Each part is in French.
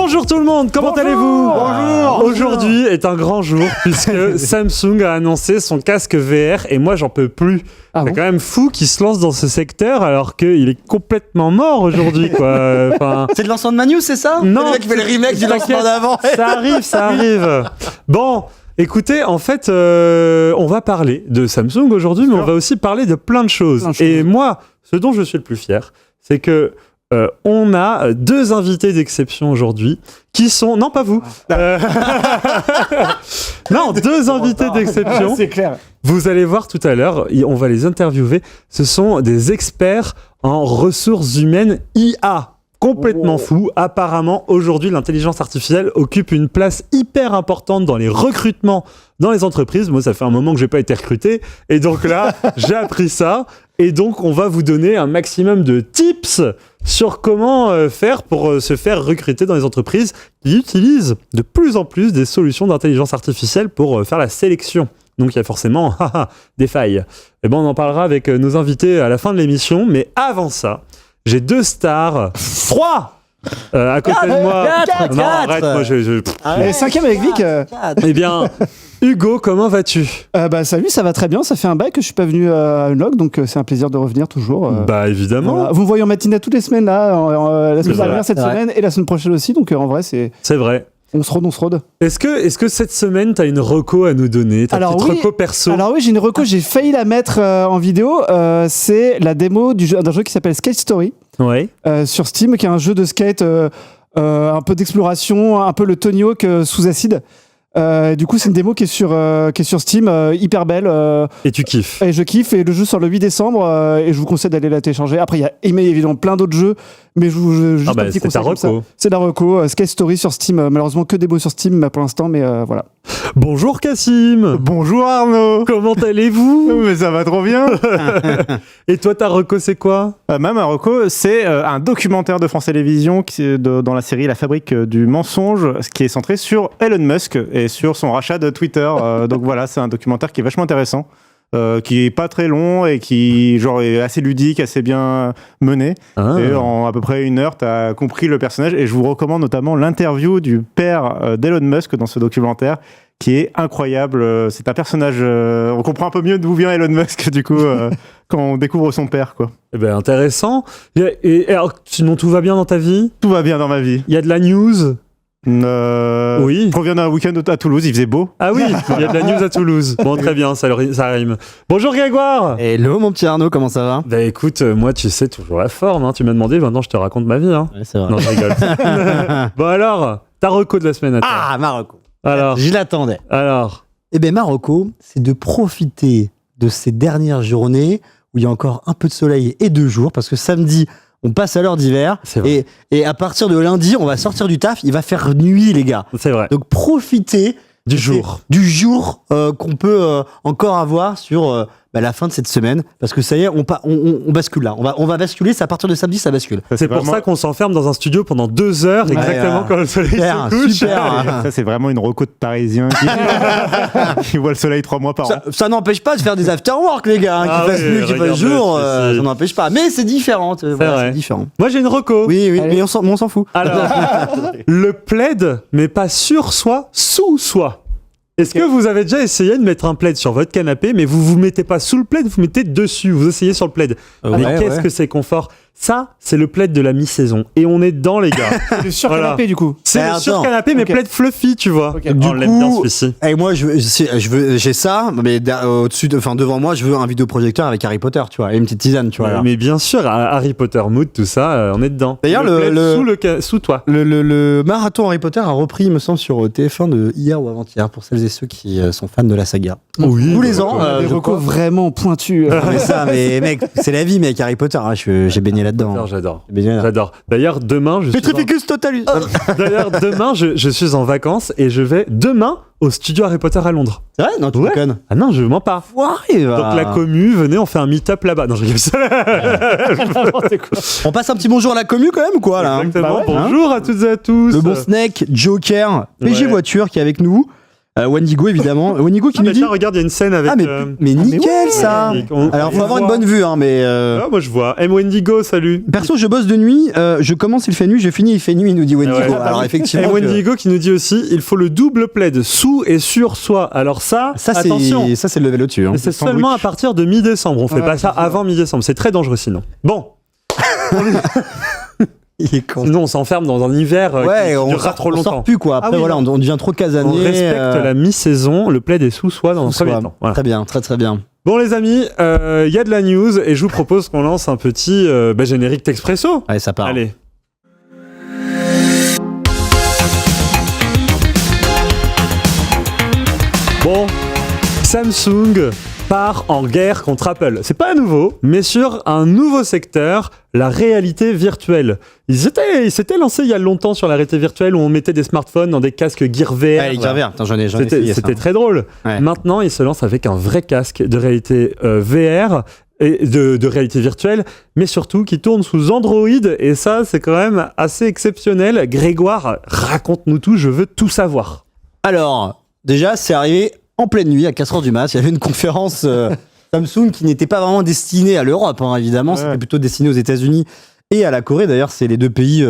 Bonjour tout le monde, comment allez-vous ? Bonjour. Aujourd'hui est un grand jour puisque Samsung a annoncé son casque VR et moi j'en peux plus. C'est quand même fou qu'il se lance dans ce secteur alors qu'il est complètement mort aujourd'hui, quoi. Enfin... C'est le lancement de Manu, c'est ça ? Non, c'est le mec qui fait le remake du lancement d'avant. Ça arrive. Bon, écoutez, en fait, on va parler de Samsung aujourd'hui, mais on va aussi parler de plein de choses. Et moi, ce dont je suis le plus fier, c'est que on a deux invités d'exception aujourd'hui qui sont... Non, pas vous. Non, deux invités d'exception. C'est clair. Vous allez voir tout à l'heure, on va les interviewer. Ce sont des experts en ressources humaines IA. Complètement fou. Apparemment, aujourd'hui, l'intelligence artificielle occupe une place hyper importante dans les recrutements dans les entreprises. Moi, ça fait un moment que j'ai pas été recruté. Et donc là, j'ai appris ça. Et donc, on va vous donner un maximum de tips sur comment faire pour se faire recruter dans les entreprises qui utilisent de plus en plus des solutions d'intelligence artificielle pour faire la sélection. Donc, il y a forcément des failles. Et ben, on en parlera avec nos invités à la fin de l'émission. Mais avant ça, j'ai deux stars, trois à côté de moi. Quatre. Arrête, moi Et cinquième avec Vic. Eh bien, Hugo, comment vas-tu ? Salut, ça va très bien. Ça fait un bail que je suis pas venu à Unlock, donc c'est un plaisir de revenir toujours. Bah évidemment. Voilà. Vous me voyez en matinée toutes les semaines là, la semaine C'est dernière, cette semaine et la semaine prochaine aussi. Donc en vrai, c'est vrai. On se rôde. Est-ce que cette semaine, t'as une reco à nous donner ? T'as une petite reco perso ? Alors oui, j'ai une reco, j'ai failli la mettre en vidéo. C'est la démo d'un jeu qui s'appelle Skate Story. Ouais. Sur Steam, qui est un jeu de skate un peu d'exploration, un peu le Tony Hawk sous acide. Du coup, c'est une démo qui est sur Steam, hyper belle. Et tu kiffes ? Et je kiffe, et le jeu sort le 8 décembre, et je vous conseille d'aller la télécharger. Après, il y a évidemment plein d'autres jeux, mais je vous juste un petit conseil comme ça. C'est la reco, Skate Story sur Steam. Malheureusement, que des mots sur Steam pour l'instant, mais voilà. Bonjour Cassim. Bonjour Arnaud. Comment allez-vous ? Mais ça va trop bien. Et toi, ta reco, c'est quoi ? Ma reco, c'est un documentaire de France Télévisions dans la série La Fabrique du mensonge, qui est centré sur Elon Musk et sur son rachat de Twitter. Donc voilà, c'est un documentaire qui est vachement intéressant, qui est pas très long et qui est assez ludique, assez bien mené. Et en à peu près 1 heure, tu as compris le personnage. Et je vous recommande notamment l'interview du père d'Elon Musk dans ce documentaire, qui est incroyable. C'est un personnage... on comprend un peu mieux d'où vient Elon Musk, du coup, quand on découvre son père, quoi. Eh ben, intéressant. Et alors, sinon, tout va bien dans ta vie ? Tout va bien dans ma vie. Il y a de la news ? Oui. Je reviens d'un week-end à Toulouse, il faisait beau. Ah oui, il y a de la news à Toulouse. Bon, très bien, ça rime. Bonjour Grégoire. Hello mon petit Arnaud, comment ça va ? Bah écoute, moi tu sais, toujours la forme, hein. Tu m'as demandé, maintenant je te raconte ma vie. Hein. Ouais, c'est vrai. Non, je rigole. Bon alors, ta reco de la semaine à toi. Ah, Marocco. Alors, Je l'attendais. alors. Eh bien, Marocco, c'est de profiter de ces dernières journées où il y a encore un peu de soleil et 2 jours, parce que samedi, on passe à l'heure d'hiver. C'est vrai. Et à partir de lundi, on va sortir du taf, il va faire nuit, les gars. C'est vrai. Donc, profitez Du jour. Du jour qu'on peut encore avoir sur la fin de cette semaine, parce que ça y est, on bascule là. On va basculer, c'est à partir de samedi, ça bascule. C'est pour ça qu'on s'enferme dans un studio pendant 2 heures, exactement quand le soleil super, se couche. super. Ça, c'est vraiment une reco de Parisien qui voit le soleil 3 mois par an. Ça n'empêche pas de faire des after-work, les gars, qu'il fasse nuit, qu'il fasse jour, ça n'empêche pas. Mais c'est différent. C'est différent. Moi, j'ai une reco. Oui, mais on s'en fout. Alors, le plaid, mais pas sur soi, sous soi. Est-ce que vous avez déjà essayé de mettre un plaid sur votre canapé, mais vous vous mettez pas sous le plaid, vous mettez dessus, vous essayez sur le plaid. Mais qu'est-ce que c'est confort ? Ça, c'est le plaid de la mi-saison. Et on est dedans, les gars. C'est le sur-canapé, du coup. C'est le sur-canapé, mais plaid fluffy, tu vois. Okay. On l'aime bien, celui-ci. Et moi, j'ai ça, mais devant moi, je veux un vidéoprojecteur avec Harry Potter, tu vois, et une petite tisane, tu vois. Mais bien sûr, Harry Potter mood, tout ça, on est dedans. D'ailleurs, sous toi. Le marathon Harry Potter a repris, il me semble, sur TF1 de hier ou avant-hier, pour celles et ceux qui sont fans de la saga. Oui. Tous les ans. Des recos vraiment pointus. Mais mec, c'est la vie, mec, Harry Potter. J'ai baigné là-dedans. J'adore. D'ailleurs, demain, Petrificus totalus. je suis en vacances et je vais demain au studio Harry Potter à Londres. C'est vrai ? Non, tu déconnes. Ah non, je mens pas. Donc la commu, venez, on fait un meet-up là-bas. Non, je rigole. On passe un petit bonjour à la commu quand même, quoi, là. Exactement. Bonjour à toutes et à tous. Le bon Snake, Joker, PG Voiture qui est avec nous. Wendigo, évidemment. Wendigo qui nous dit... Tiens, regarde, il y a une scène avec... mais nickel, ça. Alors, faut avoir une bonne vue, hein, mais... moi, je vois. Wendigo, salut. Perso, je bosse de nuit. Je commence, il fait nuit. Je finis, il fait nuit, il nous dit Wendigo. Alors, effectivement... Wendigo qui nous dit aussi, il faut le double plaid sous et sur soi. Alors attention. Ça, c'est le level au-dessus. Hein. C'est seulement à partir de mi-décembre. On fait pas ça avant mi-décembre. C'est très dangereux, sinon. Bon. Il est con. Sinon, on s'enferme dans un hiver qui durera trop longtemps. On sort plus, quoi. Après, voilà, on devient trop casanier. On respecte la mi-saison. Le plaid est sous soi dans un premier temps. Voilà. Très bien, très bien. Bon, les amis, il y a de la news et je vous propose qu'on lance un petit générique Texpresso. Allez, ça part. Allez. Bon, Samsung part en guerre contre Apple. C'est pas nouveau, mais sur un nouveau secteur, la réalité virtuelle. Ils s'étaient lancés il y a longtemps sur la réalité virtuelle où on mettait des smartphones dans des casques Gear VR. Ouais, les Gear VR, attends, j'en ai essayé ça. C'était très drôle. Ouais. Maintenant, ils se lancent avec un vrai casque de réalité VR et de réalité virtuelle, mais surtout qui tourne sous Android, et ça, c'est quand même assez exceptionnel. Grégoire, raconte-nous tout, je veux tout savoir. Alors, déjà, c'est arrivé en pleine nuit, à 4h du mat', il y avait une conférence Samsung qui n'était pas vraiment destinée à l'Europe, hein, évidemment, c'était plutôt destiné aux États-Unis et à la Corée. D'ailleurs, c'est les deux pays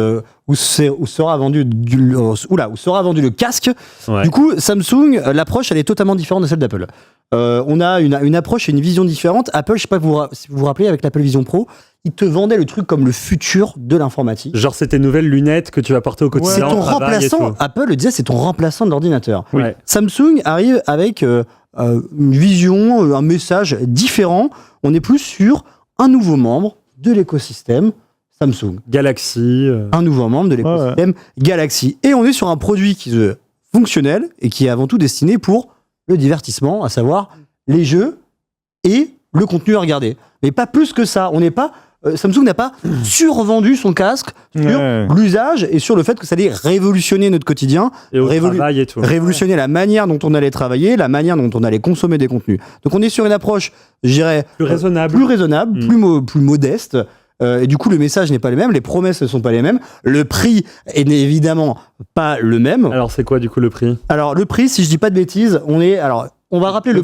où sera vendu le casque. Ouais. Du coup, Samsung, l'approche, elle est totalement différente de celle d'Apple. On a une approche et une vision différente. Apple, je sais pas si vous vous rappelez, avec l'Apple Vision Pro, ils te vendaient le truc comme le futur de l'informatique. Genre, c'est tes nouvelles lunettes que tu vas porter au quotidien. C'est ton remplaçant. Apple le disait, c'est ton remplaçant de l'ordinateur. Oui. Samsung arrive avec une vision, un message différent. On est plus sur un nouveau membre de l'écosystème Samsung. Galaxy. Un nouveau membre de l'écosystème Galaxy. Et on est sur un produit qui est fonctionnel et qui est avant tout destiné pour le divertissement, à savoir les jeux et le contenu à regarder. Mais pas plus que ça. On n'est pas... Samsung n'a pas survendu son casque sur l'usage et sur le fait que ça allait révolutionner notre quotidien, et au travail et tout. Révolutionner la manière dont on allait travailler, la manière dont on allait consommer des contenus. Donc on est sur une approche, je dirais, plus raisonnable, plus modeste. Et du coup, le message n'est pas le même, les promesses ne sont pas les mêmes, le prix est évidemment pas le même. Alors c'est quoi du coup le prix ? Alors le prix, si je dis pas de bêtises, on va rappeler le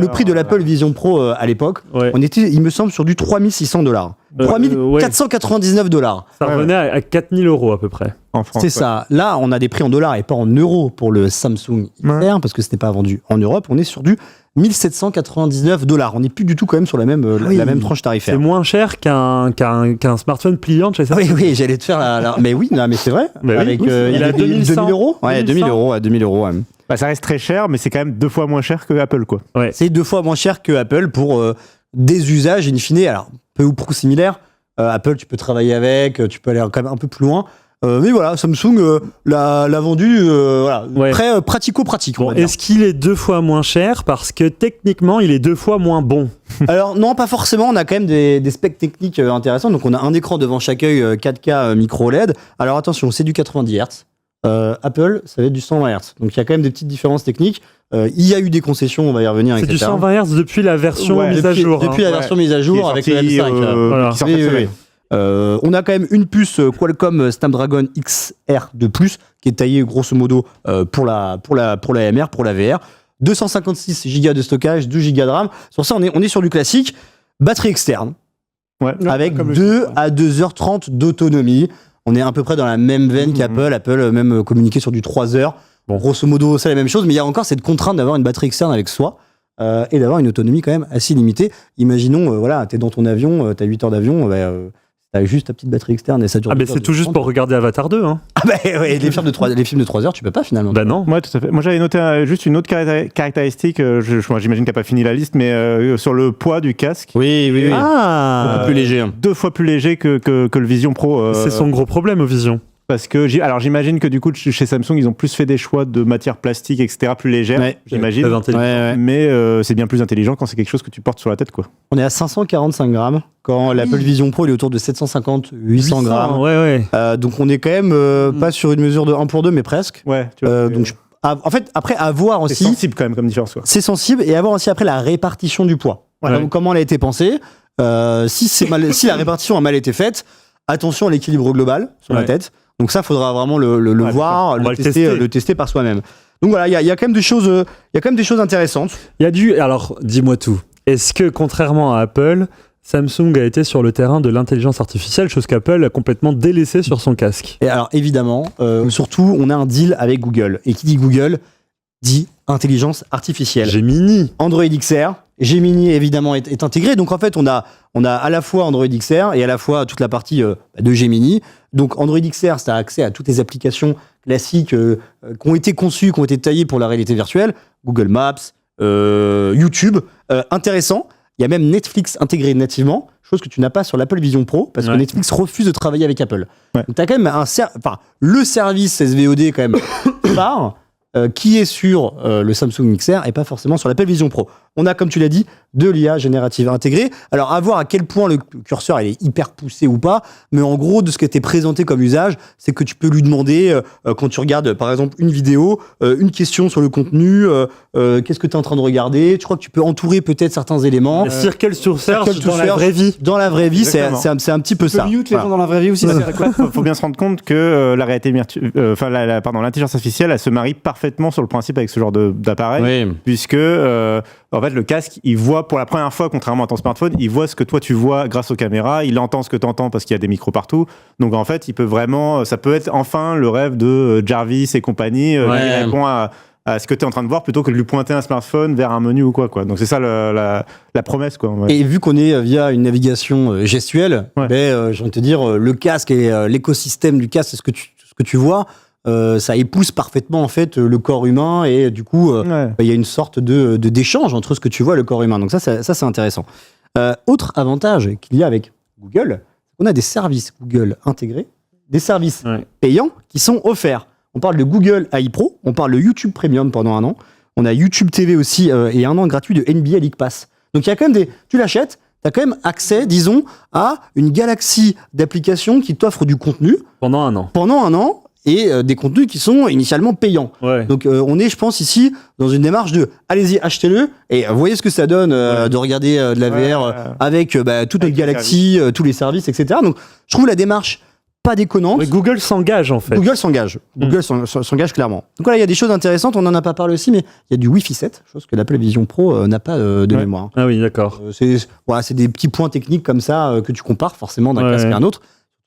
prix de l'Apple Vision Pro à l'époque. Ouais. On était, il me semble, sur du $3,600. $3,499. Ça revenait à 4 000 € à peu près. En France. C'est ça. Là, on a des prix en dollars et pas en euros pour le Samsung XR, parce que ce n'est pas vendu en Europe. On est sur du $1,799. On n'est plus du tout quand même sur la même tranche tarifaire. C'est moins cher qu'un smartphone pliant chez Samsung. Oui, j'allais te faire la... Mais oui, non, mais c'est vrai. Mais avec, il a 2000 €. Ouais, 2000 €. Ouais. Bah, ça reste très cher, mais c'est quand même 2 fois moins cher que Apple, quoi. Ouais. C'est 2 fois moins cher que Apple pour des usages in fine, alors peu ou prou similaires. Apple, tu peux travailler avec, tu peux aller quand même un peu plus loin. Mais voilà, Samsung l'a vendu très pratico-pratique. Bon, est-ce qu'il est 2 fois moins cher parce que techniquement, il est 2 fois moins bon ? Alors non, pas forcément. On a quand même des specs techniques intéressants. Donc on a un écran devant chaque œil 4K micro LED. Alors attention, c'est du 90 Hz. Apple, ça va être du 120 Hz. Donc il y a quand même des petites différences techniques. Il y a eu des concessions, on va y revenir, etc. C'est du 120 Hz depuis la version mise à jour. Depuis la version mise à jour avec le M5. On a quand même une puce Qualcomm Snapdragon XR de plus qui est taillée grosso modo pour la MR, pour la VR. 256 Go de stockage, 12 Go de RAM. Sur ça, on est sur du classique. Batterie externe. Avec 2 à 2h30 d'autonomie. On est à peu près dans la même veine qu'Apple. Apple même communiqué sur du 3 heures. Bon. Grosso modo, c'est la même chose, mais il y a encore cette contrainte d'avoir une batterie externe avec soi et d'avoir une autonomie quand même assez limitée. Imaginons, t'es dans ton avion, t'as 8 heures d'avion, t'as juste ta petite batterie externe et ça dure. Ah, mais c'est tout juste pour regarder Avatar 2. Hein. Ah, ouais, les films de 3 heures, tu peux pas finalement. Bah non. Ouais, tout à fait. Moi, j'avais noté juste une autre caractéristique, j'imagine que t'as pas fini la liste, mais sur le poids du casque. Oui. Ah, plus léger. 2 fois plus léger que le Vision Pro. C'est son gros problème au Vision. Parce que j'imagine que du coup chez Samsung ils ont plus fait des choix de matières plastiques etc plus légères, j'imagine. Mais c'est bien plus intelligent quand c'est quelque chose que tu portes sur la tête, quoi. On est à 545 grammes quand l'Apple Vision Pro il est autour de 750-800 grammes. Donc on est quand même pas sur une mesure de 1 pour 2 mais presque. Ouais. Tu vois, donc en fait après avoir aussi. C'est sensible quand même comme différence. C'est sensible et avoir aussi après la répartition du poids. Comment elle a été pensée. Si la répartition a mal été faite, attention à l'équilibre global sur la tête. Donc ça, faudra vraiment le voir, le tester par soi-même. Donc voilà, il y a quand même des choses intéressantes. Alors, dis-moi tout. Est-ce que, contrairement à Apple, Samsung a été sur le terrain de l'intelligence artificielle, chose qu'Apple a complètement délaissée sur son casque? Et alors, évidemment, surtout, on a un deal avec Google. Et qui dit Google, dit intelligence artificielle. Gemini. Android XR. Gemini, évidemment, est intégré. Donc, en fait, on a à la fois Android XR et à la fois toute la partie de Gemini. Donc, Android XR, ça a accès à toutes les applications classiques qui ont été conçues, qui ont été taillées pour la réalité virtuelle. Google Maps, YouTube. Intéressant. Il y a même Netflix intégré nativement, chose que tu n'as pas sur l'Apple Vision Pro, parce que Netflix refuse de travailler avec Apple. Ouais. Donc, tu as quand même le service SVOD, quand même, phare, qui est sur le Samsung XR et pas forcément sur l'Apple Vision Pro. On a, comme tu l'as dit, de l'IA générative intégrée. Alors, à voir à quel point le curseur il est hyper poussé ou pas, mais en gros, de ce qui était présenté comme usage, c'est que tu peux lui demander, quand tu regardes, par exemple, une vidéo, une question sur le contenu, qu'est-ce que tu es en train de regarder. Je crois que tu peux entourer peut-être certains éléments. Circle to search dans la vraie vie. Dans la vraie vie, c'est un petit peu ça. Tu peux mute les gens dans la vraie vie aussi. Il faut bien se rendre compte que la réalité l'intelligence artificielle, elle se marie parfaitement sur le principe avec ce genre d'appareil, puisque en fait, le casque, il voit pour la première fois, contrairement à ton smartphone, il voit ce que toi tu vois grâce aux caméras, il entend ce que tu entends parce qu'il y a des micros partout. Donc en fait, ça peut être enfin le rêve de Jarvis et compagnie, il répond à ce que tu es en train de voir plutôt que de lui pointer un smartphone vers un menu ou quoi. Donc c'est ça la promesse, quoi. Et vu qu'on est via une navigation gestuelle, j'ai envie de te dire, le casque et l'écosystème du casque, c'est ce que tu vois. Ça épouse parfaitement en fait le corps humain et du coup il y a une sorte d'échange entre ce que tu vois et le corps humain. Donc ça c'est intéressant. Autre avantage qu'il y a avec Google, on a des services Google intégrés, des services payants qui sont offerts. On parle de Google AI Pro, on parle de YouTube Premium pendant 1 an, on a YouTube TV aussi et 1 an gratuit de NBA League Pass. Donc il y a quand même tu l'achètes, tu as quand même accès, disons, à une galaxie d'applications qui t'offrent du contenu pendant 1 an. Et des contenus qui sont initialement payants. Donc on est, je pense, ici dans une démarche de allez-y, achetez-le et voyez ce que ça donne de regarder de la VR avec toute notre galaxie, tous les services, etc. Donc je trouve la démarche pas déconnante. Mais Google s'engage en fait. Google s'engage clairement. Donc voilà, il y a des choses intéressantes, on n'en a pas parlé aussi, mais il y a du Wi-Fi 7, chose que l'Apple Vision Pro n'a pas de mémoire. Ah oui, d'accord. C'est des petits points techniques comme ça que tu compares forcément d'un casque à un autre.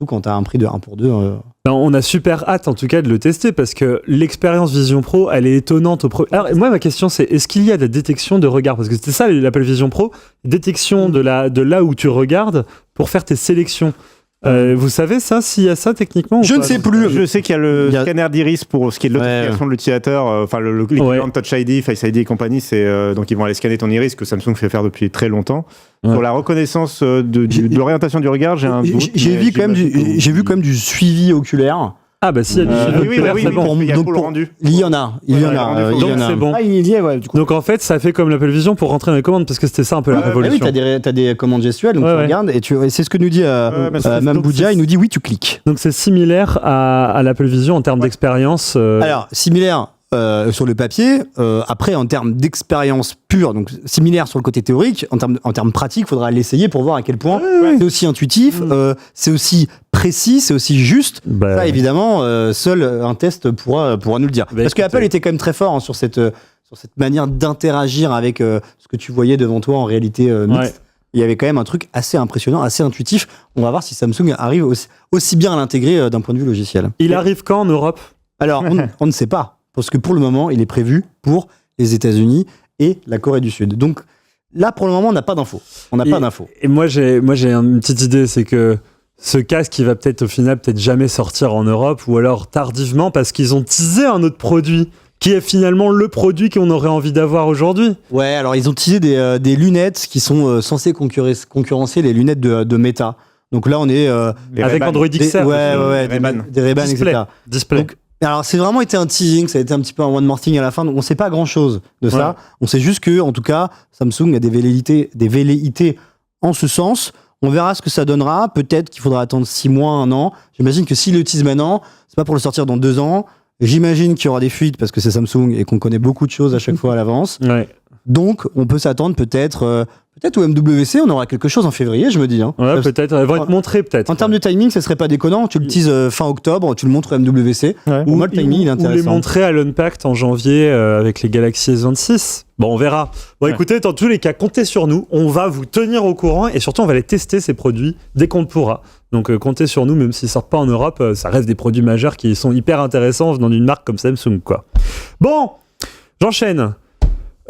Quand tu as un prix de 1 pour 2. On a super hâte en tout cas de le tester parce que l'expérience Vision Pro, elle est étonnante. Alors moi ma question c'est, est-ce qu'il y a de la détection de regard? Parce que c'était ça l'Apple Vision Pro, détection de là où tu regardes pour faire tes sélections. Vous savez ça, s'il y a ça techniquement? Je ne sais plus. Je sais qu'il y a le scanner d'iris pour ce qui est de l'authentification de l'utilisateur, enfin le Touch ID, Face ID et compagnie, donc ils vont aller scanner ton iris que Samsung fait faire depuis très longtemps. Pour la reconnaissance de l'orientation du regard, j'ai un doute. J'ai vu quand même du suivi oculaire. Ah bah si, il y a pour le rendu. Il y en a. Donc c'est bon. Ah, il y est, du coup. Donc en fait, ça fait comme l'Apple Vision pour rentrer dans les commandes parce que c'était ça un peu la révolution. Oui, t'as des commandes gestuelles, donc tu regardes et c'est ce que nous dit Mamboudja, il nous dit oui, tu cliques. Donc c'est similaire à l'Apple Vision en termes d'expérience. Alors similaire. Sur le papier, après en termes d'expérience pure, donc similaire sur le côté théorique, en termes pratiques, il faudra l'essayer pour voir à quel point c'est aussi intuitif, c'est aussi précis, c'est aussi juste. Ça évidemment, seul un test pourra nous le dire. Parce que Apple était quand même très fort sur cette manière d'interagir avec ce que tu voyais devant toi en réalité mixte. Il y avait quand même un truc assez impressionnant, assez intuitif. On va voir si Samsung arrive aussi bien à l'intégrer d'un point de vue logiciel. Il arrive quand en Europe? Alors, on ne sait pas. Parce que pour le moment, il est prévu pour les États-Unis et la Corée du Sud. Donc là, pour le moment, on n'a pas d'infos. Et moi, j'ai une petite idée, c'est que ce casque, il va peut-être au final jamais sortir en Europe, ou alors tardivement, parce qu'ils ont teasé un autre produit qui est finalement le produit qu'on aurait envie d'avoir aujourd'hui. Ouais, alors ils ont teasé des lunettes qui sont censées concurrencer les lunettes de Meta. Donc là, on est avec Android XR, des Ray-Ban, etc. Display. Donc, alors, c'est vraiment été un teasing, ça a été un petit peu un one more thing à la fin, donc on sait pas grand chose de ça. On sait juste que, en tout cas, Samsung a des velléités en ce sens. On verra ce que ça donnera. Peut-être qu'il faudra attendre 6 mois, 1 an. J'imagine que s'il le tease maintenant, c'est pas pour le sortir dans 2 ans. J'imagine qu'il y aura des fuites parce que c'est Samsung et qu'on connaît beaucoup de choses à chaque fois à l'avance. Donc, on peut s'attendre peut-être Peut-être au MWC, on aura quelque chose en février, je me dis. Ouais, peut-être. Elles vont être montrées, peut-être. En termes de timing, ça serait pas déconnant. Tu le teases fin octobre, tu le montres au MWC. Ouais. Pour moi, le timing, il est intéressant. Ou les montrer à l'Unpacked en janvier avec les Galaxy S26. Bon, on verra. Bon, écoutez, dans tous les cas, comptez sur nous. On va vous tenir au courant et surtout, on va les tester, ces produits, dès qu'on le pourra. Donc, comptez sur nous, même s'ils sortent pas en Europe, ça reste des produits majeurs qui sont hyper intéressants venant d'une marque comme Samsung, quoi. Bon, j'enchaîne.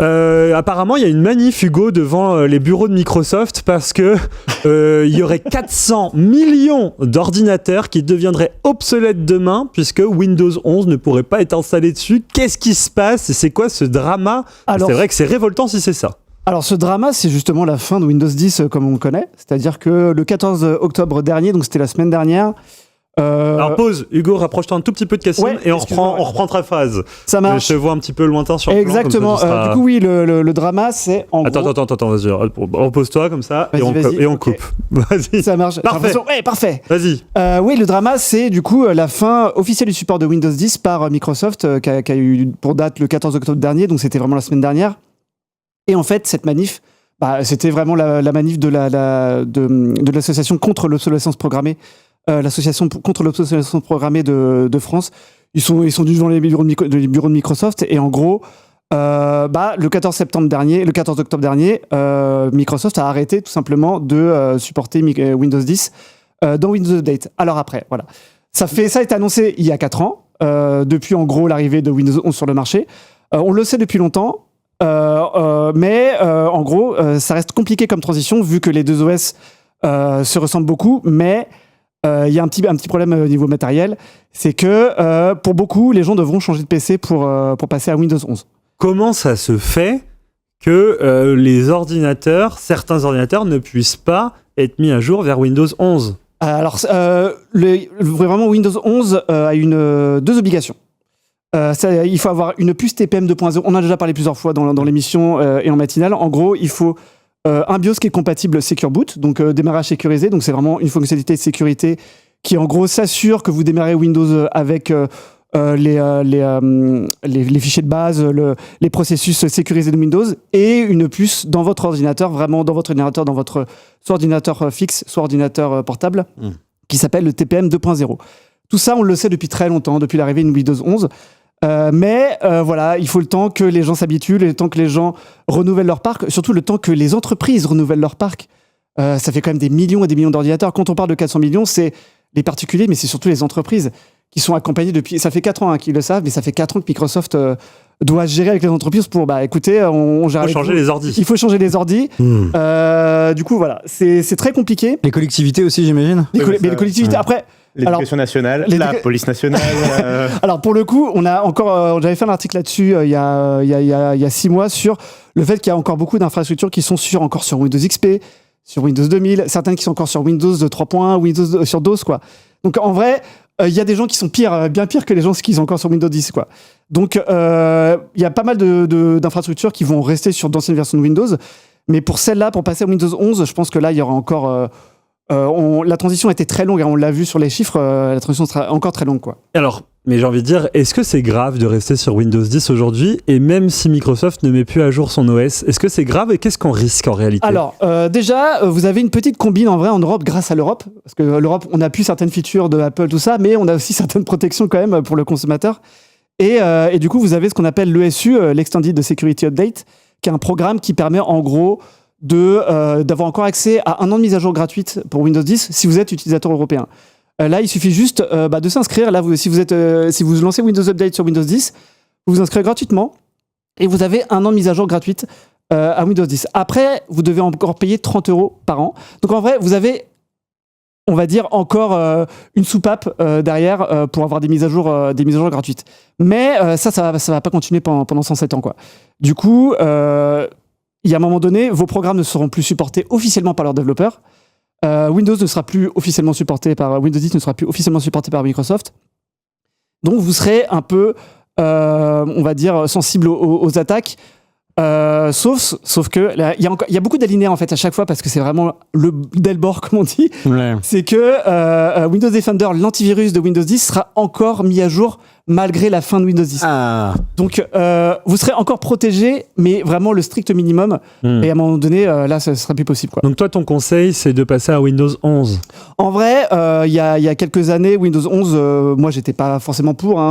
Apparemment, il y a une manif, Hugo, devant les bureaux de Microsoft parce que il y aurait 400 millions d'ordinateurs qui deviendraient obsolètes demain puisque Windows 11 ne pourrait pas être installé dessus. Qu'est-ce qui se passe et c'est quoi ce drama ? C'est vrai que c'est révoltant si c'est ça. Alors ce drama, c'est justement la fin de Windows 10 comme on le connaît. C'est-à-dire que le 14 octobre dernier, donc c'était la semaine dernière... Alors pause, Hugo, rapproche-toi un tout petit peu de Cassim et on reprend ta phase. Ça marche. Je te vois un petit peu lointain sur le plan. Exactement. Du coup, oui, le drama, c'est en gros... Attends, vas-y, repose-toi comme ça et on coupe. Vas-y. Ça marche. Parfait. Ouais, parfait. Vas-y. Oui, le drama, c'est du coup la fin officielle du support de Windows 10 par Microsoft, qui a eu pour date le 14 octobre dernier, donc c'était vraiment la semaine dernière. Et en fait, cette manif, c'était vraiment la manif de l'association contre l'obsolescence programmée. L'association contre l'obsolescence programmée de France. Ils sont devant les bureaux de Microsoft et en gros, le 14 octobre dernier, Microsoft a arrêté tout simplement de supporter Windows 10 dans Windows Update. Alors après, voilà. Ça a été annoncé il y a 4 ans, depuis en gros l'arrivée de Windows 11 sur le marché. On le sait depuis longtemps, mais en gros, ça reste compliqué comme transition vu que les deux OS se ressemblent beaucoup, mais il y a un petit problème au niveau matériel, c'est que pour beaucoup, les gens devront changer de PC pour passer à Windows 11. Comment ça se fait que certains ordinateurs ne puissent pas être mis à jour vers Windows 11 ? Alors, vraiment, Windows 11 a deux obligations. Il faut avoir une puce TPM 2.0. On en a déjà parlé plusieurs fois dans l'émission et en matinale. En gros, il faut un BIOS qui est compatible Secure Boot, donc démarrage sécurisé. Donc c'est vraiment une fonctionnalité de sécurité qui en gros s'assure que vous démarrez Windows avec les fichiers de base, les processus sécurisés de Windows et une puce dans votre ordinateur, vraiment dans votre ordinateur, soit ordinateur fixe, soit ordinateur portable, qui s'appelle le TPM 2.0. Tout ça, on le sait depuis très longtemps, depuis l'arrivée de Windows 11. Mais voilà, il faut le temps que les gens s'habituent, le temps que les gens renouvellent leur parc, surtout le temps que les entreprises renouvellent leur parc. Ça fait quand même des millions et des millions d'ordinateurs. Quand on parle de 400 millions, c'est les particuliers, mais c'est surtout les entreprises qui sont accompagnées depuis... Ça fait 4 ans qu'ils le savent, mais ça fait 4 ans que Microsoft doit gérer avec les entreprises pour, écoutez, on gère... Il faut changer les ordis. Il faut changer les ordis. Du coup, voilà, c'est très compliqué. Les collectivités aussi, j'imagine. Les collectivités, après... L'éducation nationale, la police nationale. Alors pour le coup, on a encore, j'avais fait un article là-dessus il y a 6 mois sur le fait qu'il y a encore beaucoup d'infrastructures qui sont encore sur Windows XP, sur Windows 2000, certaines qui sont encore sur Windows 3.1, Windows sur DOS quoi. Donc en vrai, il y a des gens qui sont bien pires que les gens qui sont encore sur Windows 10 quoi. Donc il y a pas mal d'infrastructures qui vont rester sur d'anciennes versions de Windows, mais pour celle-là, pour passer à Windows 11, je pense que là il y aura encore la transition était très longue, on l'a vu sur les chiffres, la transition sera encore très longue quoi. Alors, mais j'ai envie de dire, est-ce que c'est grave de rester sur Windows 10 aujourd'hui et même si Microsoft ne met plus à jour son OS, est-ce que c'est grave et qu'est-ce qu'on risque en réalité ? Alors, déjà, vous avez une petite combine en vrai en Europe grâce à l'Europe, parce que l'Europe, on n'a plus certaines features de Apple, tout ça, mais on a aussi certaines protections quand même pour le consommateur. Et du coup, vous avez ce qu'on appelle l'ESU, l'Extended Security Update, qui est un programme qui permet en gros d'avoir encore accès à 1 an de mise à jour gratuite pour Windows 10 si vous êtes utilisateur européen. Là, il suffit juste de s'inscrire. Là, si vous lancez Windows Update sur Windows 10, vous vous inscrivez gratuitement et vous avez 1 an de mise à jour gratuite à Windows 10. Après, vous devez encore payer 30 € par an. Donc en vrai, vous avez, on va dire, encore une soupape derrière pour avoir des mises à jour gratuites. Mais ça va pas continuer pendant 107 ans, quoi. Du coup, il y a un moment donné, vos programmes ne seront plus supportés officiellement par leurs développeurs. Windows ne sera plus officiellement supporté par Windows 10 ne sera plus officiellement supporté par Microsoft. Donc vous serez un peu, on va dire, sensible aux attaques. Sauf que il y a beaucoup d'alinéas en fait à chaque fois parce que c'est vraiment le Delbord comme on dit. Ouais. C'est que Windows Defender, l'antivirus de Windows 10 sera encore mis à jour malgré la fin de Windows 10. Donc, vous serez encore protégé, mais vraiment le strict minimum. Et à un moment donné, là, ça ne sera plus possible, quoi. Donc toi, ton conseil, c'est de passer à Windows 11. En vrai, il y a quelques années, Windows 11, moi, j'étais pas forcément pour.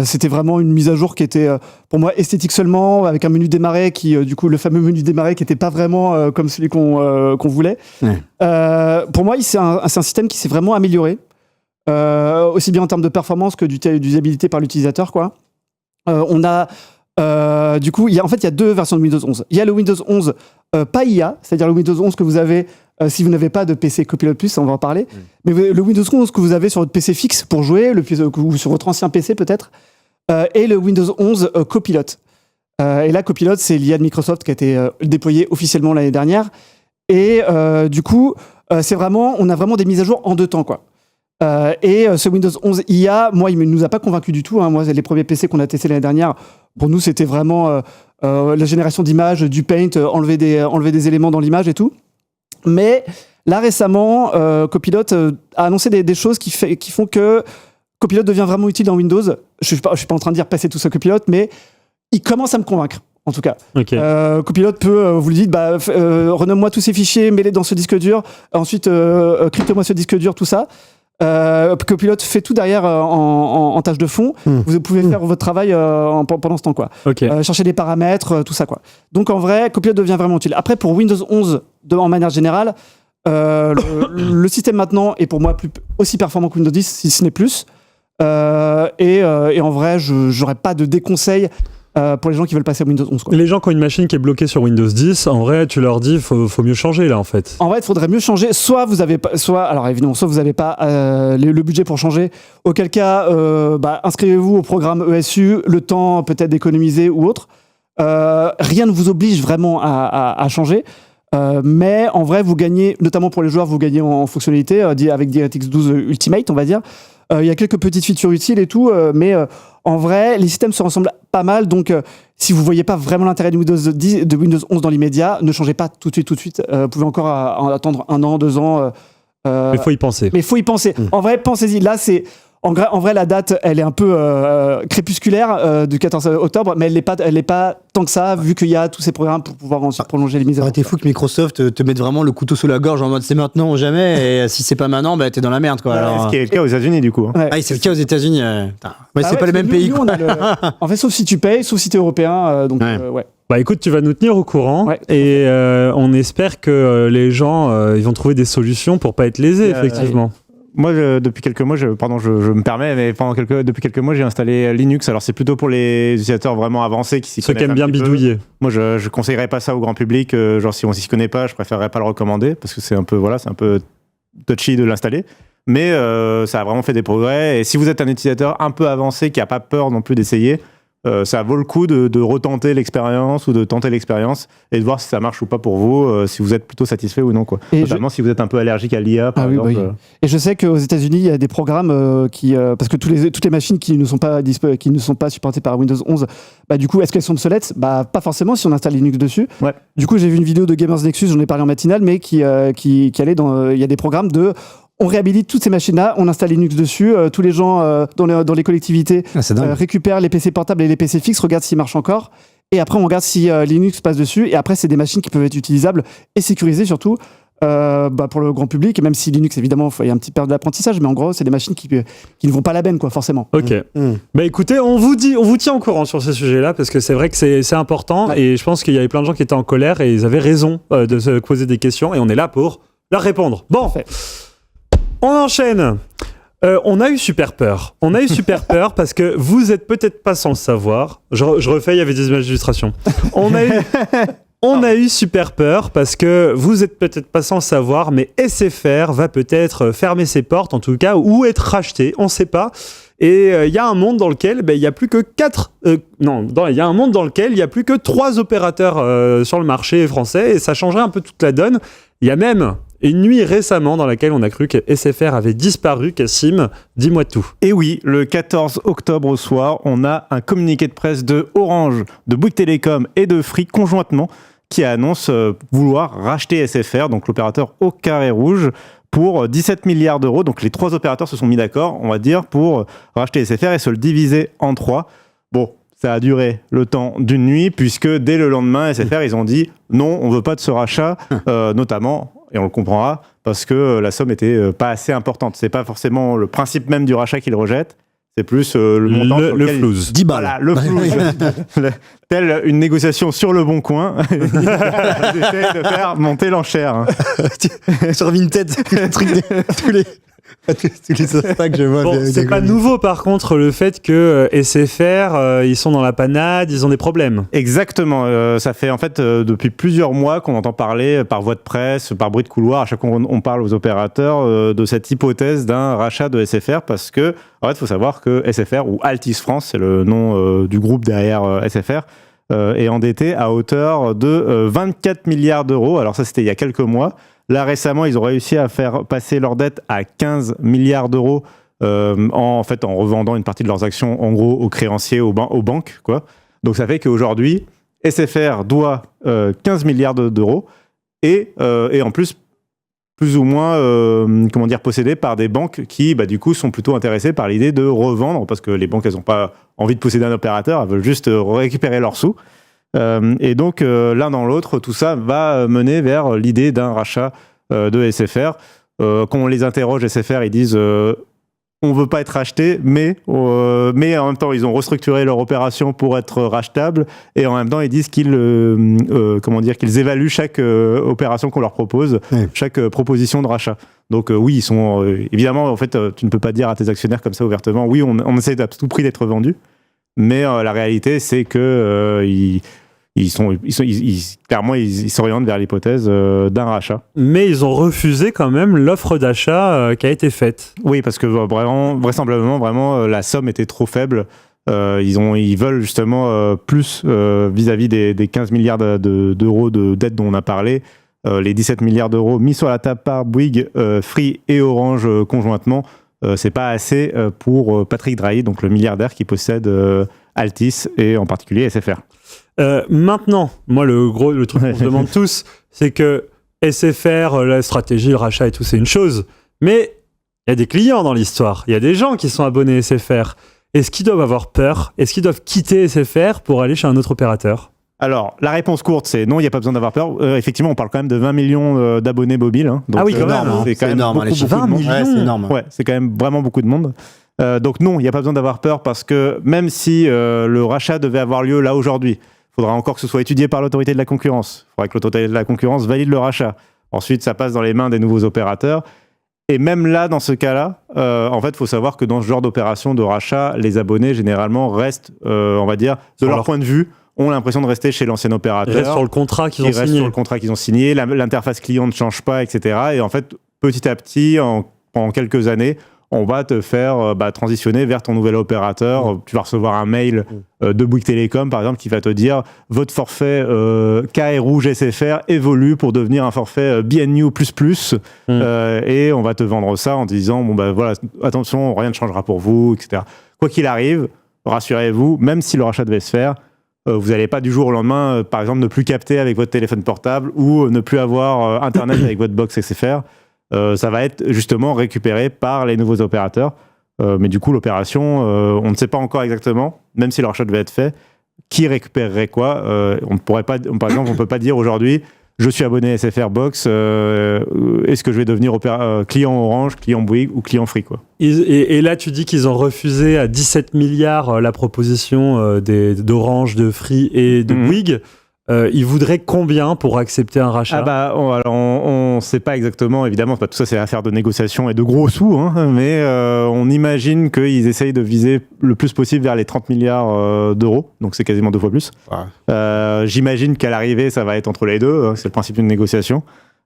C'était vraiment une mise à jour qui était, pour moi, esthétique seulement, avec un menu démarrer qui, du coup, le fameux menu démarrer qui n'était pas vraiment comme celui qu'on voulait. Pour moi, c'est un système qui s'est vraiment amélioré, aussi bien en termes de performance que d'usabilité par l'utilisateur, quoi. Du coup, il y a deux versions de Windows 11. Il y a le Windows 11 pas IA, c'est-à-dire le Windows 11 que vous avez si vous n'avez pas de PC Copilot+, on va en parler. Mais le Windows 11 que vous avez sur votre PC fixe pour jouer, ou sur votre ancien PC peut-être, et le Windows 11 Copilot. Et là, Copilot, c'est l'IA de Microsoft qui a été déployé officiellement l'année dernière. Et du coup, on a vraiment des mises à jour en 2 temps, quoi. Et ce Windows 11 IA, moi, il ne nous a pas convaincus du tout. Moi, les premiers PC qu'on a testés l'année dernière, pour nous, c'était vraiment la génération d'images, du paint, enlever des éléments dans l'image et tout. Mais là, récemment, Copilot a annoncé des choses qui font que Copilot devient vraiment utile dans Windows. Je suis pas en train de dire passer tout ce Copilot, mais il commence à me convaincre, en tout cas. Okay. Copilot peut, vous lui dites, renomme-moi tous ces fichiers, mets-les dans ce disque dur, ensuite crypte-moi ce disque dur, tout ça. Copilot fait tout derrière en tâche de fond. Vous pouvez faire votre travail pendant ce temps, quoi. Chercher des paramètres, tout ça, quoi. Donc en vrai, Copilot devient vraiment utile. Après, pour Windows 11 en manière générale, le système maintenant est pour moi aussi performant que Windows 10, si ce n'est plus. Et en vrai, je n'aurais pas de déconseil pour les gens qui veulent passer à Windows 11, quoi. Les gens qui ont une machine qui est bloquée sur Windows 10, en vrai, tu leur dis faut mieux changer là, en fait. En vrai, il faudrait mieux changer. Soit vous n'avez pas le budget pour changer. Auquel cas, inscrivez-vous au programme ESU, le temps peut-être d'économiser ou autre. Rien ne vous oblige vraiment à changer. Mais en vrai, vous gagnez, notamment pour les joueurs, vous gagnez en fonctionnalité avec DirectX 12 Ultimate, on va dire. Il y a quelques petites features utiles et tout, mais en vrai, les systèmes se ressemblent pas mal. Donc, si vous voyez pas vraiment l'intérêt de Windows 11 dans l'immédiat, ne changez pas tout de suite. Vous pouvez encore attendre 1 an, 2 ans. Mais il faut y penser. En vrai, pensez-y. Là, en vrai, la date, elle est un peu crépusculaire du 14 octobre, mais elle n'est pas tant que ça, vu qu'il y a tous ces programmes pour pouvoir ensuite prolonger les mises à jour. T'es fou que Microsoft te mette vraiment le couteau sous la gorge en mode c'est maintenant ou jamais, et si c'est pas maintenant, t'es dans la merde, quoi. Ce qui est le cas aux États-Unis, du coup. Ouais. C'est le cas aux États-Unis. C'est pas les mêmes pays. En fait, sauf si tu payes, sauf si t'es européen. Bah écoute, tu vas nous tenir au courant et on espère que les gens ils vont trouver des solutions pour pas être lésés, effectivement. Moi, depuis quelques mois, je me permets, mais depuis quelques mois, j'ai installé Linux. Alors, c'est plutôt pour les utilisateurs vraiment avancés qui s'y connaissent. Ceux qui aiment bien bidouiller. Moi, je conseillerais pas ça au grand public. Genre, si on s'y connaît pas, je préférerais pas le recommander parce que c'est un peu touchy de l'installer. Mais ça a vraiment fait des progrès. Et si vous êtes un utilisateur un peu avancé qui a pas peur non plus d'essayer, ça vaut le coup de retenter l'expérience ou de tenter l'expérience et de voir si ça marche ou pas pour vous, si vous êtes plutôt satisfait ou non, quoi. Notamment si vous êtes un peu allergique à l'IA, par exemple. Oui. Et je sais qu'aux États-Unis, il y a des programmes parce que toutes les machines qui ne sont pas supportées par Windows 11, du coup, est-ce qu'elles sont obsolètes ? Pas forcément si on installe Linux dessus. Ouais. Du coup, j'ai vu une vidéo de Gamers Nexus, j'en ai parlé en matinale, mais qui allait dans. Il y a des programmes on réhabilite toutes ces machines-là, on installe Linux dessus, tous les gens dans les collectivités récupèrent les PC portables et les PC fixes, regardent s'ils marchent encore, et après on regarde si Linux passe dessus, et après c'est des machines qui peuvent être utilisables et sécurisées surtout pour le grand public, et même si Linux évidemment il y a un petit période d'apprentissage, mais en gros c'est des machines qui ne vont pas la benne, quoi, forcément. Ok. Écoutez, on vous tient au courant sur ces sujets-là, parce que c'est vrai que c'est important, et je pense qu'il y avait plein de gens qui étaient en colère, et ils avaient raison de se poser des questions, et on est là pour leur répondre. Bon, on enchaîne. On a eu super peur. Parce que vous êtes peut-être pas sans le savoir. Je refais, il y avait des images d'illustration. On a eu super peur parce que vous êtes peut-être pas sans le savoir, mais SFR va peut-être fermer ses portes, en tout cas, ou être racheté, on sait pas. Et il y a un monde dans lequel il y a plus que 3 opérateurs sur le marché français, et ça changerait un peu toute la donne. Il y a même une nuit récemment dans laquelle on a cru que SFR avait disparu. Cassim, dis-moi tout. Et oui, le 14 octobre au soir, on a un communiqué de presse de Orange, de Bouygues Télécom et de Free conjointement qui annonce vouloir racheter SFR, donc l'opérateur au carré rouge, pour 17 milliards d'euros. Donc les 3 opérateurs se sont mis d'accord, on va dire, pour racheter SFR et se le diviser en 3. Bon, ça a duré le temps d'une nuit, puisque dès le lendemain, SFR, ils ont dit non, on veut pas de ce rachat, notamment, et on le comprendra, parce que la somme était pas assez importante. C'est pas forcément le principe même du rachat qu'ils rejettent, c'est plus le montant. Le flouze. 10 balles. Voilà, le flouze. Telle une négociation sur le bon coin. Ils essaient de faire monter l'enchère. Sur Vinted, tous les obstacles que je vois. Bon, c'est pas nouveau par contre le fait que SFR, ils sont dans la panade, ils ont des problèmes. Exactement. Ça fait en fait depuis plusieurs mois qu'on entend parler par voie de presse, par bruit de couloir, à chaque fois on parle aux opérateurs de cette hypothèse d'un rachat de SFR, parce que en fait, il faut savoir que SFR, ou Altice France, c'est le nom du groupe derrière SFR, est endetté à hauteur de 24 milliards d'euros. Alors ça, c'était il y a quelques mois. Là, récemment, ils ont réussi à faire passer leur dette à 15 milliards d'euros en revendant une partie de leurs actions, en gros, aux créanciers, aux banques, quoi. Donc, ça fait qu'aujourd'hui, SFR doit 15 milliards d'euros et en plus ou moins possédé par des banques qui, du coup, sont plutôt intéressées par l'idée de revendre, parce que les banques, elles n'ont pas envie de posséder un opérateur, elles veulent juste récupérer leurs sous. Et donc, l'un dans l'autre, tout ça va mener vers l'idée d'un rachat de SFR. Quand on les interroge, SFR, ils disent on ne veut pas être racheté, mais en même temps, ils ont restructuré leur opération pour être rachetable, et en même temps, ils disent qu'ils évaluent chaque opération qu'on leur propose, chaque proposition de rachat. Donc oui, ils sont évidemment, en fait, tu ne peux pas dire à tes actionnaires comme ça ouvertement, oui, on essaie à tout prix d'être vendu, mais la réalité, c'est que clairement, ils s'orientent vers l'hypothèse d'un rachat. Mais ils ont refusé quand même l'offre d'achat qui a été faite. Oui, parce que vraisemblablement, vraiment, la somme était trop faible. Ils veulent justement plus vis-à-vis des 15 milliards d'euros de dette dont on a parlé. Les 17 milliards d'euros mis sur la table par Bouygues, Free et Orange conjointement, c'est pas assez pour Patrick Drahi, donc le milliardaire qui possède Altice et en particulier SFR. Maintenant, moi le truc qu'on se demande tous, c'est que SFR, la stratégie, le rachat et tout, c'est une chose, mais il y a des clients dans l'histoire, il y a des gens qui sont abonnés SFR. Est-ce qu'ils doivent avoir peur? Est-ce qu'ils doivent quitter SFR pour aller chez un autre opérateur? Alors, la réponse courte, c'est non, il n'y a pas besoin d'avoir peur. Effectivement, on parle quand même de 20 millions d'abonnés mobiles. Hein, donc, ah oui, quand même. C'est énorme. 20 millions. Ouais, c'est énorme. Ouais, c'est quand même vraiment beaucoup de monde. Donc non, il n'y a pas besoin d'avoir peur, parce que même si le rachat devait avoir lieu là aujourd'hui, il faudra encore que ce soit étudié par l'autorité de la concurrence. Il faudra que l'autorité de la concurrence valide le rachat. Ensuite, ça passe dans les mains des nouveaux opérateurs. Et même là, dans ce cas-là, en fait, il faut savoir que dans ce genre d'opération de rachat, les abonnés, généralement, restent, on va dire, de leur point de vue, ont l'impression de rester chez l'ancien opérateur. Ils restent sur le contrat qu'ils ont signé. Ils restent sur le contrat qu'ils ont signé, l'interface client ne change pas, etc. Et en fait, petit à petit, pendant quelques années, on va te faire transitionner vers ton nouvel opérateur. Tu vas recevoir un mail de Bouygues Télécom, par exemple, qui va te dire « Votre forfait K Rouge SFR évolue pour devenir un forfait BNU++. Et on va te vendre ça en te disant « voilà, attention, rien ne changera pour vous, etc. » Quoi qu'il arrive, rassurez-vous, même si le rachat devait se faire, vous n'allez pas du jour au lendemain, par exemple, ne plus capter avec votre téléphone portable ou ne plus avoir Internet avec votre box SFR. Ça va être justement récupéré par les nouveaux opérateurs. Mais du coup, l'opération, on ne sait pas encore exactement, même si le rachat devait être fait, qui récupérerait quoi. Par exemple, on ne peut pas dire aujourd'hui, je suis abonné SFR Box, est-ce que je vais devenir client Orange, client Bouygues ou client Free, quoi. Et là, tu dis qu'ils ont refusé à 17 milliards la proposition d'Orange, de Free et de Bouygues. Ils voudraient combien pour accepter un rachat? On sait pas exactement, évidemment, tout ça c'est affaire de négociation et de gros sous, hein, mais on imagine qu'ils essayent de viser le plus possible vers les 30 milliards d'euros, donc c'est quasiment 2 fois plus. Ouais. J'imagine qu'à l'arrivée ça va être entre les deux, c'est le principe d'une négociation,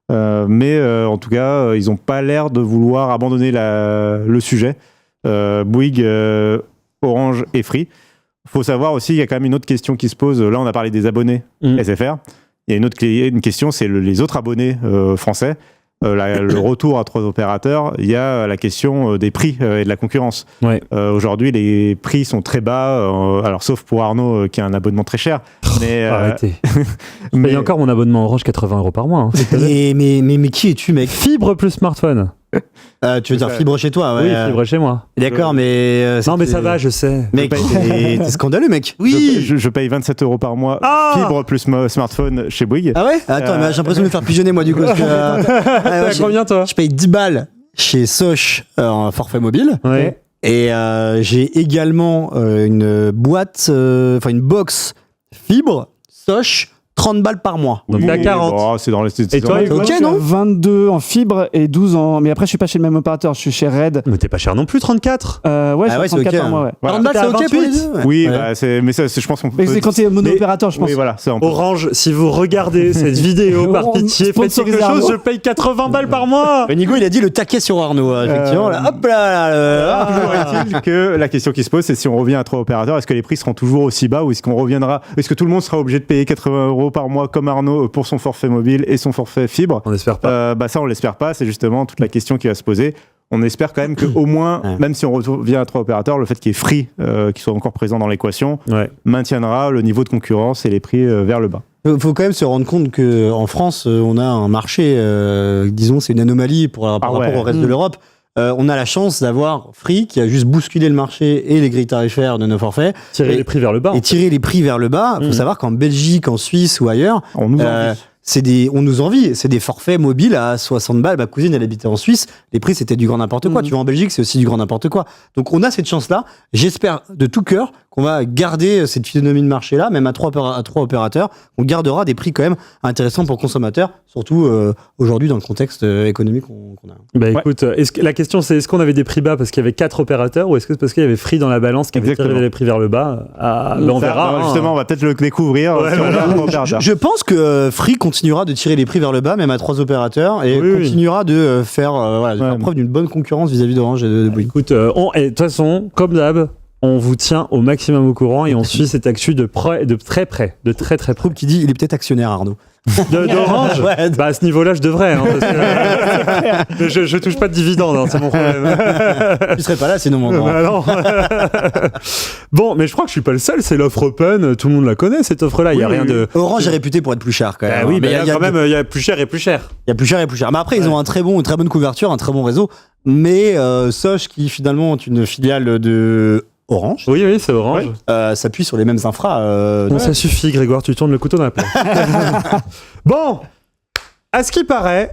mais en tout cas ils n'ont pas l'air de vouloir abandonner le sujet. Bouygues, Orange et Free. Il faut savoir aussi, il y a quand même une autre question qui se pose. Là, on a parlé des abonnés SFR. Il y a une question, c'est les autres abonnés français. Le retour à 3 opérateurs, il y a la question des prix et de la concurrence. Ouais. Aujourd'hui, les prix sont très bas, alors sauf pour Arnaud qui a un abonnement très cher. Mais, arrêtez. Je paye encore mon abonnement Orange 80 € par mois. Hein. Mais qui es-tu, mec? Fibre plus smartphone. Tu veux dire fibre chez toi, ouais. Oui, fibre chez moi. D'accord, mais... non, mais ça va, je sais. Mec, t'es scandaleux, mec. Oui. Je paye 27 € par mois, fibre plus smartphone chez Bouygues. Ah ouais? Attends, mais j'ai l'impression de me faire pigeonner, moi, du coup. T'as combien, toi? Je paye 10 balles chez Soch en forfait mobile. Ouais. Et j'ai également une boîte, une box fibre Soch, 30 balles par mois. Donc t'as 40. C'est dans les... Et toi, Moi, je suis à 22 en fibre et 12 en... Mais après, je suis pas chez le même opérateur, je suis chez Red. Mais t'es pas cher non plus, 34. Ouais, je suis à 34 par mois, ouais. 30 balles, c'est ok pour les deux? Oui, bah, mais ça, je pense qu'on peut... Mais c'est quand t'es mono-opérateur, je pense. Oui, voilà. Orange, si vous regardez cette vidéo, par pitié, faites quelque chose, je paye 80 balles par mois. Nigo, il a dit le taquet sur Arnaud, effectivement. Là, hop là, Toujours est-il que la question qui se pose, c'est si on revient à 3 opérateurs, est-ce que les prix seront toujours aussi bas ou est-ce que tout le monde sera obligé de payer 80 € par mois comme Arnaud pour son forfait mobile et son forfait fibre? On espère pas. Ça, on l'espère pas. C'est justement toute la question qui va se poser. On espère quand même qu'au moins, même si on revient à 3 opérateurs, le fait qu'il y ait Free qui soit encore présent dans l'équation maintiendra le niveau de concurrence et les prix vers le bas. Il faut quand même se rendre compte qu'en France, on a un marché, disons, c'est une anomalie par rapport au reste de l'Europe. On a la chance d'avoir Free qui a juste bousculé le marché et les grilles tarifaires de nos forfaits. Tirer les prix vers le bas. Et tirer les prix vers le bas. Il faut savoir qu'en Belgique, en Suisse ou ailleurs, on nous envie. On nous envie. C'est des forfaits mobiles à 60 balles. Ma cousine, elle habitait en Suisse. Les prix, c'était du grand n'importe quoi. Tu vas en Belgique, c'est aussi du grand n'importe quoi. Donc, on a cette chance-là. J'espère de tout cœur qu'on va garder cette physionomie de marché-là, même à 3 opérateurs. On gardera des prix quand même intéressants pour consommateurs, surtout aujourd'hui dans le contexte économique qu'on a. Bah écoute, la question c'est est-ce qu'on avait des prix bas parce qu'il y avait 4 opérateurs ou est-ce que c'est parce qu'il y avait Free dans la balance qui avait tiré les prix vers le bas? On verra. Justement, on va peut-être le découvrir. Je pense que Free continuera de tirer les prix vers le bas, même à 3 opérateurs, et continuera de faire preuve d'une bonne concurrence vis-à-vis d'Orange et de Bouygues. Écoute, de toute façon, comme d'hab, on vous tient au maximum au courant et on suit cette actu de très près, de très très près. Qui dit il est peut-être actionnaire, Arnaud. D'Orange. Bah à ce niveau-là, je devrais. Parce que, je touche pas de dividendes, c'est mon problème. Tu serais pas là sinon, mon grand. Bah, non. Bon, mais je crois que je suis pas le seul. C'est l'offre open. Tout le monde la connaît cette offre-là. Il y a rien de. Orange est réputé pour être plus cher quand même. Oui, mais il y a plus cher et plus cher. Il y a plus cher et plus cher. Mais après, ils ont une très bonne couverture, un très bon réseau. Mais Soch, qui finalement est une filiale de Orange. Oui, c'est Orange. S'appuie sur les mêmes infras. Ça suffit, Grégoire, tu tournes le couteau dans la plaie. Bon, à ce qui paraît,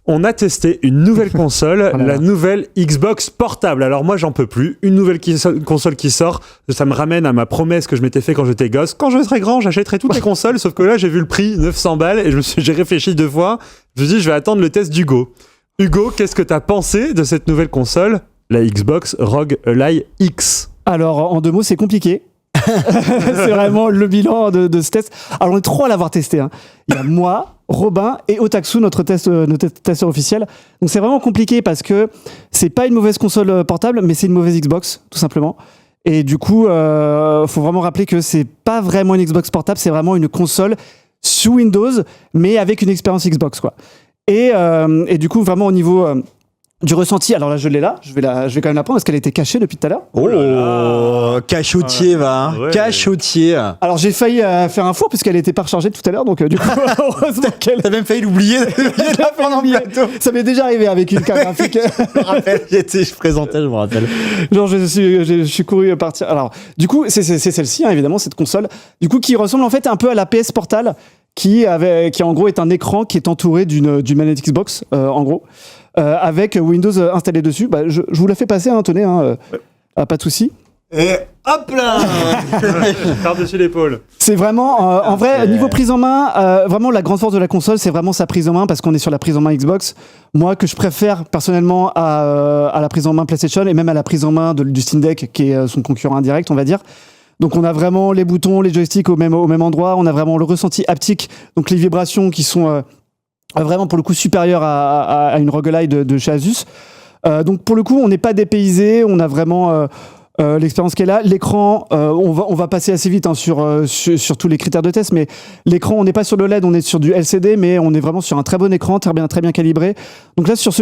on a testé une nouvelle console, la nouvelle Xbox portable. Alors moi, j'en peux plus. Une nouvelle console qui sort, ça me ramène à ma promesse que je m'étais fait quand j'étais gosse. Quand je serai grand, j'achèterai toutes les consoles, sauf que là, j'ai vu le prix, 900 balles, et j'ai réfléchi 2 fois. Je me suis dit, je vais attendre le test d'Hugo. Hugo, qu'est-ce que t'as pensé de cette nouvelle console, la Xbox ROG Ally X? Alors, en 2 mots, c'est compliqué. C'est vraiment le bilan de ce test. Alors, on est 3 à l'avoir testé. Il y a moi, Robin et Otaksu, notre testeur officiel. Donc, c'est vraiment compliqué parce que c'est pas une mauvaise console portable, mais c'est une mauvaise Xbox, tout simplement. Et du coup, faut vraiment rappeler que c'est pas vraiment une Xbox portable, c'est vraiment une console sous Windows, mais avec une expérience Xbox, quoi. Et du coup, vraiment au niveau du ressenti, alors là je l'ai là, je vais quand même la prendre parce qu'elle était cachée depuis tout à l'heure. Oh, cachotier, cachotier. Alors j'ai failli faire un four puisqu'elle était pas rechargée tout à l'heure, donc du coup, heureusement qu'elle... T'as même failli l'oublier de la prendre en plateau. Ça m'est déjà arrivé avec une carte graphique. Je me rappelle, je présentais, je me rappelle. Genre je suis couru partir. Alors du coup, c'est celle-ci, évidemment, cette console, du coup qui ressemble en fait un peu à la PS Portal, qui en gros est un écran qui est entouré d'une manette Xbox, en gros, avec Windows installé dessus. Bah, je vous la fais passer, tenez, pas de souci. Et hop là. Par-dessus l'épaule. C'est vraiment, en vrai, niveau prise en main, vraiment la grande force de la console, c'est vraiment sa prise en main, parce qu'on est sur la prise en main Xbox. Moi, que je préfère personnellement à la prise en main PlayStation, et même à la prise en main du Steam Deck, qui est son concurrent indirect, on va dire. Donc on a vraiment les boutons, les joysticks au même endroit, on a vraiment le ressenti haptique, donc les vibrations qui sont vraiment pour le coup supérieures à une ROG Ally de chez Asus. Donc pour le coup, on n'est pas dépaysé, on a vraiment l'expérience qui est là. L'écran, on va passer assez vite sur tous les critères de test, mais l'écran, on n'est pas sur le LED, on est sur du LCD, mais on est vraiment sur un très bon écran, très bien calibré. Donc là, sur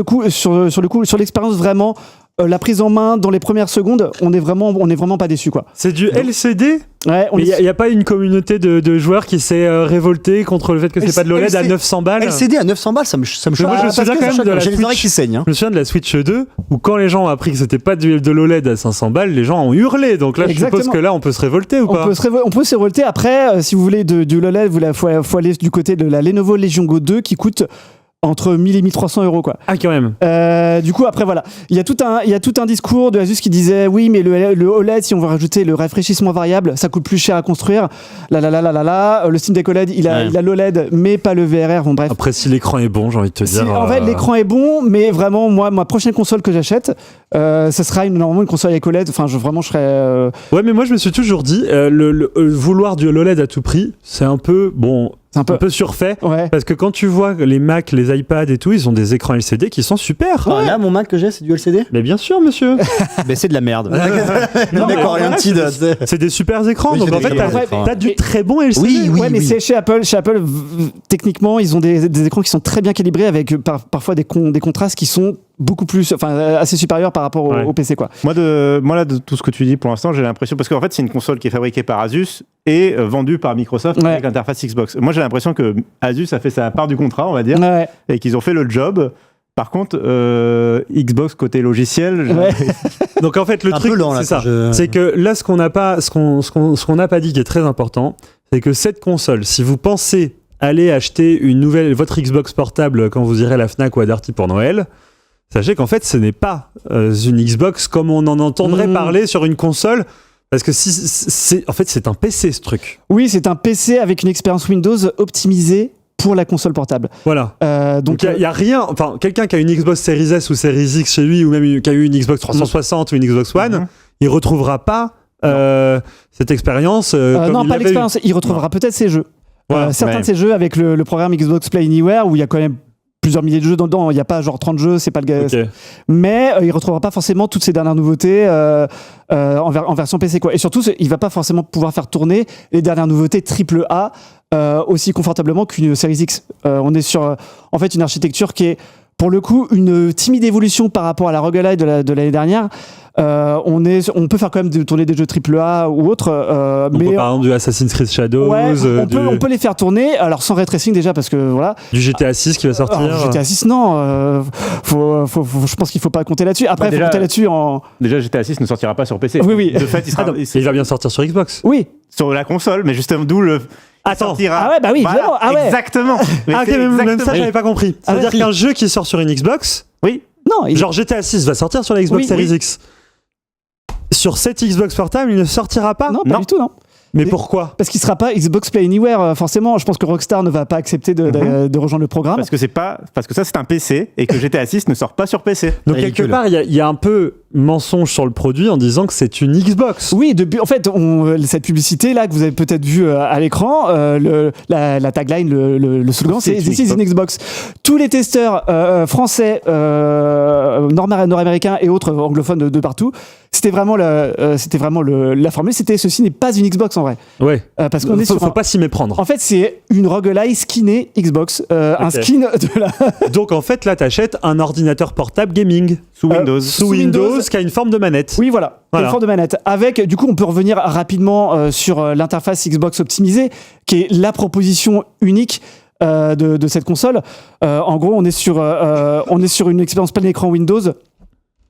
l'expérience vraiment, la prise en main dans les premières secondes, on est vraiment pas déçu, quoi. C'est du LCD. Ouais, il n'y a pas une communauté de joueurs qui s'est révoltée contre le fait que c'est pas de l'OLED à 900 balles. LCD à 900 balles, ça me choque. Moi, je me souviens quand même de la j'ai les oreilles Switch. qui saignent. Je me souviens de la Switch 2 où quand les gens ont appris que c'était pas de l'OLED à 500 balles, les gens ont hurlé. Donc là, Exactement. je suppose que là, on peut se révolter ou pas? On peut se révolter. Après, si vous voulez du LOLED, faut aller du côté de la Lenovo Legion Go 2 qui coûte entre 1000 et 1300 €, quoi. Ah, quand même. Du coup, après, voilà. Il y a tout un discours de Asus qui disait oui, mais le OLED, si on veut rajouter le rafraîchissement variable, ça coûte plus cher à construire. Le Steam Deck OLED, il a l'OLED, mais pas le VRR. Bon, bref. Après, si l'écran est bon, j'ai envie de te dire. En fait, l'écran est bon, mais vraiment, moi, ma prochaine console que j'achète, ce sera normalement une console avec OLED. Enfin, je serais. Ouais, mais moi, je me suis toujours dit, vouloir du OLED à tout prix, c'est un peu. Bon. C'est un peu surfait, parce que quand tu vois les Mac, les iPads et tout, ils ont des écrans LCD qui sont super. Ah, là, mon Mac que j'ai, c'est du LCD. Mais bien sûr, monsieur. Mais c'est de la merde. C'est des super écrans, oui, donc en fait, t'as du très bon LCD. Oui, mais c'est chez Apple. Chez Apple, techniquement, ils ont des écrans qui sont très bien calibrés avec parfois des contrastes qui sont beaucoup plus, assez supérieurs par rapport au PC, quoi. Moi, de tout ce que tu dis pour l'instant, j'ai l'impression, parce qu'en fait, c'est une console qui est fabriquée par Asus et vendue par Microsoft avec l'interface Xbox. Moi, j'ai l'impression que Asus a fait sa part du contrat, on va dire, et qu'ils ont fait le job. Par contre, Xbox côté logiciel. Donc en fait, le truc, c'est ça. C'est que là, ce qu'on n'a pas dit qui est très important, c'est que cette console, si vous pensez aller acheter votre Xbox portable quand vous irez à la Fnac ou à Darty pour Noël, sachez qu'en fait, ce n'est pas une Xbox comme on en entendrait parler sur une console. Parce que en fait, c'est un PC, ce truc. Oui, c'est un PC avec une expérience Windows optimisée pour la console portable. Voilà. Donc il y a rien. Enfin, quelqu'un qui a une Xbox Series S ou Series X chez lui, ou même qui a eu une Xbox 360 ou une Xbox One, il retrouvera pas cette expérience. Non, pas l'expérience. Il retrouvera peut-être ses jeux. Voilà. Certains de ces jeux avec le programme Xbox Play Anywhere où il y a quand même plusieurs milliers de jeux dedans, il n'y a pas genre 30 jeux, c'est pas le gars. Okay. Mais il ne retrouvera pas forcément toutes ces dernières nouveautés en version PC, quoi. Et surtout, il ne va pas forcément pouvoir faire tourner les dernières nouveautés AAA aussi confortablement qu'une Series X. On est sur en fait une architecture qui est pour le coup une timide évolution par rapport à la roguelite de l'année dernière. On peut faire quand même tourner des jeux AAA ou autres. Mais par exemple du Assassin's Creed Shadows. On peut les faire tourner, alors sans ray tracing déjà parce que voilà. Du GTA 6 qui va sortir. GTA 6 non, je pense qu'il faut pas compter là-dessus. Après, il faut compter là-dessus en. Déjà GTA 6 ne sortira pas sur PC. Oui. De fait, il va bien sortir sur Xbox. Oui. Sur la console, mais justement d'où le. Sortira. Ah ouais, bah oui, voilà, exactement. Même ça, j'avais pas compris. C'est-à-dire qu'un jeu qui sort sur une Xbox. Oui. Non. Genre GTA 6 va sortir sur la Xbox Series X. Sur cette Xbox portable, il ne sortira pas? Non, pas du tout, non. Mais pourquoi? Parce qu'il ne sera pas Xbox Play Anywhere, forcément. Je pense que Rockstar ne va pas accepter de rejoindre le programme. Parce que ça, c'est un PC et que GTA 6 ne sort pas sur PC. Donc, quelque part, il y a un peu mensonge sur le produit en disant que c'est une Xbox. Oui, en fait, cette publicité-là que vous avez peut-être vue à l'écran, la tagline, le slogan, c'est This is une Xbox. Tous les testeurs français, nord-américains et autres anglophones de partout, c'était vraiment la formule. C'était ceci n'est pas une Xbox en vrai. Ouais. Parce qu'on faut pas s'y méprendre. En fait, c'est une roguelite skinée Xbox, un skin de la. Donc en fait, là, t'achètes un ordinateur portable gaming sous Windows. Sous Windows, qui a une forme de manette. Oui, voilà. Une forme de manette. Avec, du coup, on peut revenir rapidement sur l'interface Xbox optimisée, qui est la proposition unique. De cette console. En gros, on est sur une expérience plein écran Windows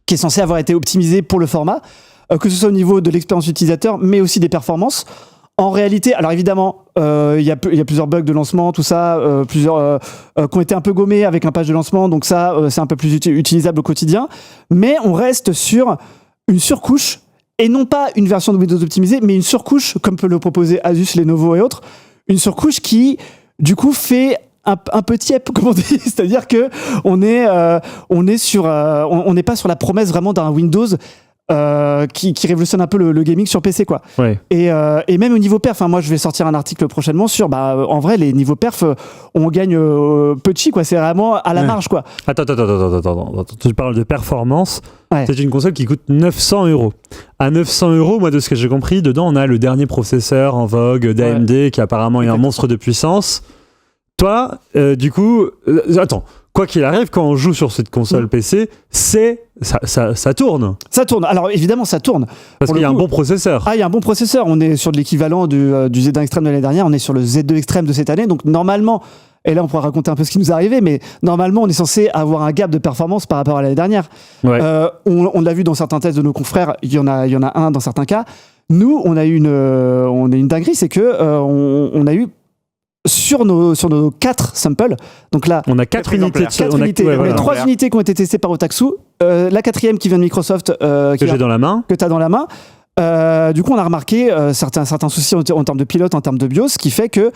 qui est censée avoir été optimisée pour le format, que ce soit au niveau de l'expérience utilisateur, mais aussi des performances. En réalité, alors évidemment, il y a plusieurs bugs de lancement, tout ça, plusieurs qui ont été un peu gommés avec un patch de lancement, donc ça, c'est un peu plus utilisable au quotidien. Mais on reste sur une surcouche, et non pas une version de Windows optimisée, mais une surcouche, comme peut le proposer Asus, Lenovo et autres, une surcouche qui, du coup, fait un petit app, comme on dit, c'est-à-dire que on n'est pas sur la promesse vraiment d'un Windows qui révolutionne un peu le gaming sur PC, quoi. Ouais. Et même au niveau perf, moi je vais sortir un article prochainement sur en vrai les niveaux perf on gagne petit, quoi. C'est vraiment à la marge, quoi. Attends, tu parles de performance. Ouais. C'est une console qui coûte 900 €. À 900 €, moi de ce que j'ai compris, dedans on a le dernier processeur en vogue d'AMD qui apparemment est un monstre de puissance. Toi, du coup, attends, quoi qu'il arrive, quand on joue sur cette console PC, ça tourne. Ça tourne. Alors évidemment, ça tourne. Parce qu'il y a un bon processeur. Ah, il y a un bon processeur. On est sur de l'équivalent du Z1 Extreme de l'année dernière. On est sur le Z2 Extreme de cette année. Donc normalement, et là on pourra raconter un peu ce qui nous est arrivé, mais normalement on est censé avoir un gap de performance par rapport à l'année dernière. Ouais. On l'a vu dans certains tests de nos confrères. Il y en a un dans certains cas. Nous, on a une dinguerie, c'est que on a eu sur nos 4 samples, donc là on a 4 unités, on a 3 unités qui ont été testées par Otaksu, la 4e qui vient de Microsoft que j'ai dans la main, que tu as dans la main. Du coup on a remarqué certains soucis en termes de pilote, en termes de BIOS, ce qui fait que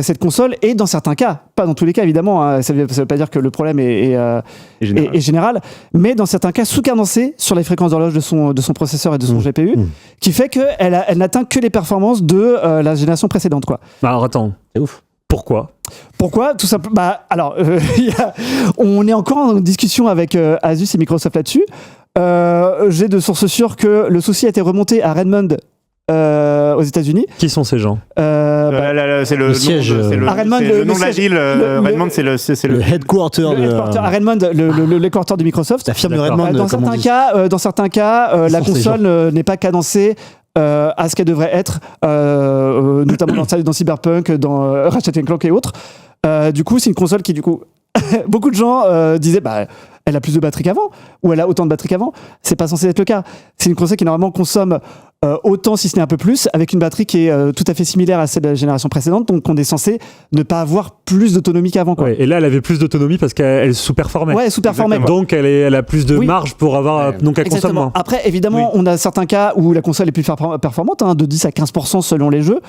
cette console est dans certains cas, pas dans tous les cas évidemment, hein, ça veut pas dire que le problème est général, mais dans certains cas sous-cadencée sur les fréquences d'horloge de son processeur et de son GPU, qui fait qu'elle n'atteint que les performances de la génération précédente, quoi. Alors attends, c'est ouf. Pourquoi ? Tout simplement. Alors, on est encore en discussion avec Asus et Microsoft là-dessus. J'ai de sources sûres que le souci a été remonté à Redmond aux États-Unis. Qui sont ces gens ? C'est le siège. C'est le nom de la ville. Redmond, c'est le headquarter. À Redmond, le headquarter de Microsoft. La firme de Redmond. Dans certains cas, la console n'est pas cadencée à ce qu'elle devrait être, notamment dans Cyberpunk, dans Ratchet & Clank et autres. Du coup, c'est une console qui, beaucoup de gens disaient elle a plus de batterie qu'avant, ou elle a autant de batterie qu'avant. C'est pas censé être le cas. C'est une console qui normalement consomme autant, si ce n'est un peu plus, avec une batterie qui est tout à fait similaire à celle de la génération précédente, donc on est censé ne pas avoir plus d'autonomie qu'avant, quoi. Ouais, et là, elle avait plus d'autonomie parce qu'elle sous-performait. Ouais, sous-performait. Donc elle a plus de marge pour avoir, donc elle consomme moins. Après, évidemment, on a certains cas où la console est plus performante, de 10 à 15% selon les jeux.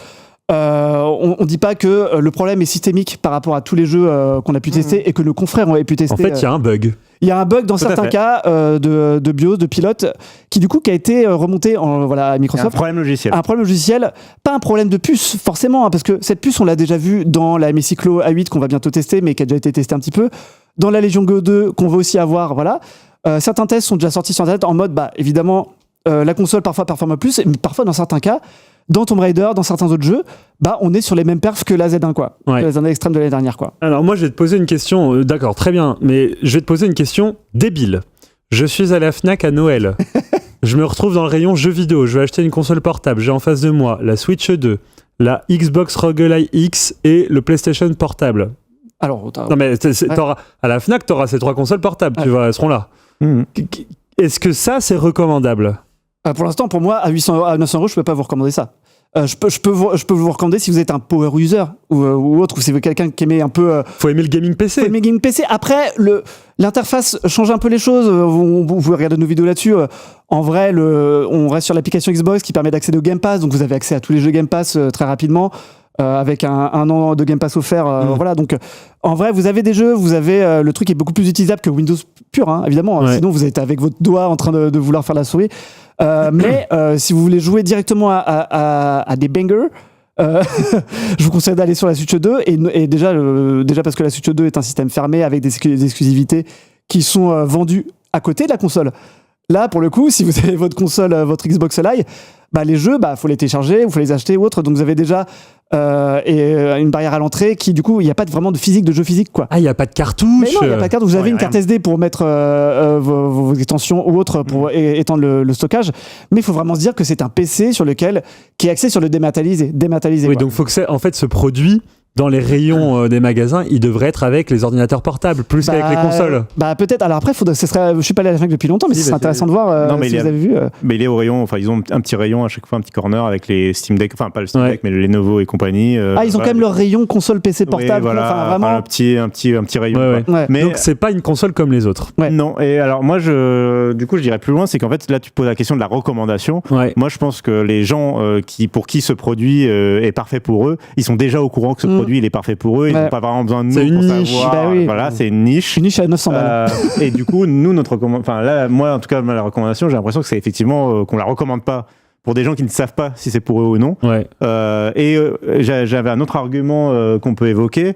On ne dit pas que le problème est systémique par rapport à tous les jeux qu'on a pu tester et que nos confrères ont pu tester. En fait, il y a un bug. Il y a un bug dans certains cas de BIOS, de pilote, qui a été remonté à Microsoft. Un problème logiciel. Un problème logiciel, pas un problème de puce, forcément, hein, parce que cette puce, on l'a déjà vu dans la MSI Clo A8 qu'on va bientôt tester, mais qui a déjà été testée un petit peu, dans la Legion Go 2 qu'on va aussi avoir, voilà. Certains tests sont déjà sortis sur Internet en mode, évidemment, la console parfois performe plus, mais parfois, dans certains cas, dans Tomb Raider, dans certains autres jeux, on est sur les mêmes perfs que la Z1, quoi. Ouais. Que la Z1 Extreme de l'année dernière, quoi. Alors moi, je vais te poser une question, d'accord, très bien, mais je vais te poser une question débile. Je suis à la Fnac à Noël. Je me retrouve dans le rayon jeux vidéo. Je vais acheter une console portable. J'ai en face de moi la Switch 2, la Xbox Rogue Ally X et le PlayStation portable. Alors, non mais à la Fnac, tu auras ces 3 consoles portables, tu vois, elles seront là. Est-ce que ça, c'est recommandable ? Pour l'instant, pour moi, à 900 €, je peux pas vous recommander ça. Je peux vous recommander si vous êtes un power user ou autre, ou si vous êtes quelqu'un qui aimait un peu. Faut aimer le gaming PC. Après, l'interface change un peu les choses. Vous pouvez regarder nos vidéos là-dessus. En vrai, on reste sur l'application Xbox qui permet d'accéder au Game Pass, donc vous avez accès à tous les jeux Game Pass très rapidement. Avec un an de Game Pass offert, voilà. Donc, en vrai, vous avez des jeux, vous avez le truc qui est beaucoup plus utilisable que Windows pur, hein, évidemment. Ouais. Sinon, vous êtes avec votre doigt en train de vouloir faire la souris. Mais si vous voulez jouer directement à des bangers, je vous conseille d'aller sur la Switch 2 et déjà parce que la Switch 2 est un système fermé avec des exclusivités qui sont vendues à côté de la console. Là, pour le coup, si vous avez votre console, votre Xbox Live, les jeux, faut les télécharger, il faut les acheter ou autre. Donc vous avez déjà une barrière à l'entrée qui, du coup, il n'y a pas vraiment de physique, de jeu physique, quoi. Ah, il n'y a pas de cartouche. Mais non, il n'y a pas de cartouche. Vous avez une carte SD pour mettre vos extensions ou autres pour étendre le stockage. Mais il faut vraiment se dire que c'est un PC qui est axé sur le dématérialisé. Oui, donc faut que en fait, ce produit, dans les rayons des magasins, il devrait être avec les ordinateurs portables, plus qu'avec les consoles. Je ne je suis pas allé à la Fnac depuis longtemps, mais ce serait intéressant de voir si vous avez vu. Mais il est au rayon, ils ont un petit rayon à chaque fois, un petit corner avec les Steam Deck, enfin pas le Steam Deck, mais le Lenovo et compagnie. Ils ont quand même leur rayon console PC portable. Oui, vraiment un petit rayon. Ouais. Mais donc c'est pas une console comme les autres. Ouais. Non, et alors moi, je dirais plus loin, c'est qu'en fait, là, tu poses la question de la recommandation. Ouais. Moi, je pense que les gens pour qui ce produit est parfait pour eux, ils sont déjà au courant que ce produit il est parfait pour eux, ils n'ont pas vraiment besoin de nous pour savoir. Voilà, c'est une niche. Une niche à 900 balles. Et du coup, nous, moi, en tout cas, la recommandation, j'ai l'impression que c'est effectivement qu'on la recommande pas pour des gens qui ne savent pas si c'est pour eux ou non. Ouais. J'avais un autre argument qu'on peut évoquer,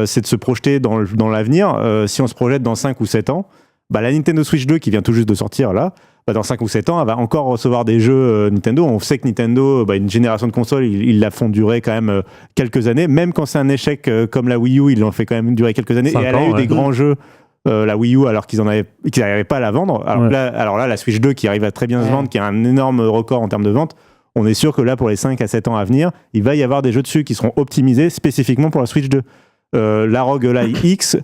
c'est de se projeter dans l'avenir. Si on se projette dans 5 ou 7 ans, la Nintendo Switch 2 qui vient tout juste de sortir là, dans 5 ou 7 ans, elle va encore recevoir des jeux Nintendo. On sait que Nintendo, une génération de consoles, ils la font durer quand même quelques années. Même quand c'est un échec comme la Wii U, ils l'ont fait quand même durer quelques années. Et elle a eu des grands jeux, la Wii U, alors qu'ils n'arrivaient pas à la vendre. Alors là, la Switch 2 qui arrive à très bien se vendre, qui a un énorme record en termes de vente, on est sûr que là, pour les 5 à 7 ans à venir, il va y avoir des jeux dessus qui seront optimisés spécifiquement pour la Switch 2. La ROG Ally X,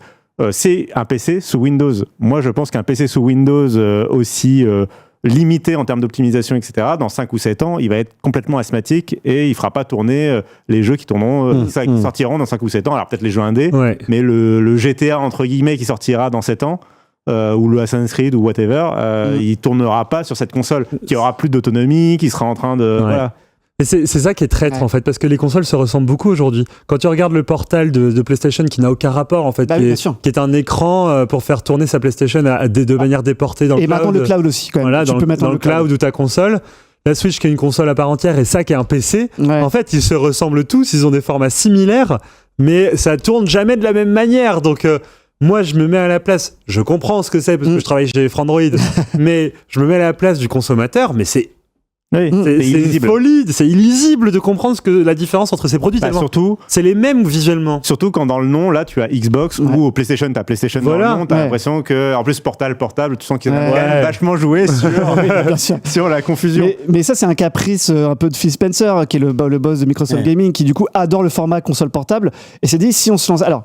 c'est un PC sous Windows. Moi, je pense qu'un PC sous Windows aussi limité en termes d'optimisation, etc., dans 5 ou 7 ans, il va être complètement asthmatique et il ne fera pas tourner les jeux qui sortiront dans 5 ou 7 ans. Alors peut-être les jeux indés, mais le GTA, entre guillemets, qui sortira dans 7 ans, ou le Assassin's Creed ou whatever, il ne tournera pas sur cette console, qui aura plus d'autonomie, qui sera en train de... Voilà. Et c'est ça qui est traître en fait, parce que les consoles se ressemblent beaucoup aujourd'hui. Quand tu regardes le portal de PlayStation qui n'a aucun rapport en fait, qui est un écran pour faire tourner sa PlayStation de manière déportée dans le cloud. Et maintenant le cloud aussi quand même. Voilà, dans le cloud ou ta console. La Switch qui est une console à part entière et ça qui est un PC. En fait, ils se ressemblent tous, ils ont des formats similaires, mais ça tourne jamais de la même manière. Donc moi, je me mets à la place. Je comprends ce que c'est parce que je travaille chez Frandroid, mais je me mets à la place du consommateur. Mais c'est une folie, c'est illisible de comprendre la différence entre ces produits. Surtout, c'est les mêmes visuellement. Surtout quand dans le nom, là, tu as Xbox ou PlayStation, t'as PlayStation dans le nom, t'as l'impression que, en plus, portable, tu sens qu'ils ont quand même vachement joué sur la confusion. Mais ça, c'est un caprice un peu de Phil Spencer, qui est le boss de Microsoft Gaming, qui du coup adore le format console portable, et s'est dit, si on se lance... Alors,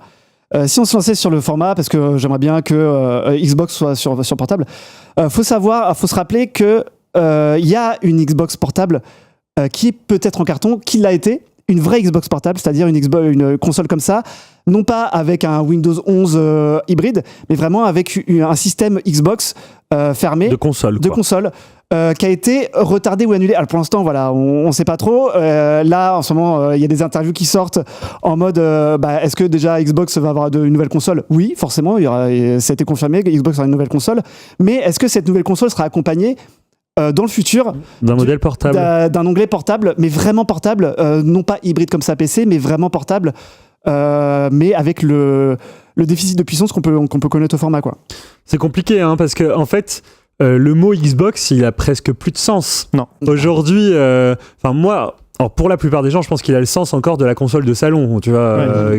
si on se lançait sur le format, parce que j'aimerais bien que Xbox soit sur portable, faut se rappeler que il y a une Xbox portable qui est peut-être en carton, qui l'a été, une vraie Xbox portable, c'est-à-dire une console comme ça, non pas avec un Windows 11 hybride, mais vraiment avec un système Xbox fermé de console, qui a été retardé ou annulé. Alors pour l'instant, voilà, on sait pas trop. Là, en ce moment, il y a des interviews qui sortent en mode est-ce que déjà Xbox va avoir une nouvelle console ? Oui, forcément, ça a été confirmé que Xbox aura une nouvelle console. Mais est-ce que cette nouvelle console sera accompagnée dans le futur d'un modèle portable, d'un onglet portable, mais vraiment portable, non pas hybride comme ça PC, mais vraiment portable, mais avec le déficit de puissance qu'on peut connaître au format, quoi. C'est compliqué, hein, parce que en fait, le mot Xbox, il a presque plus de sens. Non. Aujourd'hui, moi. Alors pour la plupart des gens, je pense qu'il a le sens encore de la console de salon, tu vois.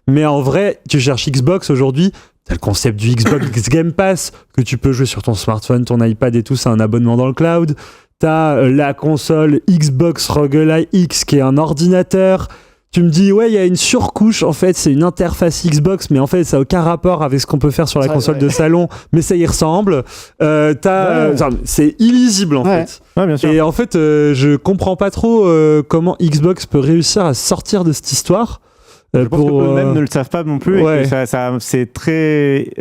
Mais en vrai, tu cherches Xbox aujourd'hui, t'as le concept du Xbox Game Pass, que tu peux jouer sur ton smartphone, ton iPad et tout, c'est un abonnement dans le cloud. T'as la console Xbox ROG Ally X, qui est un ordinateur. Tu me dis, il y a une surcouche, en fait, c'est une interface Xbox, mais en fait, ça n'a aucun rapport avec ce qu'on peut faire sur la console de salon, mais ça y ressemble. C'est illisible, en fait. Ouais, bien sûr. Et en fait, je comprends pas trop comment Xbox peut réussir à sortir de cette histoire. Je pense qu'eux-mêmes ne le savent pas non plus. Et que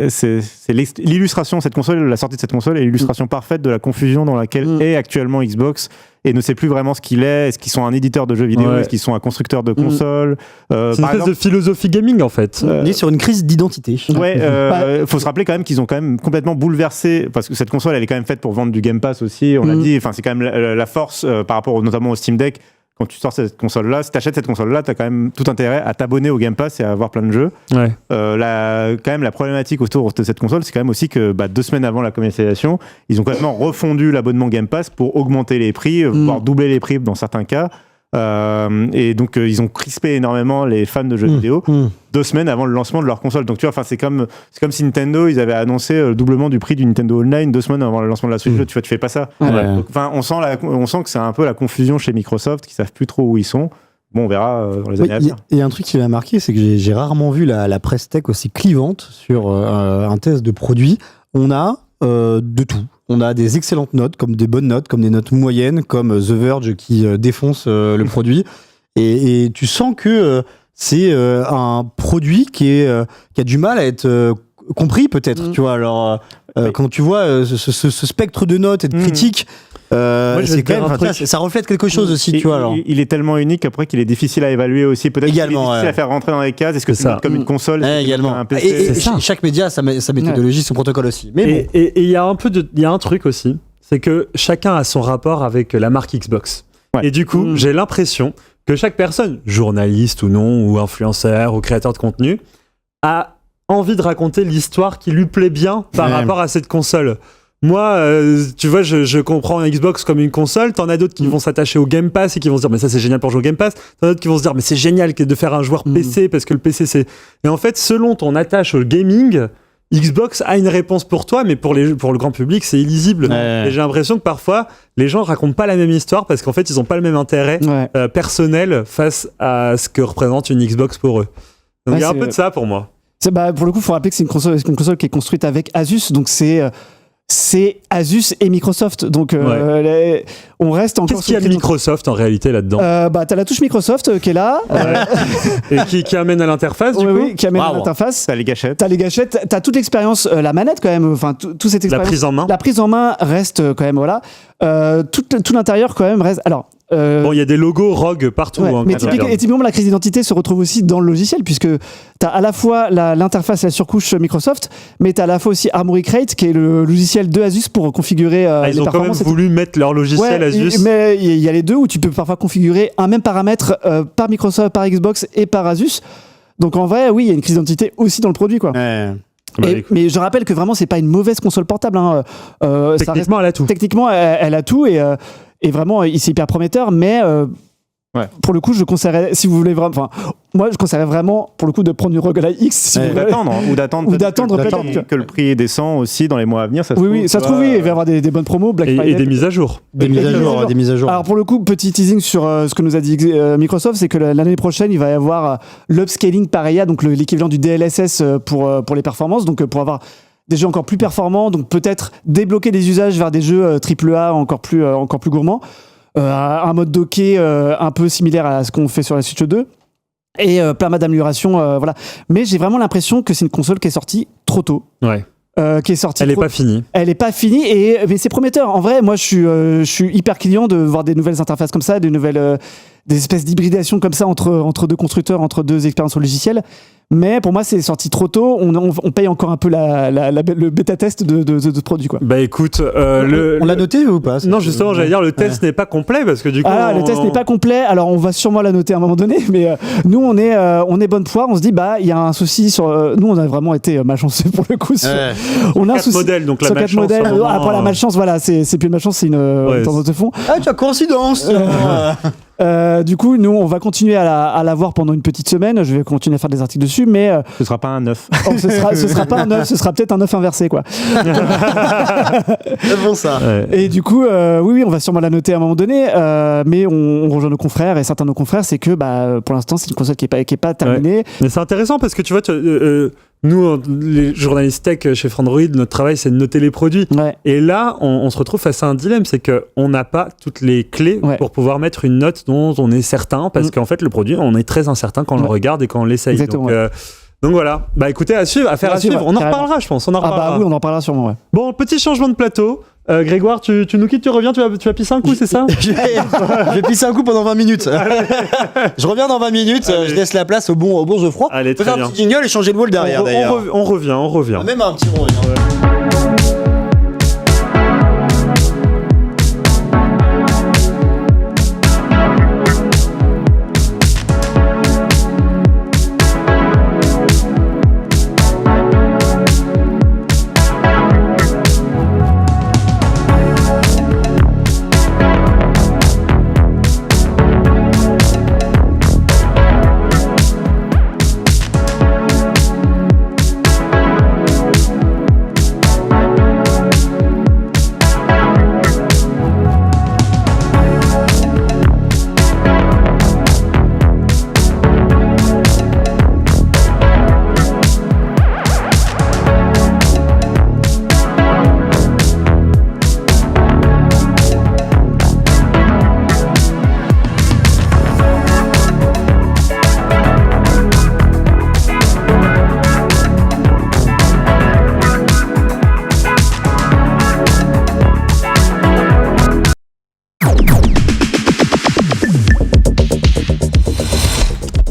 c'est l'illustration de cette console, la sortie de cette console est l'illustration parfaite de la confusion dans laquelle est actuellement Xbox et ne sait plus vraiment ce qu'il est. Est-ce qu'ils sont un éditeur de jeux vidéo ? Est-ce qu'ils sont un constructeur de consoles ? C'est une espèce de philosophie gaming en fait. On est sur une crise d'identité. Faut se rappeler quand même qu'ils ont quand même complètement bouleversé, parce que cette console elle est quand même faite pour vendre du Game Pass aussi. On l'a dit. Enfin c'est quand même la force par rapport notamment au Steam Deck. Quand tu sors cette console-là, si tu achètes cette console-là, tu as quand même tout intérêt à t'abonner au Game Pass et à avoir plein de jeux. Quand même, la problématique autour de cette console, c'est quand même aussi que 2 semaines avant la commercialisation, ils ont complètement refondu l'abonnement Game Pass pour augmenter les prix, voire doubler les prix dans certains cas. Et donc, ils ont crispé énormément les fans de jeux vidéo 2 semaines avant le lancement de leur console. Donc, tu vois, c'est comme si Nintendo, ils avaient annoncé le doublement du prix du Nintendo Online 2 semaines avant le lancement de la Switch 2. Tu vois, tu fais pas ça. Donc, on sent que c'est un peu la confusion chez Microsoft, qui savent plus trop où ils sont. Bon, on verra dans les années à venir. Et un truc qui m'a marqué, c'est que j'ai rarement vu la presse tech aussi clivante sur un test de produit. On a de tout. On a des excellentes notes, comme des bonnes notes, comme des notes moyennes, comme The Verge qui défonce le produit. Et tu sens que c'est un produit qui a du mal à être compris, peut-être. Tu vois, alors, quand tu vois ce spectre de notes et de critiques, c'est quand même, ça reflète quelque chose aussi, tu vois. Alors. Il est tellement unique qu'après qu'il est difficile à évaluer aussi. Peut-être qu'il est difficile à faire rentrer dans les cases. Est-ce que c'est comme une console également. Un PC et chaque média a sa méthodologie, son protocole aussi. Mais et il y a un truc aussi, c'est que chacun a son rapport avec la marque Xbox. Et du coup, j'ai l'impression que chaque personne, journaliste ou non, ou influenceur, ou créateur de contenu, a envie de raconter l'histoire qui lui plaît bien par rapport à cette console. Moi, tu vois, je comprends Xbox comme une console. T'en as d'autres qui vont s'attacher au Game Pass et qui vont se dire, mais ça c'est génial pour jouer au Game Pass. T'en as d'autres qui vont se dire, mais c'est génial de faire un joueur PC parce que le PC c'est. Et en fait, selon ton attache au gaming, Xbox a une réponse pour toi, mais pour le grand public, c'est illisible. Et j'ai l'impression que parfois, les gens racontent pas la même histoire parce qu'en fait, ils ont pas le même intérêt personnel face à ce que représente une Xbox pour eux. Donc il y a un peu de ça pour moi. Pour le coup, il faut rappeler que c'est une console qui est construite avec Asus, donc c'est Asus et Microsoft, donc on reste encore. Qu'est-ce qu'il y a de Microsoft en réalité là-dedans? T'as la touche Microsoft qui est là et qui amène à l'interface du coup. Oui, qui amène à l'interface. T'as les gâchettes, t'as toute l'expérience, la manette quand même, enfin toute cette expérience. La prise en main reste quand même tout l'intérieur quand même reste. Alors. Bon, il y a des logos ROG partout. Mais typiquement, la crise d'identité se retrouve aussi dans le logiciel, puisque tu as à la fois l'interface et la surcouche Microsoft, mais tu as à la fois aussi Armoury Crate, qui est le logiciel de Asus pour configurer les performances. Ils ont quand même voulu mettre leur logiciel Asus. Mais il y a les deux, où tu peux parfois configurer un même paramètre par Microsoft, par Xbox et par Asus. Donc en vrai, oui, il y a une crise d'identité aussi dans le produit, quoi. Mais je rappelle que vraiment, c'est pas une mauvaise console portable. Techniquement, elle a tout. Techniquement, elle a tout et vraiment, c'est hyper prometteur, mais pour le coup, je conseillerais, si vous voulez vraiment, enfin, moi, je conseillerais vraiment, pour le coup, de prendre une ROG Ally X, si vous voulez. D'attendre que le prix descend aussi dans les mois à venir. Ça se trouve, il va y avoir des bonnes promos, Black Friday. Et des mises à jour. Des mises à jour. Alors, pour le coup, petit teasing sur ce que nous a dit Microsoft, c'est que l'année prochaine, il va y avoir l'upscaling par IA, donc l'équivalent du DLSS pour les performances, donc pour avoir des jeux encore plus performants, donc peut-être débloquer des usages vers des jeux AAA encore plus gourmands. Un mode docké un peu similaire à ce qu'on fait sur la Switch 2 et plein d'améliorations, voilà. Mais j'ai vraiment l'impression que c'est une console qui est sortie trop tôt. Qui est sortie. Elle n'est pas finie. Elle n'est pas finie, mais c'est prometteur. En vrai, moi, je suis hyper client de voir des nouvelles interfaces comme ça, des espèces d'hybridation comme ça entre deux constructeurs, entre deux expériences logicielles. Mais pour moi, c'est sorti trop tôt. On paye encore un peu le bêta-test de ce produit, quoi. Bah écoute, on l'a noté ou pas? Non, justement, j'allais dire, le test n'est pas complet parce que du coup. Le test n'est pas complet. Alors, on va sûrement la noter à un moment donné, mais nous, on est bonne poire. On se dit, il y a un souci sur. Nous, on a vraiment été malchanceux pour le coup. On a un souci. Modèles, donc la malchance. Après la malchance, voilà, c'est plus une malchance, c'est une tendance de fond. Ah, tu as coïncidence. Du coup, nous, on va continuer à la voir pendant une petite semaine. Je vais continuer à faire des articles dessus, mais ce sera pas un 9. Ce sera pas un 9, ce sera peut-être un 9 inversé, quoi. C'est bon ça. Et du coup, oui, on va sûrement la noter à un moment donné, mais on rejoint nos confrères et certains de nos confrères, c'est que pour l'instant, c'est une console qui est pas terminée. Mais c'est intéressant parce que tu vois, nous, les journalistes tech chez Frandroid, notre travail, c'est de noter les produits. Et là, on se retrouve face à un dilemme, c'est qu'on n'a pas toutes les clés pour pouvoir mettre une note dont on est certain, parce qu'en fait, le produit, on est très incertain quand on le regarde et quand on l'essaye. Donc voilà. Bah écoutez, à suivre. On en reparlera, je pense. Oui, on en parlera sûrement, ouais. Bon, petit changement de plateau. Grégoire, tu nous quittes, tu reviens, tu vas pisser un coup, c'est ça? Je vais pisser un coup pendant 20 minutes. Je reviens dans 20 minutes, je laisse la place au bon Geoffroy. Allez, très bien. Un petit jingle et changer de wall derrière, d'ailleurs. On revient. Même un petit revient.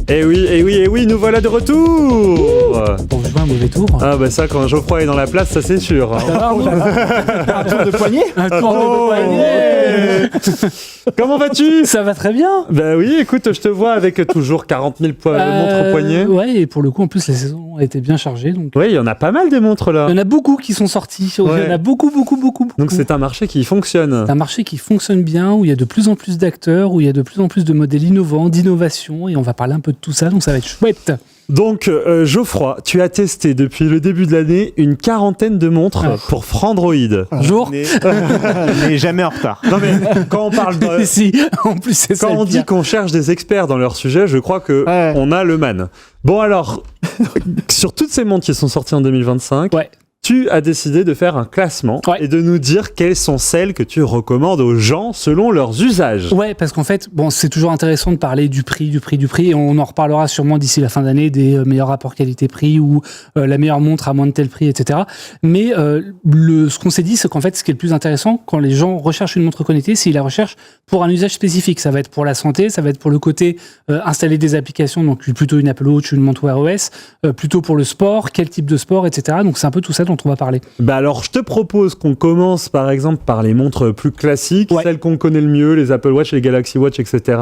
Et oui, nous voilà de retour. Pour jouer un mauvais tour. Ah bah ça, quand Geoffroy est dans la place, ça c'est sûr. Un tour de poignet. Un tour de poignet. Comment vas-tu? Ça va très bien. Bah oui, écoute, je te vois avec toujours 40 000 montres au poignet. Ouais, et pour le coup, en plus, la saison a été bien chargée. Donc... Oui, il y en a pas mal des montres là. Il y en a beaucoup qui sont sortis. Il y en a beaucoup. Donc c'est un marché qui fonctionne. C'est un marché qui fonctionne bien, où il y a de plus en plus d'acteurs, où il y a de plus en plus de modèles innovants, d'innovation, et on va parler un peu de tout ça, donc ça va être chouette. Donc, Geoffroy, tu as testé depuis le début de l'année une 40aine de montres pour Frandroid. Bonjour. Mais jamais en retard. Non mais quand on parle de... Si, en plus c'est ça. Quand on dit qu'on cherche des experts dans leur sujet, je crois que on a le man. Bon alors, sur toutes ces montres qui sont sorties en 2025, tu as décidé de faire un classement et de nous dire quelles sont celles que tu recommandes aux gens selon leurs usages. Ouais, parce qu'en fait, bon, c'est toujours intéressant de parler du prix, et on en reparlera sûrement d'ici la fin d'année des meilleurs rapports qualité-prix ou la meilleure montre à moins de tel prix, etc. Mais ce qu'on s'est dit, c'est qu'en fait, ce qui est le plus intéressant quand les gens recherchent une montre connectée, c'est la recherche pour un usage spécifique. Ça va être pour la santé, ça va être pour le côté installer des applications, donc plutôt une Apple Watch, une montre Wear OS, plutôt pour le sport, quel type de sport, etc. Donc c'est un peu tout ça dont on va parler. Bah alors je te propose qu'on commence par exemple par les montres plus classiques, celles qu'on connaît le mieux, les Apple Watch, les Galaxy Watch, etc.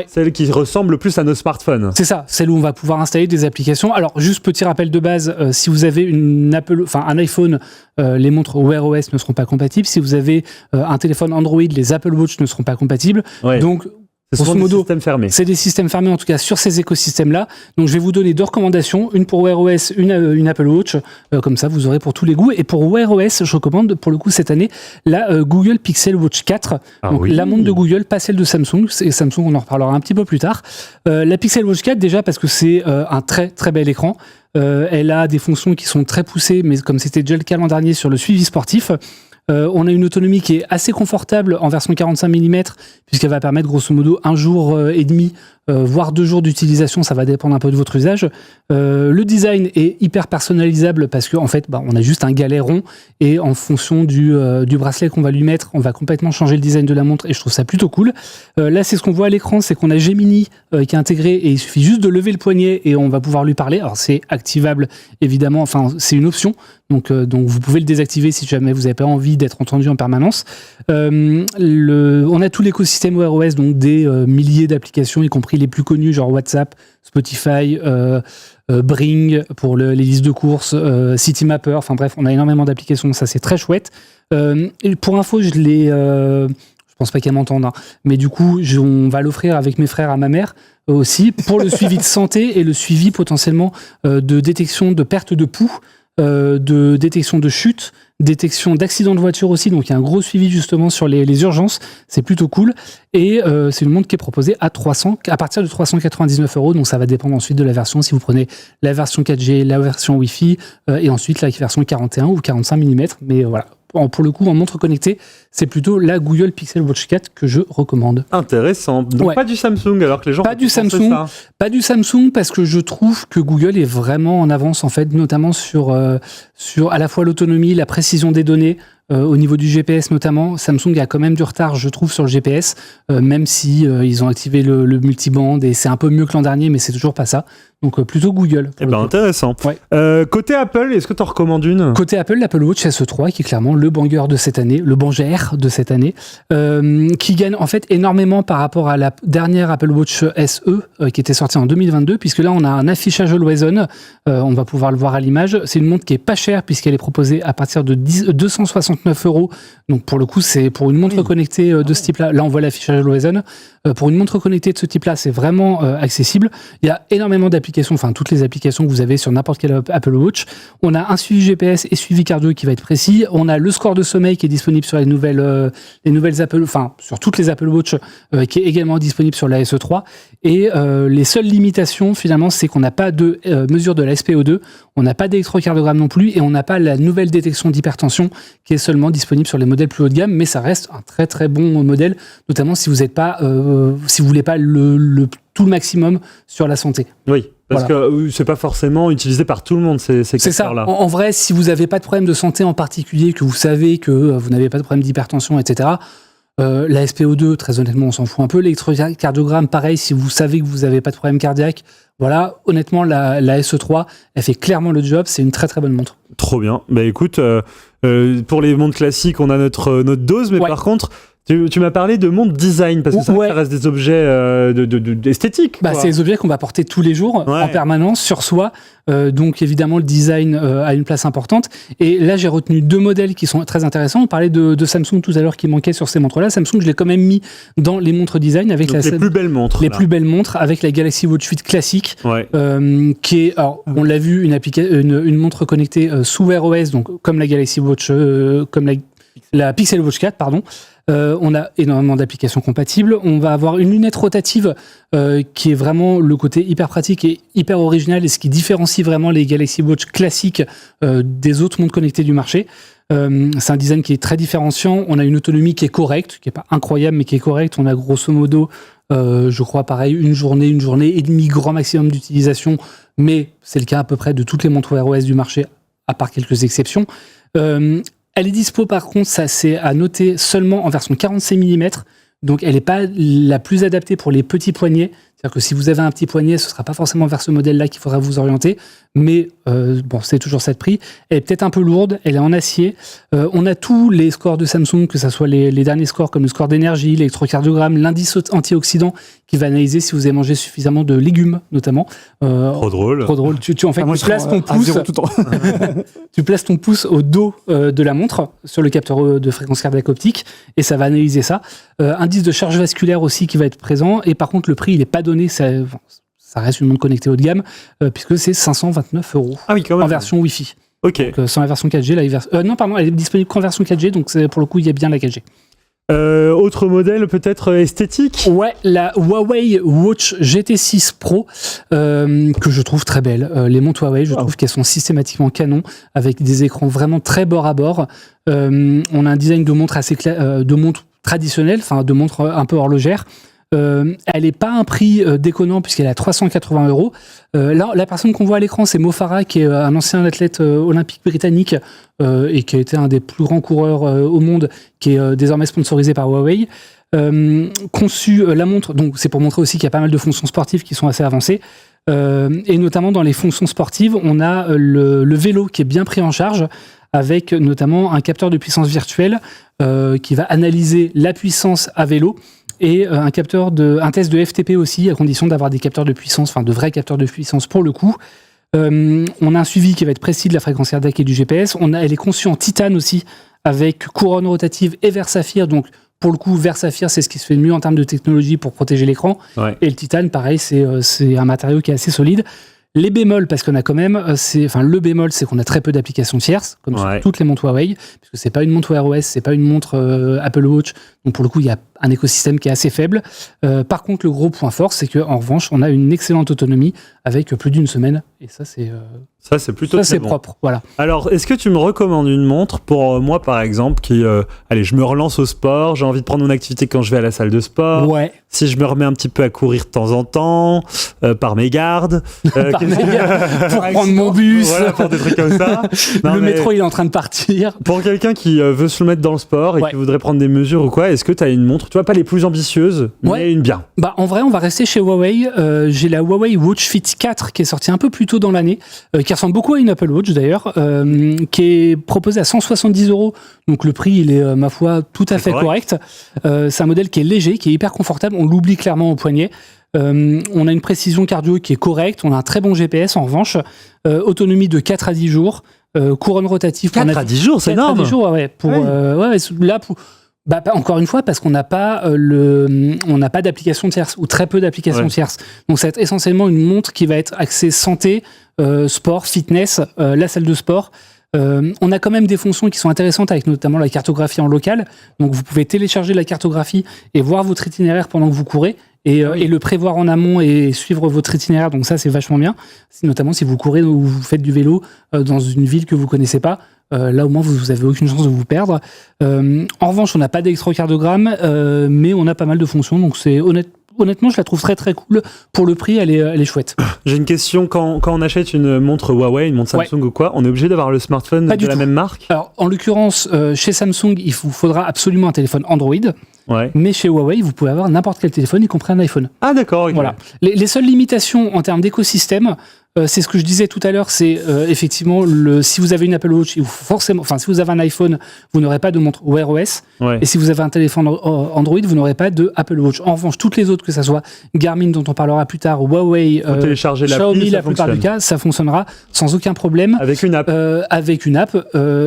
Celles qui ressemblent plus à nos smartphones. C'est ça, celles où on va pouvoir installer des applications. Alors juste petit rappel de base, si vous avez un iPhone, les montres Wear OS ne seront pas compatibles. Si vous avez un téléphone Android, les Apple Watch ne seront pas compatibles. Donc grosso modo, c'est des systèmes fermés en tout cas sur ces écosystèmes-là. Donc je vais vous donner deux recommandations, une pour Wear OS, une Apple Watch. Comme ça, vous aurez pour tous les goûts. Et pour Wear OS, je recommande pour le coup cette année la Google Pixel Watch 4. Donc la montre de Google, pas celle de Samsung. C'est Samsung, on en reparlera un petit peu plus tard. La Pixel Watch 4 déjà parce que c'est un très très bel écran. Elle a des fonctions qui sont très poussées, mais comme c'était déjà le cas l'an dernier sur le suivi sportif. On a une autonomie qui est assez confortable en version 45 mm, puisqu'elle va permettre grosso modo 1 jour et demi, voire 2 jours d'utilisation, ça va dépendre un peu de votre usage. Le design est hyper personnalisable parce qu'en fait, on a juste un galet rond et en fonction du bracelet qu'on va lui mettre, on va complètement changer le design de la montre et je trouve ça plutôt cool. Là, c'est ce qu'on voit à l'écran, c'est qu'on a Gemini qui est intégré et il suffit juste de lever le poignet et on va pouvoir lui parler. Alors, c'est activable, évidemment, enfin, c'est une option. Donc vous pouvez le désactiver si jamais vous n'avez pas envie d'être entendu en permanence. On a tout l'écosystème Wear OS, donc des milliers d'applications, y compris les plus connus, genre WhatsApp, Spotify, Bring pour les listes de courses, Citymapper, enfin bref, on a énormément d'applications, ça c'est très chouette. Et pour info, je pense pas qu'elle m'entende, mais du coup, on va l'offrir avec mes frères à ma mère aussi, pour le suivi de santé et le suivi potentiellement de détection de perte de pouls, de détection de chute, détection d'accidents de voiture aussi, donc il y a un gros suivi justement sur les urgences, c'est plutôt cool, et c'est une montre qui est proposée à partir de 399 €, donc ça va dépendre ensuite de la version, si vous prenez la version 4G, la version Wi-Fi, et ensuite la version 41 ou 45 mm, mais voilà. Pour le coup, en montre connectée, c'est plutôt la Google Pixel Watch 4 que je recommande. Intéressant. Donc pas du Samsung, alors que les gens... Pas du Samsung, parce que je trouve que Google est vraiment en avance, en fait, notamment sur à la fois l'autonomie, la précision des données, au niveau du GPS notamment. Samsung a quand même du retard, je trouve, sur le GPS, même si ils ont activé le multiband, et c'est un peu mieux que l'an dernier, mais c'est toujours pas ça. Donc plutôt Google. Intéressant. Côté Apple, est-ce que tu en recommandes une ? Côté Apple, l'Apple Watch SE3, qui est clairement le banger de cette année, le banger de cette année, qui gagne en fait énormément par rapport à la dernière Apple Watch SE, qui était sortie en 2022, puisque là on a un affichage Always On, on va pouvoir le voir à l'image. C'est une montre qui est pas chère, puisqu'elle est proposée à partir de 269 €. Donc pour le coup, c'est pour une montre connectée de ce type-là. Là, on voit l'affichage Always On. Pour une montre connectée de ce type-là, c'est vraiment accessible. Il y a énormément d'applications, enfin toutes les applications que vous avez sur n'importe quelle Apple Watch. On a un suivi GPS et suivi cardio qui va être précis. On a le score de sommeil qui est disponible sur les nouvelles Apple, enfin sur toutes les Apple Watch, qui est également disponible sur la SE3. Et les seules limitations, finalement, c'est qu'on n'a pas de mesure de la SPO2, on n'a pas d'électrocardiogramme non plus, et on n'a pas la nouvelle détection d'hypertension qui est seulement disponible sur les modèles plus haut de gamme, mais ça reste un très très bon modèle, notamment si vous n'êtes pas, si vous voulez pas tout le maximum sur la santé. Oui. Parce que c'est pas forcément utilisé par tout le monde, ces capteurs-là. En vrai, si vous n'avez pas de problème de santé en particulier, que vous savez que vous n'avez pas de problème d'hypertension, etc., la SPO2, très honnêtement, on s'en fout un peu. L'électrocardiogramme, pareil, si vous savez que vous n'avez pas de problème cardiaque, voilà, honnêtement, la SE3, elle fait clairement le job, c'est une très très bonne montre. Trop bien. Bah écoute, pour les montres classiques, on a notre dose, mais par contre, Tu m'as parlé de montre design, parce que ça reste des objets esthétiques. C'est des objets qu'on va porter tous les jours, en permanence, sur soi. Donc évidemment, le design a une place importante. Et là, j'ai retenu 2 modèles qui sont très intéressants. On parlait de Samsung tout à l'heure qui manquait sur ces montres-là. Samsung, je l'ai quand même mis dans les montres design avec les plus belles montres. Les plus belles montres avec la Galaxy Watch 8 classique, qui est, alors, on l'a vu, une montre connectée sous Wear OS, donc comme la Galaxy Watch, comme la Pixel Watch 4, pardon. On a énormément d'applications compatibles. On va avoir une lunette rotative qui est vraiment le côté hyper pratique et hyper original et ce qui différencie vraiment les Galaxy Watch classiques des autres montres connectées du marché. C'est un design qui est très différenciant. On a une autonomie qui est correcte, qui n'est pas incroyable mais qui est correcte. On a grosso modo, je crois pareil, une journée et demie grand maximum d'utilisation, mais c'est le cas à peu près de toutes les montres Wear OS du marché, à part quelques exceptions. Elle est dispo par contre, ça c'est à noter, seulement en version 46 mm, donc elle n'est pas la plus adaptée pour les petits poignets. C'est-à-dire que si vous avez un petit poignet, ce ne sera pas forcément vers ce modèle-là qu'il faudra vous orienter, mais c'est toujours ça de prix. Elle est peut-être un peu lourde, elle est en acier. On a tous les scores de Samsung, que ce soit les derniers scores comme le score d'énergie, l'électrocardiogramme, l'indice antioxydant qui va analyser si vous avez mangé suffisamment de légumes, notamment. Trop drôle. Tu places ton pouce. Tu places ton pouce au dos de la montre sur le capteur de fréquence cardiaque optique et ça va analyser ça. Indice de charge vasculaire aussi qui va être présent et par contre le prix il n'est pas donné. Ça reste une montre connectée haut de gamme puisque c'est 529 € en version Wi-Fi. Ok. Donc, sans la version 4G, elle est disponible qu'en version 4G, donc pour le coup il y a bien la 4G. Autre modèle peut-être esthétique. Ouais, la Huawei Watch GT6 Pro que je trouve très belle. Les montres Huawei, je trouve qu'elles sont systématiquement canon avec des écrans vraiment très bord à bord. On a un design de montre de montre traditionnelle, enfin de montre un peu horlogère. Elle n'est pas un prix déconnant puisqu'elle est à 380 €. Là, la personne qu'on voit à l'écran, c'est Mo Farah, qui est un ancien athlète olympique britannique et qui a été un des plus grands coureurs au monde, qui est désormais sponsorisé par Huawei. Conçu la montre, donc c'est pour montrer aussi qu'il y a pas mal de fonctions sportives qui sont assez avancées. Et notamment dans les fonctions sportives, on a le vélo qui est bien pris en charge, avec notamment un capteur de puissance virtuelle qui va analyser la puissance à vélo. Et un test de FTP aussi, à condition d'avoir des capteurs de puissance, enfin de vrais capteurs de puissance pour le coup. On a un suivi qui va être précis de la fréquence cardiaque et du GPS. Elle est conçue en titane aussi, avec couronne rotative et verre saphir. Donc pour le coup, verre saphir, c'est ce qui se fait de mieux en termes de technologie pour protéger l'écran. Ouais. Et le titane, pareil, c'est un matériau qui est assez solide. Les bémols, parce qu'on a quand même, le bémol, c'est qu'on a très peu d'applications tierces, comme sur toutes les montres Huawei, puisque c'est pas une montre Wear OS, c'est pas une montre Apple Watch, donc pour le coup, il y a un écosystème qui est assez faible. Par contre, le gros point fort, c'est qu'en revanche, on a une excellente autonomie avec plus d'une semaine, et ça, c'est plutôt ça, c'est bon. Propre, voilà. Alors, est-ce que tu me recommandes une montre pour moi, par exemple, qui, je me relance au sport, j'ai envie de prendre mon activité quand je vais à la salle de sport. Ouais. Si je me remets un petit peu à courir de temps en temps, par mégarde. Pour prendre mon bus. Voilà, pour des trucs comme ça. Métro, il est en train de partir. Pour quelqu'un qui veut se le mettre dans le sport et qui voudrait prendre des mesures ou quoi, est-ce que tu as une montre, tu vois, pas les plus ambitieuses, mais une bien? En vrai, on va rester chez Huawei. J'ai la Huawei Watch Fit 4 qui est sortie un peu plus tôt dans l'année, qui ressemble beaucoup à une Apple Watch d'ailleurs, qui est proposée à 170 €. Donc le prix, il est, ma foi, tout à fait correct. C'est un modèle qui est léger, qui est hyper confortable. On l'oublie clairement au poignet. On a une précision cardio qui est correcte. On a un très bon GPS en revanche. Autonomie de 4 à 10 jours. Couronne rotative. 4 à 10 jours, c'est énorme. 4 à 10 jours, encore une fois, parce qu'on n'a pas d'application tierce ou très peu d'applications tierces. Donc, ça va être essentiellement une montre qui va être axée santé, sport, fitness, la salle de sport. On a quand même des fonctions qui sont intéressantes avec notamment la cartographie en local. Donc, vous pouvez télécharger la cartographie et voir votre itinéraire pendant que vous courez et le prévoir en amont et suivre votre itinéraire. Donc, ça, c'est vachement bien. Notamment si vous courez ou vous faites du vélo dans une ville que vous connaissez pas. Là, au moins, vous avez aucune chance de vous perdre. En revanche, on n'a pas d'électrocardiogramme, mais on a pas mal de fonctions. Donc, c'est honnêtement, je la trouve très très cool. Pour le prix, elle est chouette. J'ai une question. Quand on achète une montre Huawei, une montre Samsung ou quoi, on est obligé d'avoir le smartphone de la même marque? Alors, en l'occurrence, chez Samsung, il vous faudra absolument un téléphone Android. Ouais. Mais chez Huawei, vous pouvez avoir n'importe quel téléphone, y compris un iPhone. Ah d'accord. Okay. Voilà. Les seules limitations en termes d'écosystème, c'est ce que je disais tout à l'heure, c'est effectivement si vous avez une Apple Watch, si vous avez un iPhone, vous n'aurez pas de montre Wear OS, et si vous avez un téléphone Android, vous n'aurez pas de Apple Watch. En revanche, toutes les autres, que ça soit Garmin dont on parlera plus tard, Huawei, Xiaomi, la plupart du cas, ça fonctionnera sans aucun problème. Avec une app.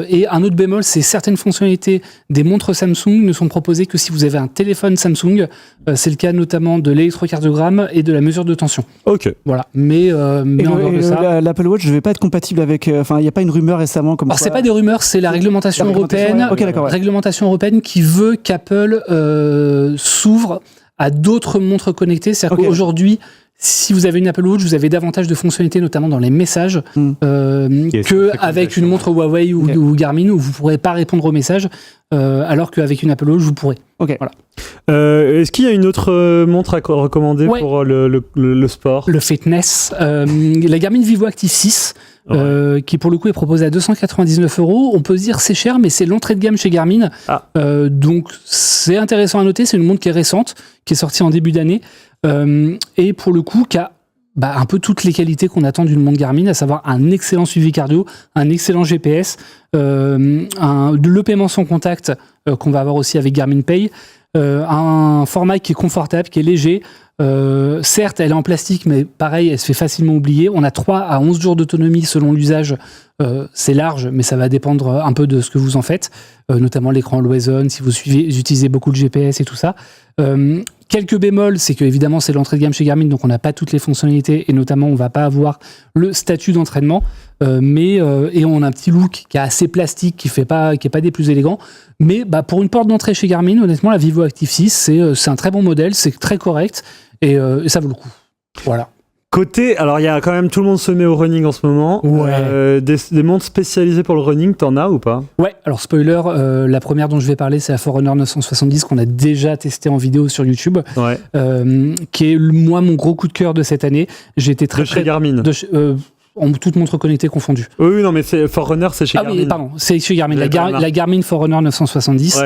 Et un autre bémol, c'est certaines fonctionnalités des montres Samsung ne sont proposées que si vous avez un téléphone Samsung. C'est le cas notamment de l'électrocardiogramme et de la mesure de tension. Ok. Voilà. Mais en dehors de ça, l'Apple Watch ne vais pas être compatible avec. Enfin, il n'y a pas une rumeur récemment comme ça. Alors c'est pas des rumeurs, c'est la réglementation européenne. Ok, d'accord, ouais. Réglementation européenne qui veut qu'Apple s'ouvre à d'autres montres connectées. C'est-à-dire qu'aujourd'hui, si vous avez une Apple Watch, vous avez davantage de fonctionnalités, notamment dans les messages, qu'avec une montre Huawei ou Garmin, où vous ne pourrez pas répondre aux messages, alors qu'avec une Apple Watch, vous pourrez. Ok. Voilà. Est-ce qu'il y a une autre montre à recommander pour le sport? Le fitness. La Garmin Vivo Active 6, qui pour le coup est proposée à 299 €. On peut se dire c'est cher, mais c'est l'entrée de gamme chez Garmin. Donc c'est intéressant à noter. C'est une montre qui est récente, qui est sortie en début d'année. Et pour le coup, qui a un peu toutes les qualités qu'on attend d'une montre Garmin, à savoir un excellent suivi cardio, un excellent GPS, le paiement sans contact qu'on va avoir aussi avec Garmin Pay, un format qui est confortable, qui est léger. Certes, elle est en plastique, mais pareil, elle se fait facilement oublier. On a 3 à 11 jours d'autonomie selon l'usage. C'est large, mais ça va dépendre un peu de ce que vous en faites, notamment l'écran Always On, si vous utilisez beaucoup de GPS et tout ça. Quelques bémols, c'est que évidemment c'est l'entrée de gamme chez Garmin, donc on n'a pas toutes les fonctionnalités et notamment on va pas avoir le statut d'entraînement, et on a un petit look qui est assez plastique, qui est pas des plus élégants. Mais pour une porte d'entrée chez Garmin, honnêtement, la Vivo Active 6, c'est un très bon modèle, c'est très correct et ça vaut le coup. Voilà. Alors il y a quand même, tout le monde se met au running en ce moment. Des montres spécialisées pour le running, t'en as ou pas? Ouais, alors spoiler, la première dont je vais parler, c'est la Forerunner 970 qu'on a déjà testé en vidéo sur YouTube, qui est moi mon gros coup de cœur de cette année. J'ai été très chez Garmin. En toute montre connectée confondue. Oui, non, mais Forerunner, c'est chez Garmin. Oui, pardon, c'est chez Garmin. La Garmin Forerunner 970.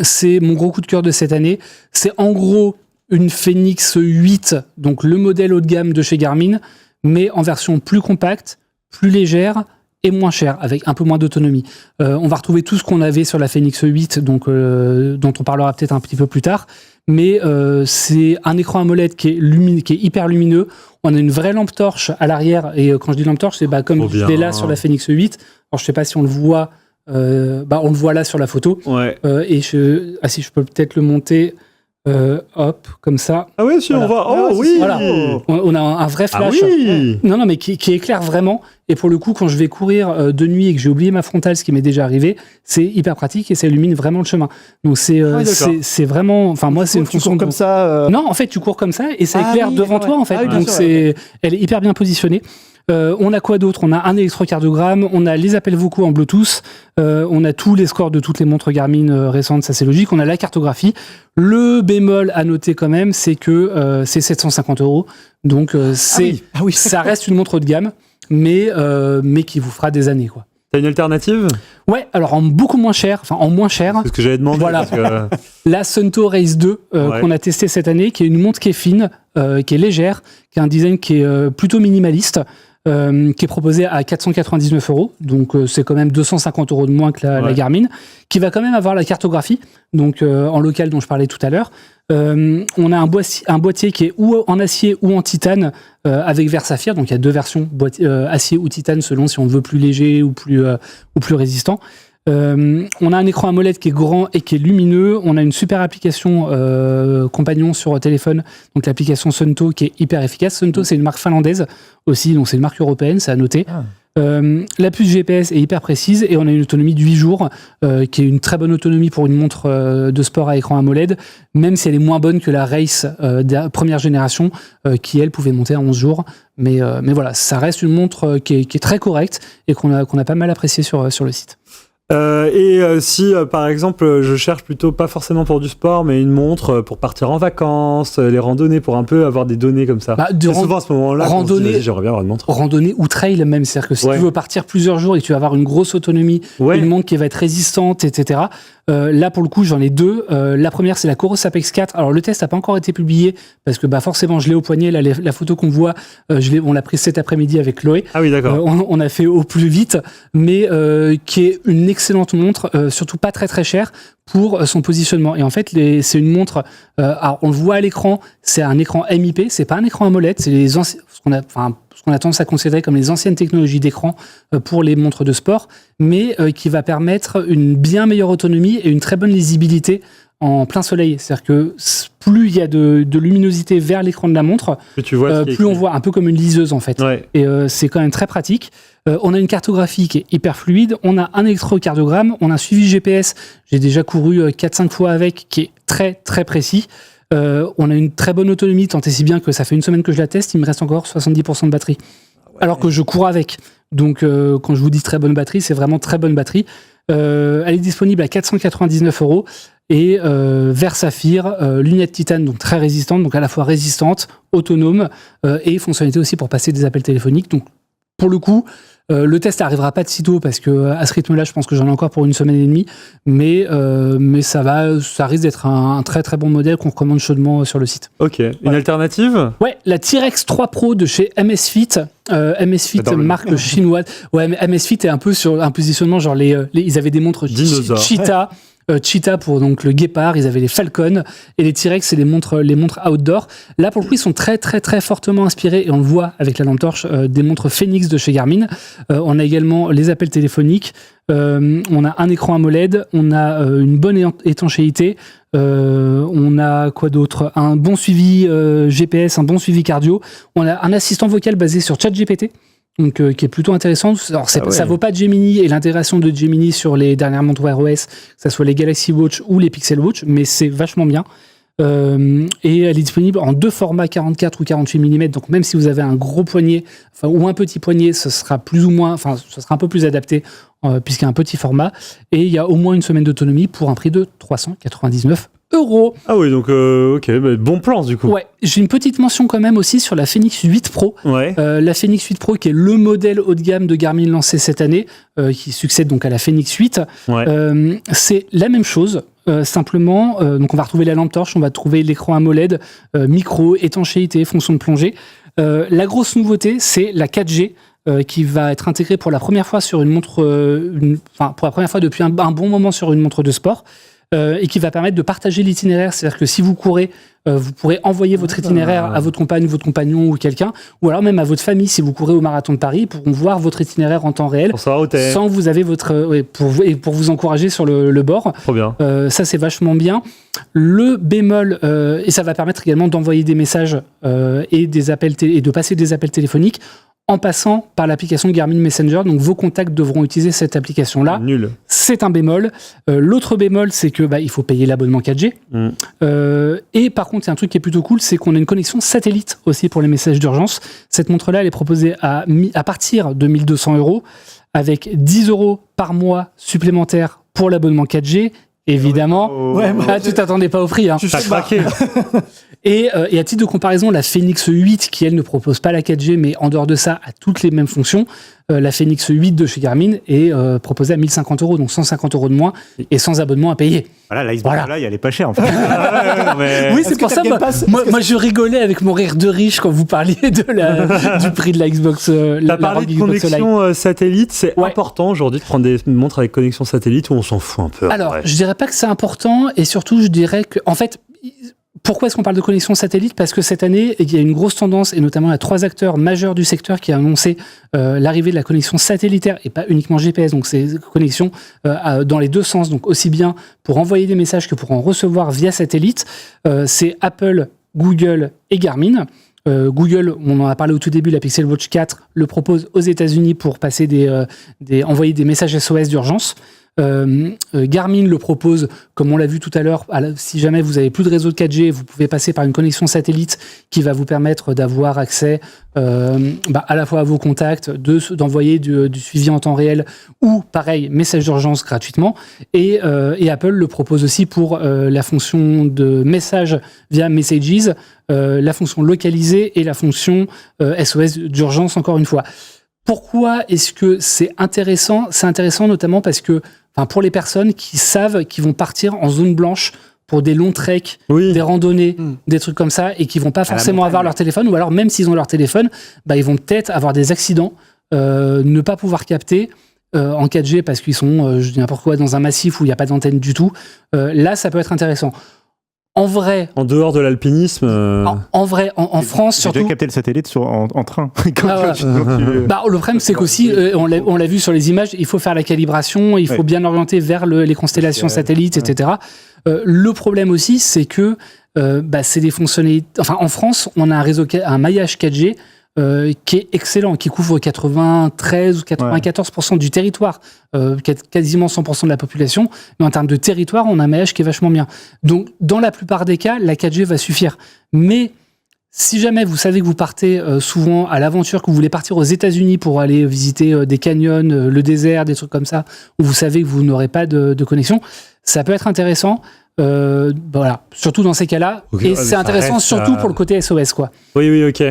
C'est mon gros coup de cœur de cette année. C'est en gros une Fenix 8, donc le modèle haut de gamme de chez Garmin, mais en version plus compacte, plus légère et moins chère, avec un peu moins d'autonomie. On va retrouver tout ce qu'on avait sur la Fenix 8, donc, dont on parlera peut-être un petit peu plus tard, mais c'est un écran AMOLED qui est hyper lumineux. On a une vraie lampe torche à l'arrière, et quand je dis lampe torche, c'est comme je l'ai là sur la Fenix 8. Alors je sais pas si on le voit, on le voit là sur la photo. Et si je peux peut-être le monter... hop, comme ça. Ah oui, si on voit. Oh oui. Voilà. On a un vrai flash. Ah oui. Non, mais qui éclaire vraiment. Et pour le coup, quand je vais courir de nuit et que j'ai oublié ma frontale, ce qui m'est déjà arrivé, c'est hyper pratique et ça illumine vraiment le chemin. Donc c'est vraiment. Enfin moi, c'est une fonction comme ça. Non, en fait, tu cours comme ça et ça éclaire devant toi en fait. Donc elle est hyper bien positionnée. On a quoi d'autre? On a un électrocardiogramme, on a les appels vocaux en Bluetooth, on a tous les scores de toutes les montres Garmin récentes, ça c'est logique. On a la cartographie. Le bémol à noter quand même, c'est que c'est 750 €. Donc ça reste une montre haut de gamme, mais qui vous fera des années, quoi. T'as une alternative? Ouais, alors en beaucoup moins cher, en moins cher. C'est ce que j'avais demandé. Voilà. La Suunto Race 2 qu'on a testé cette année, qui est une montre qui est fine, qui est légère, qui a un design qui est plutôt minimaliste. Qui est proposé à 499 €, donc c'est quand même 250 € de moins que la Garmin, qui va quand même avoir la cartographie, donc en local dont je parlais tout à l'heure. On a un boîtier qui est ou en acier ou en titane avec verre saphir, donc il y a deux versions, acier ou titane selon si on veut plus léger ou plus résistant. On a un écran AMOLED qui est grand et qui est lumineux. On a une super application compagnon sur téléphone, donc l'application Suunto qui est hyper efficace. Suunto, c'est une marque finlandaise aussi, donc c'est une marque européenne, c'est à noter. La puce GPS est hyper précise et on a une autonomie de 8 jours, qui est une très bonne autonomie pour une montre de sport à écran AMOLED, même si elle est moins bonne que la Race de première génération, qui elle pouvait monter à 11 jours. Mais voilà, ça reste une montre qui est très correcte et qu'on a pas mal appréciée sur le site. Si par exemple je cherche plutôt pas forcément pour du sport mais une montre pour partir en vacances, les randonnées, pour un peu avoir des données comme ça. Souvent à ce moment-là, randonnée, j'aimerais bien avoir une montre. Randonnée ou trail même, c'est-à-dire que si tu veux partir plusieurs jours et que tu vas avoir une grosse autonomie, une montre qui va être résistante, etc. Là, pour le coup, j'en ai deux. La première, c'est la Coros Apex 4. Alors, le test n'a pas encore été publié parce que forcément, je l'ai au poignet. Là, la photo qu'on voit, on l'a prise cet après-midi avec Chloé. Ah oui, d'accord. On a fait au plus vite, mais qui est une excellente montre, surtout pas très très chère pour son positionnement. Et en fait, c'est une montre. Alors, on le voit à l'écran, c'est un écran MIP, c'est pas un écran AMOLED, c'est ce qu'on a tendance à considérer comme les anciennes technologies d'écran pour les montres de sport, mais qui va permettre une bien meilleure autonomie et une très bonne lisibilité en plein soleil. C'est-à-dire que plus il y a de luminosité vers l'écran de la montre, plus on voit un peu comme une liseuse en fait. Ouais. Et c'est quand même très pratique. On a une cartographie qui est hyper fluide, on a un électrocardiogramme, on a un suivi GPS, j'ai déjà couru 4-5 fois avec, qui est très très précis. On a une très bonne autonomie, tant et si bien que ça fait une semaine que je la teste, il me reste encore 70% de batterie. Alors que je cours avec. Donc quand je vous dis très bonne batterie, c'est vraiment très bonne batterie. Elle est disponible à 499 € et verre saphir, lunettes titane, donc très résistante, donc à la fois résistante, autonome et fonctionnalité aussi pour passer des appels téléphoniques. Donc pour le coup, le test n'arrivera pas de sitôt parce que à ce rythme-là, je pense que j'en ai encore pour une semaine et demie, mais ça risque d'être un très très bon modèle qu'on recommande chaudement sur le site. Ok. Une alternative ? Ouais, la T-Rex 3 Pro de chez Amazfit. Amazfit, marque chinoise. Ouais, mais Amazfit est un peu sur un positionnement genre ils avaient des montres Cheetah. Cheetah pour donc le guépard, ils avaient les Falcon et les T-Rex, c'est les montres outdoor. Là pour le coup, ils sont très très très fortement inspirés et on le voit avec la lampe torche des montres Phoenix de chez Garmin. On a également les appels téléphoniques, on a un écran AMOLED, on a une bonne étanchéité, on a quoi d'autre, un bon suivi GPS, un bon suivi cardio, on a un assistant vocal basé sur ChatGPT. Donc, qui est plutôt intéressant. Alors, ça vaut pas Gemini et l'intégration de Gemini sur les dernières montres Wear OS, que ce soit les Galaxy Watch ou les Pixel Watch, mais c'est vachement bien. Et elle est disponible en deux formats, 44 ou 48 mm. Donc, même si vous avez un gros poignet, ou un petit poignet, ce sera plus ou moins, ce sera un peu plus adapté, puisqu'il y a un petit format. Et il y a au moins une semaine d'autonomie pour un prix de 399 €. Ah oui, donc ok, bon plan du coup. Ouais, j'ai une petite mention quand même aussi sur la Phoenix 8 Pro. Ouais. La Phoenix 8 Pro qui est le modèle haut de gamme de Garmin lancé cette année, qui succède donc à la Phoenix 8. Ouais. C'est la même chose. Simplement, donc on va retrouver la lampe torche, on va trouver l'écran AMOLED, micro, étanchéité, fonction de plongée. La grosse nouveauté, c'est la 4G. Qui va être intégrée pour la première fois sur une montre, pour la première fois depuis un bon moment sur une montre de sport. Et qui va permettre de partager l'itinéraire. C'est-à-dire que si vous courez, vous pourrez envoyer votre itinéraire à votre compagne, votre compagnon ou quelqu'un, ou alors même à votre famille si vous courez au marathon de Paris, pourront voir votre itinéraire en temps réel, sans que vous avez pour vous encourager sur le bord. Trop bien. Ça c'est vachement bien. Le bémol, et ça va permettre également d'envoyer des messages et des appels et de passer des appels téléphoniques en passant par l'application Garmin Messenger. Donc, vos contacts devront utiliser cette application-là. Nul. C'est un bémol. L'autre bémol, c'est que il faut payer l'abonnement 4G. Et par contre, il y a un truc qui est plutôt cool, c'est qu'on a une connexion satellite aussi pour les messages d'urgence. Cette montre-là, elle est proposée à partir de 1 200 € avec 10 € par mois supplémentaires pour l'abonnement 4G. Évidemment. Ouais, tu t'attendais pas au prix. Hein. T'as craqué. Et à titre de comparaison, la Phoenix 8, qui elle ne propose pas la 4G, mais en dehors de ça, a toutes les mêmes fonctions, la Phoenix 8 de chez Garmin est proposée à 1 050 €, donc 150 € de moins, et sans abonnement à payer. Voilà, l'iceberg là, elle est pas chère en fait. Oui, c'est pour ça. Moi, je rigolais avec mon rire de riche quand vous parliez du prix de la Xbox. T'as parlé de connexion satellite, c'est important aujourd'hui de prendre des montres avec connexion satellite ou on s'en fout un peu? Alors, je dirais pas que c'est important, et surtout, je dirais que, en fait, pourquoi est-ce qu'on parle de connexion satellite ? Parce que cette année, il y a une grosse tendance, et notamment il y a 3 acteurs majeurs du secteur qui ont annoncé l'arrivée de la connexion satellitaire, et pas uniquement GPS, donc c'est connexion dans les deux sens, donc aussi bien pour envoyer des messages que pour en recevoir via satellite. C'est Apple, Google et Garmin. Google, on en a parlé au tout début, la Pixel Watch 4 le propose aux États-Unis pour passer envoyer des messages SOS d'urgence. Garmin le propose, comme on l'a vu tout à l'heure, si jamais vous avez plus de réseau de 4G, vous pouvez passer par une connexion satellite qui va vous permettre d'avoir accès à la fois à vos contacts, d'envoyer du suivi en temps réel ou, pareil, message d'urgence gratuitement. Et Apple le propose aussi pour la fonction de message via Messages, la fonction localisée et la fonction SOS d'urgence, encore une fois. Pourquoi est-ce que c'est intéressant ? C'est intéressant notamment parce que, pour les personnes qui savent qu'ils vont partir en zone blanche pour des longs treks, des randonnées, des trucs comme ça, et qui vont pas forcément avoir leur téléphone, ou alors même s'ils ont leur téléphone, ils vont peut-être avoir des accidents, ne pas pouvoir capter en 4G parce qu'ils sont, je dis n'importe quoi, dans un massif où il n'y a pas d'antenne du tout. Là, ça peut être intéressant. En vrai... En dehors de l'alpinisme... En vrai, en France, surtout... J'ai déjà capté le satellite en train. Le problème, c'est qu'aussi, on l'a vu sur les images, il faut faire la calibration, il faut bien orienter vers les constellations satellites, etc. Le problème aussi, c'est que c'est des fonctionnalités... Enfin, en France, on a un maillage 4G qui est excellent, qui couvre 93 ou 94% du territoire, quasiment 100% de la population. Mais en termes de territoire, on a un maillage qui est vachement bien. Donc, dans la plupart des cas, la 4G va suffire. Mais si jamais vous savez que vous partez souvent à l'aventure, que vous voulez partir aux États-Unis pour aller visiter des canyons, le désert, des trucs comme ça, où vous savez que vous n'aurez pas de connexion, ça peut être intéressant. Surtout dans ces cas-là. Et c'est intéressant surtout pour le côté SOS, quoi. Oui, ok.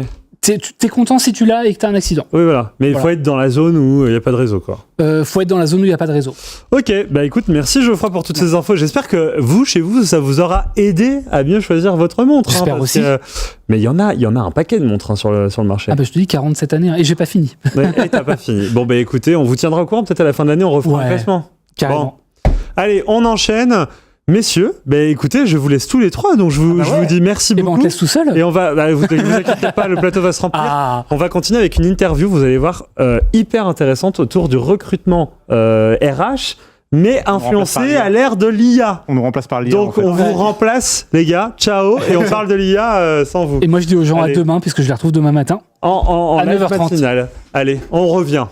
T'es content si tu l'as et que t'as un accident. Oui, voilà. Mais il faut être dans la zone où il n'y a pas de réseau, quoi. Faut être dans la zone où il n'y a pas de réseau. Ok, écoute, merci Geoffroy pour toutes ces infos. J'espère que chez vous, ça vous aura aidé à bien choisir votre montre. J'espère aussi. Mais il y en a un paquet de montres sur le marché. Je te dis 47 années et j'ai pas fini. Et t'as pas fini. Bon, écoutez, on vous tiendra au courant. Peut-être à la fin de l'année, on refera un classement. Carrément. Bon. Allez, on enchaîne. Messieurs, écoutez, je vous laisse tous les trois, donc je vous dis merci beaucoup. On te laisse tout seul. Et on va, vous inquiétez pas, le plateau va se remplir. On va continuer avec une interview, vous allez voir, hyper intéressante autour du recrutement RH, mais influencé à l'ère de l'IA. On nous remplace par l'IA. Donc on vous remplace, les gars, ciao, et on parle de l'IA sans vous. Et moi je dis aux gens à demain, puisque je les retrouve demain matin. En à 9h30. Matinale. Allez, on revient.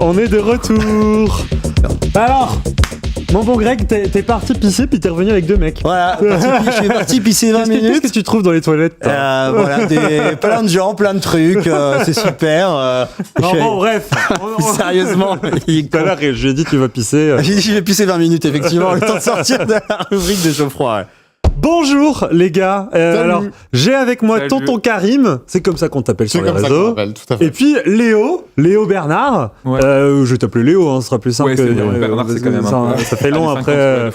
On est de retour. Alors, mon bon Greg, t'es parti pisser puis t'es revenu avec 2 mecs. Voilà, je suis parti pisser 20 minutes. Qu'est-ce que tu trouves dans les toilettes Voilà, plein de gens, plein de trucs, c'est super. Bref. Sérieusement. Tout à l'heure, je lui ai dit tu vas pisser. J'ai dit je vais pisser 20 minutes, effectivement, le temps de sortir de la rubrique de Geoffroy. Ouais. Bonjour les gars, alors j'ai avec moi Tonton Karim, c'est comme ça qu'on t'appelle sur les réseaux, tout à fait. Et puis Léo Bernard, je vais t'appeler Léo, ce sera plus simple que Bernard, c'est quand même ça fait long après.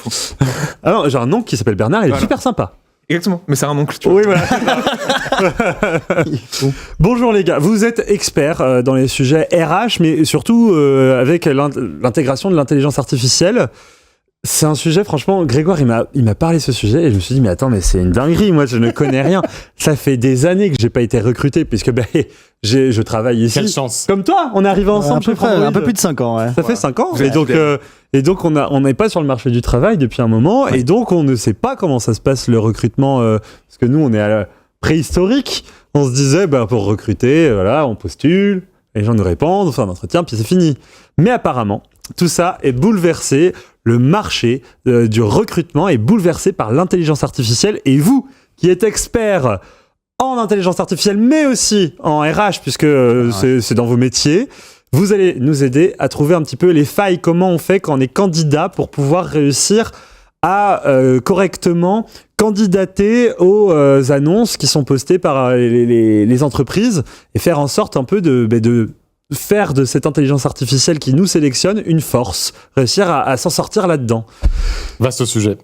Alors j'ai un nom qui s'appelle Bernard, il est super sympa. Exactement, mais c'est un oncle, tu vois. Oui, voilà. Bonjour les gars, vous êtes experts dans les sujets RH, mais surtout avec l'intégration de l'intelligence artificielle. C'est un sujet, franchement, Grégoire, il m'a parlé de ce sujet et je me suis dit, mais attends, mais c'est une dinguerie, moi je ne connais rien. Ça fait des années que j'ai pas été recruté puisque je travaille ici. Quelle chance. Comme toi, on est arrivé ensemble chez Frandroid. Un peu plus de 5 ans, ouais. Ça fait 5 ans. Et donc on n'est pas sur le marché du travail depuis un moment et donc on ne sait pas comment ça se passe le recrutement parce que nous on est à la préhistorique. On se disait, pour recruter, voilà, on postule, les gens nous répondent, on fait un entretien, puis c'est fini. Mais apparemment, tout ça est bouleversé. Le marché du recrutement est bouleversé par l'intelligence artificielle. Et vous, qui êtes expert en intelligence artificielle, mais aussi en RH, puisque c'est dans vos métiers, vous allez nous aider à trouver un petit peu les failles. Comment on fait quand on est candidat pour pouvoir réussir à correctement candidater aux annonces qui sont postées par les entreprises et faire en sorte un peu de faire de cette intelligence artificielle qui nous sélectionne une force, réussir à s'en sortir là-dedans. Vaste sujet.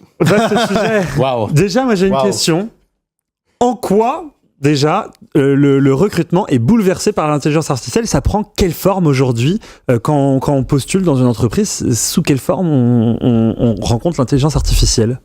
Wow. Déjà, moi j'ai une question. En quoi, déjà, le recrutement est bouleversé par l'intelligence artificielle? Ça prend quelle forme aujourd'hui quand on postule dans une entreprise? Sous quelle forme on rencontre l'intelligence artificielle?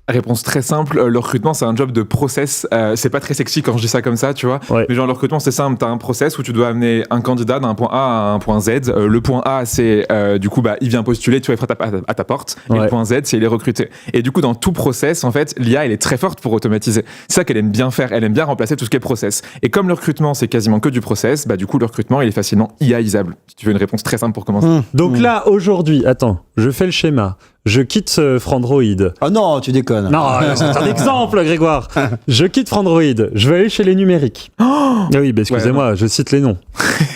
Réponse très simple, le recrutement c'est un job de process, c'est pas très sexy quand je dis ça comme ça, tu vois, mais genre le recrutement c'est simple, t'as un process où tu dois amener un candidat d'un point A à un point Z, le point A c'est du coup il vient postuler, tu vas être à ta porte, et le point Z c'est il est recruté. Et du coup dans tout process en fait, l'IA elle est très forte pour automatiser, c'est ça qu'elle aime bien faire, elle aime bien remplacer tout ce qui est process. Et comme le recrutement c'est quasiment que du process, du coup le recrutement il est facilement IAisable. Si tu veux une réponse très simple pour commencer. Donc là aujourd'hui, attends, je fais le schéma. Je quitte Frandroid. Ah non, tu déconnes. Non, c'est un exemple, Grégoire. Je quitte Frandroid. Je vais aller chez les numériques. Oui, excusez-moi, je cite les noms.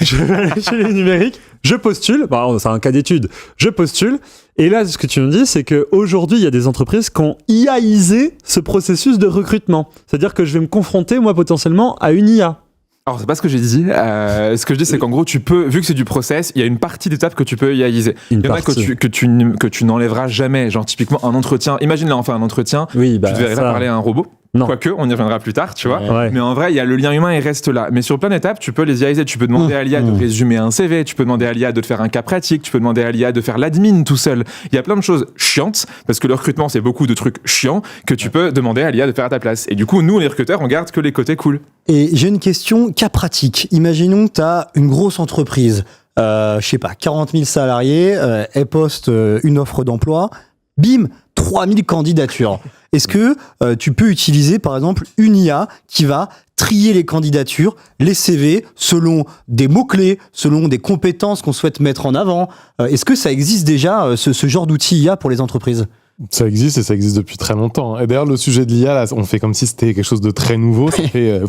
Je vais aller chez les numériques. Je postule. C'est un cas d'étude. Je postule. Et là, ce que tu me dis, c'est qu'aujourd'hui, il y a des entreprises qui ont IAisé ce processus de recrutement. C'est-à-dire que je vais me confronter, moi, potentiellement, à une IA. Alors, c'est pas ce que j'ai dit. Ce que je dis, c'est qu'en gros, tu peux, vu que c'est du process, il y a une partie d'étapes que tu peux IAiser. Il y en a que tu n'enlèveras jamais. Genre, typiquement, un entretien. Imagine là, on fait un entretien. Tu devrais pas parler à un robot. Quoique, on y reviendra plus tard, tu vois. Mais en vrai, il y a le lien humain, il reste là. Mais sur plein d'étapes, tu peux les IAiser. Tu peux demander à l'IA de résumer un CV. Tu peux demander à l'IA de te faire un cas pratique. Tu peux demander à l'IA de faire l'admin tout seul. Il y a plein de choses chiantes, parce que le recrutement, c'est beaucoup de trucs chiants que tu peux demander à l'IA de faire à ta place. Et du coup, nous, les recruteurs, on garde que les côtés cool. Et j'ai une question, cas pratique. Imaginons que tu as une grosse entreprise, 40 000 salariés, elle poste une offre d'emploi, bim, 3000 candidatures. Est-ce que tu peux utiliser, par exemple, une IA qui va trier les candidatures, les CV, selon des mots-clés, selon des compétences qu'on souhaite mettre en avant? Est-ce que ça existe déjà, ce genre d'outil IA pour les entreprises? Ça existe et ça existe depuis très longtemps. Et d'ailleurs, le sujet de l'IA, là, on fait comme si c'était quelque chose de très nouveau. Ça fait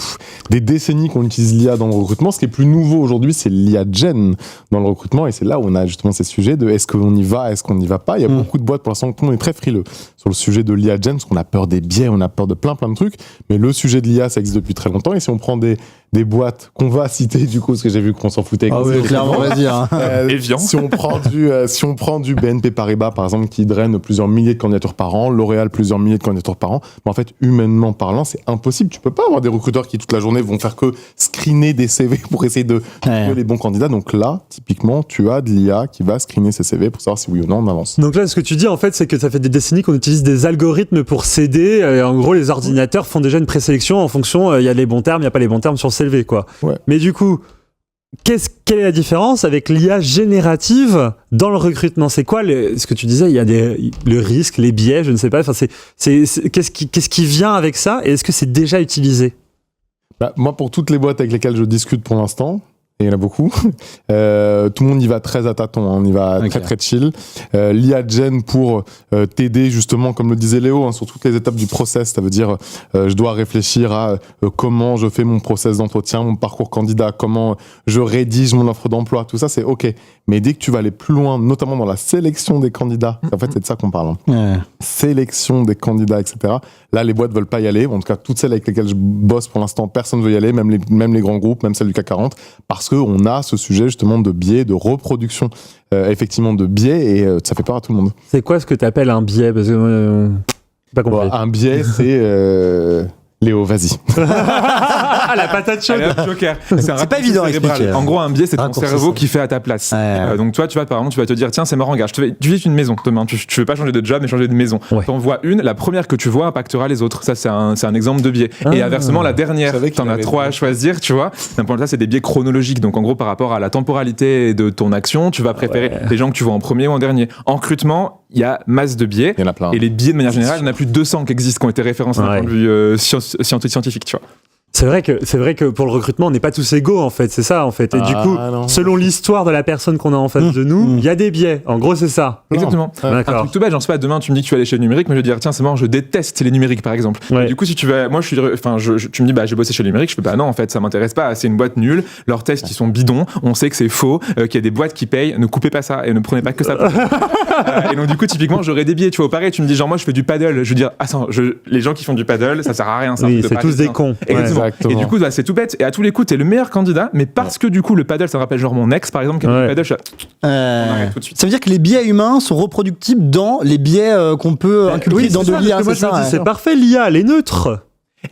des décennies qu'on utilise l'IA dans le recrutement. Ce qui est plus nouveau aujourd'hui, c'est l'IA Gen dans le recrutement. Et c'est là où on a justement ces sujets de est-ce qu'on y va, est-ce qu'on n'y va pas. Il y a beaucoup de boîtes, pour l'instant, tout le monde est très frileux sur le sujet de l'IA Gen, parce qu'on a peur des biais, on a peur de plein de trucs. Mais le sujet de l'IA, ça existe depuis très longtemps. Et si on prend des boîtes qu'on va citer, du coup, parce que j'ai vu qu'on s'en foutait. Ah oui, clairement, vas-y. Évident. Si on prend du BNP Paribas, par exemple, qui draine plusieurs milliers de candidatures par an, L'Oréal, plusieurs milliers de candidatures par an, mais en fait, humainement parlant, c'est impossible. Tu peux pas avoir des recruteurs qui, toute la journée, vont faire que screener des CV pour essayer de trouver les bons candidats. Donc là, typiquement, tu as de l'IA qui va screener ces CV pour savoir si oui ou non on avance. Donc là, ce que tu dis, en fait, c'est que ça fait des décennies qu'on utilise des algorithmes pour s'aider. Et en gros, les ordinateurs font déjà une présélection en fonction, il y a les bons termes, il n'y a pas les bons termes sur le CV, quoi. Ouais. Mais du coup, quelle est la différence avec l'IA générative dans le recrutement? C'est quoi ce que tu disais? Il y a le risque, les biais, je ne sais pas. Enfin, qu'est-ce qui vient avec ça? Et est-ce que c'est déjà utilisé? Moi, pour toutes les boîtes avec lesquelles je discute pour l'instant, et il y en a beaucoup, tout le monde y va très à tâtons, on y va très chill. L'IA Gen pour t'aider justement, comme le disait Léo, sur toutes les étapes du process, ça veut dire je dois réfléchir à comment je fais mon process d'entretien, mon parcours candidat, comment je rédige mon offre d'emploi, tout ça c'est ok. Mais dès que tu vas aller plus loin, notamment dans la sélection des candidats, en fait c'est de ça qu'on parle. Sélection des candidats, etc. Là les boîtes veulent pas y aller, en tout cas toutes celles avec lesquelles je bosse pour l'instant, personne ne veut y aller, même les grands groupes, même celles du CAC 40, parce qu'on a ce sujet justement de biais, de reproduction, effectivement de biais, et ça fait peur à tout le monde. C'est quoi ce que tu appelles un biais? Parce que pas compris. Un biais, c'est Léo, vas-y. La patate chaude. Allez, Joker. C'est pas évident à expliquer. En gros, un biais, c'est ton cerveau qui fait à ta place. Donc toi, tu vas te dire, tiens, c'est marrant, regarde, tu vis une maison demain. Tu veux pas changer de job, mais changer de maison. T'en vois une, la première que tu vois impactera les autres. Ça, c'est un exemple de biais. Et inversement, la dernière, t'en as 3 à choisir, tu vois. D'un point de vue, ça, c'est des biais chronologiques. Donc en gros, par rapport à la temporalité de ton action, tu vas préférer les gens que tu vois en premier ou en dernier. En recrutement, il y a masse de biais. Il y en a plein. Et les biais, de manière générale, il y en a plus de 200 qui existent, qui ont été référencés d'un point de vue scientifique, tu vois. C'est vrai que pour le recrutement, on n'est pas tous égaux, en fait. C'est ça, en fait. Et du coup, selon l'histoire de la personne qu'on a en face de nous, il y a des biais. En gros, c'est ça. Exactement. Un truc tout bête, j'en sais pas, demain, tu me dis que tu vas aller chez le numérique, mais je vais dire, tiens, c'est marrant, je déteste les numériques, par exemple. Et du coup, si tu vas, moi, tu me dis, j'ai bossé chez le numérique, je fais, non, en fait, ça m'intéresse pas. C'est une boîte nulle. Leurs tests, ils sont bidons. On sait que c'est faux, qu'il y a des boîtes qui payent. Ne coupez pas ça et ne prenez pas que ça. Et donc, du coup, typiquement, j'aurais des biais. Tu vois, pareil, tu me dis, genre, moi, je fais du paddle. Je veux dire, les gens qui font du paddle, ça sert à rien. C'est tous des cons. Exactement. Et du coup, c'est tout bête. Et à tous les coups, t'es le meilleur candidat, mais parce que du coup, le paddle, ça me rappelle genre mon ex, par exemple, qui a fait du paddle, on arrête tout de suite. Ça veut dire que les biais humains sont reproductibles dans les biais qu'on peut inculquer dans de l'IA. C'est parfait, l'IA, elle est neutre.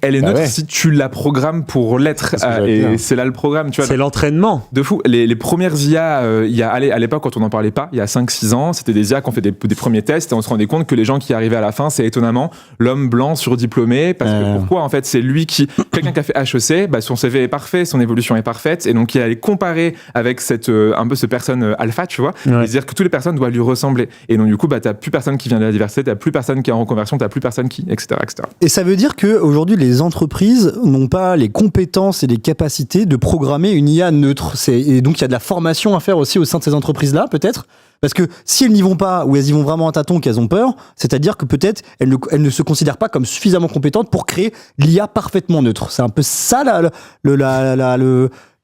Elle est neutre si tu la programmes pour l'être. Et c'est là le programme. Tu vois, c'est l'entraînement. De fou. Les premières IA, à l'époque, quand on n'en parlait pas, il y a 5-6 ans, c'était des IA qui ont fait des premiers tests et on se rendait compte que les gens qui arrivaient à la fin, c'est étonnamment l'homme blanc surdiplômé. Parce que pourquoi, en fait, c'est lui quelqu'un qui a fait HEC, son CV est parfait, son évolution est parfaite. Et donc, il allait comparer avec un peu cette personne alpha, tu vois, et dire que toutes les personnes doivent lui ressembler. Et donc, du coup, t'as plus personne qui vient de la diversité, t'as plus personne qui est en reconversion, t'as plus personne qui, etc., etc. Et ça veut dire qu'aujourd'hui, les entreprises n'ont pas les compétences et les capacités de programmer une IA neutre. Et donc, il y a de la formation à faire aussi au sein de ces entreprises-là, peut-être. Parce que si elles n'y vont pas, ou elles y vont vraiment à tâtons, qu'elles ont peur, c'est-à-dire que peut-être elles ne se considèrent pas comme suffisamment compétentes pour créer l'IA parfaitement neutre. C'est un peu ça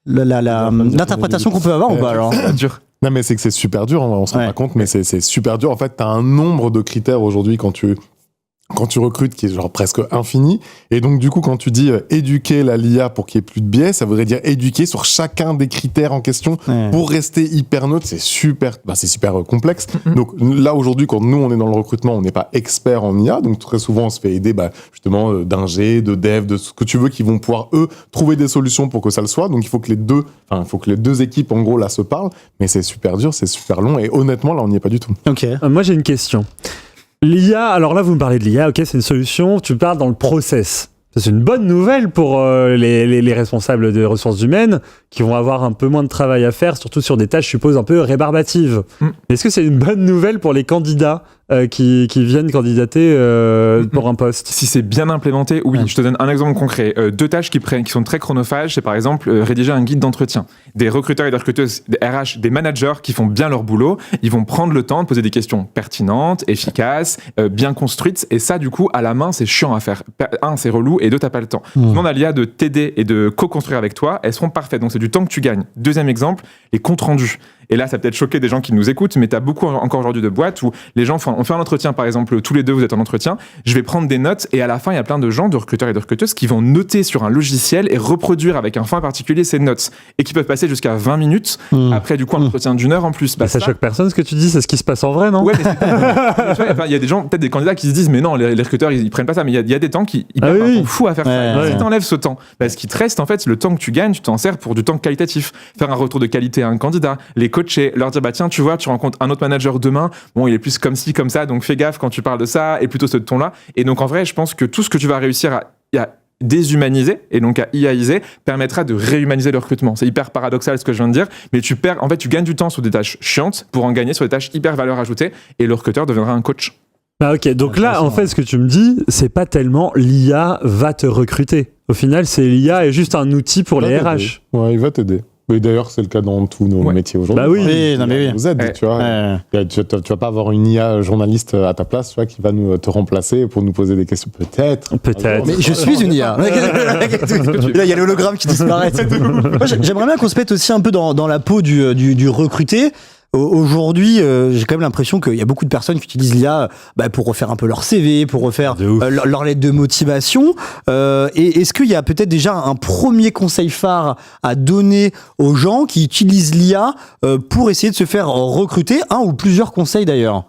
l'interprétation qu'on peut avoir ou pas alors? Dur. Non, mais c'est que c'est super dur, on se rend pas compte, mais c'est super dur. En fait, t'as un nombre de critères aujourd'hui quand tu recrutes qui est genre presque infini. Et donc, du coup, quand tu dis éduquer l'IA pour qu'il n'y ait plus de biais, ça voudrait dire éduquer sur chacun des critères en question pour rester hyper neutre. C'est super complexe. Donc là, aujourd'hui, quand nous, on est dans le recrutement, on n'est pas expert en IA. Donc très souvent, on se fait aider justement d'ingé, de dev, de ce que tu veux, qui vont pouvoir, eux, trouver des solutions pour que ça le soit. Donc il faut que les deux équipes, en gros, là, se parlent. Mais c'est super dur, c'est super long. Et honnêtement, là, on n'y est pas du tout. Ok. Moi, j'ai une question. L'IA, alors là vous me parlez de l'IA, ok, c'est une solution, tu parles dans le process. C'est une bonne nouvelle pour les responsables des ressources humaines qui vont avoir un peu moins de travail à faire, surtout sur des tâches, je suppose, un peu rébarbatives. Est-ce que c'est une bonne nouvelle pour les candidats qui viennent candidater pour un poste? Si c'est bien implémenté, oui. Je te donne un exemple concret. 2 tâches qui sont très chronophages, c'est par exemple rédiger un guide d'entretien. Des recruteurs et des recruteuses, des RH, des managers qui font bien leur boulot, ils vont prendre le temps de poser des questions pertinentes, efficaces, bien construites, et ça, du coup, à la main, c'est chiant à faire. 1, c'est relou, et 2, t'as pas le temps. Demande à l'IA de t'aider et de co-construire avec toi, elles seront parfaites. Donc c'est du temps que tu gagnes. Deuxième exemple, les comptes rendus. Et là, ça peut-être choquer des gens qui nous écoutent, mais tu as beaucoup encore aujourd'hui de boîtes où les gens on fait un entretien, par exemple, tous les deux, vous êtes en entretien, je vais prendre des notes et à la fin, il y a plein de gens, de recruteurs et de recruteuses, qui vont noter sur un logiciel et reproduire avec un format particulier ces notes et qui peuvent passer jusqu'à 20 minutes après, du coup, un entretien d'1 heure en plus. Ça choque personne ce que tu dis, c'est ce qui se passe en vrai, non? Ouais, mais il y a des gens, peut-être des candidats qui se disent, mais non, les recruteurs, ils prennent pas ça, mais il y a des temps qui perdent un temps fou à faire ça. Si t'enlèves ce temps, ce qui te reste, en fait, le temps que tu gagnes, tu t'en sers pour du temps qualitatif. Faire un retour de qualité à un candidat, les coacher, leur dire, tiens, tu vois, tu rencontres un autre manager demain, bon, il est plus comme ci, comme ça, donc fais gaffe quand tu parles de ça, et plutôt ce ton-là. Et donc, en vrai, je pense que tout ce que tu vas réussir à déshumaniser, et donc à IAiser, permettra de réhumaniser le recrutement. C'est hyper paradoxal ce que je viens de dire, mais tu gagnes du temps sur des tâches chiantes pour en gagner sur des tâches hyper valeur ajoutée, et le recruteur deviendra un coach. Ok, donc là, en fait, ce que tu me dis, c'est pas tellement l'IA va te recruter. Au final, c'est l'IA est juste un outil pour les RH. Ouais, il va t'aider. Mais d'ailleurs, c'est le cas dans tous nos métiers aujourd'hui. Bah oui, il vous aide, tu vois. Tu vas pas avoir une IA journaliste à ta place, tu vois, qui va te remplacer pour nous poser des questions. Peut-être. Mais je suis une IA. Là, il y a l'hologramme qui disparaît. Moi, j'aimerais bien qu'on se mette aussi un peu dans la peau du recruté. Aujourd'hui, j'ai quand même l'impression qu'il y a beaucoup de personnes qui utilisent l'IA pour refaire un peu leur CV, pour refaire leur lettre de motivation. Et est-ce qu'il y a peut-être déjà un premier conseil phare à donner aux gens qui utilisent l'IA pour essayer de se faire recruter? Un ou plusieurs conseils d'ailleurs.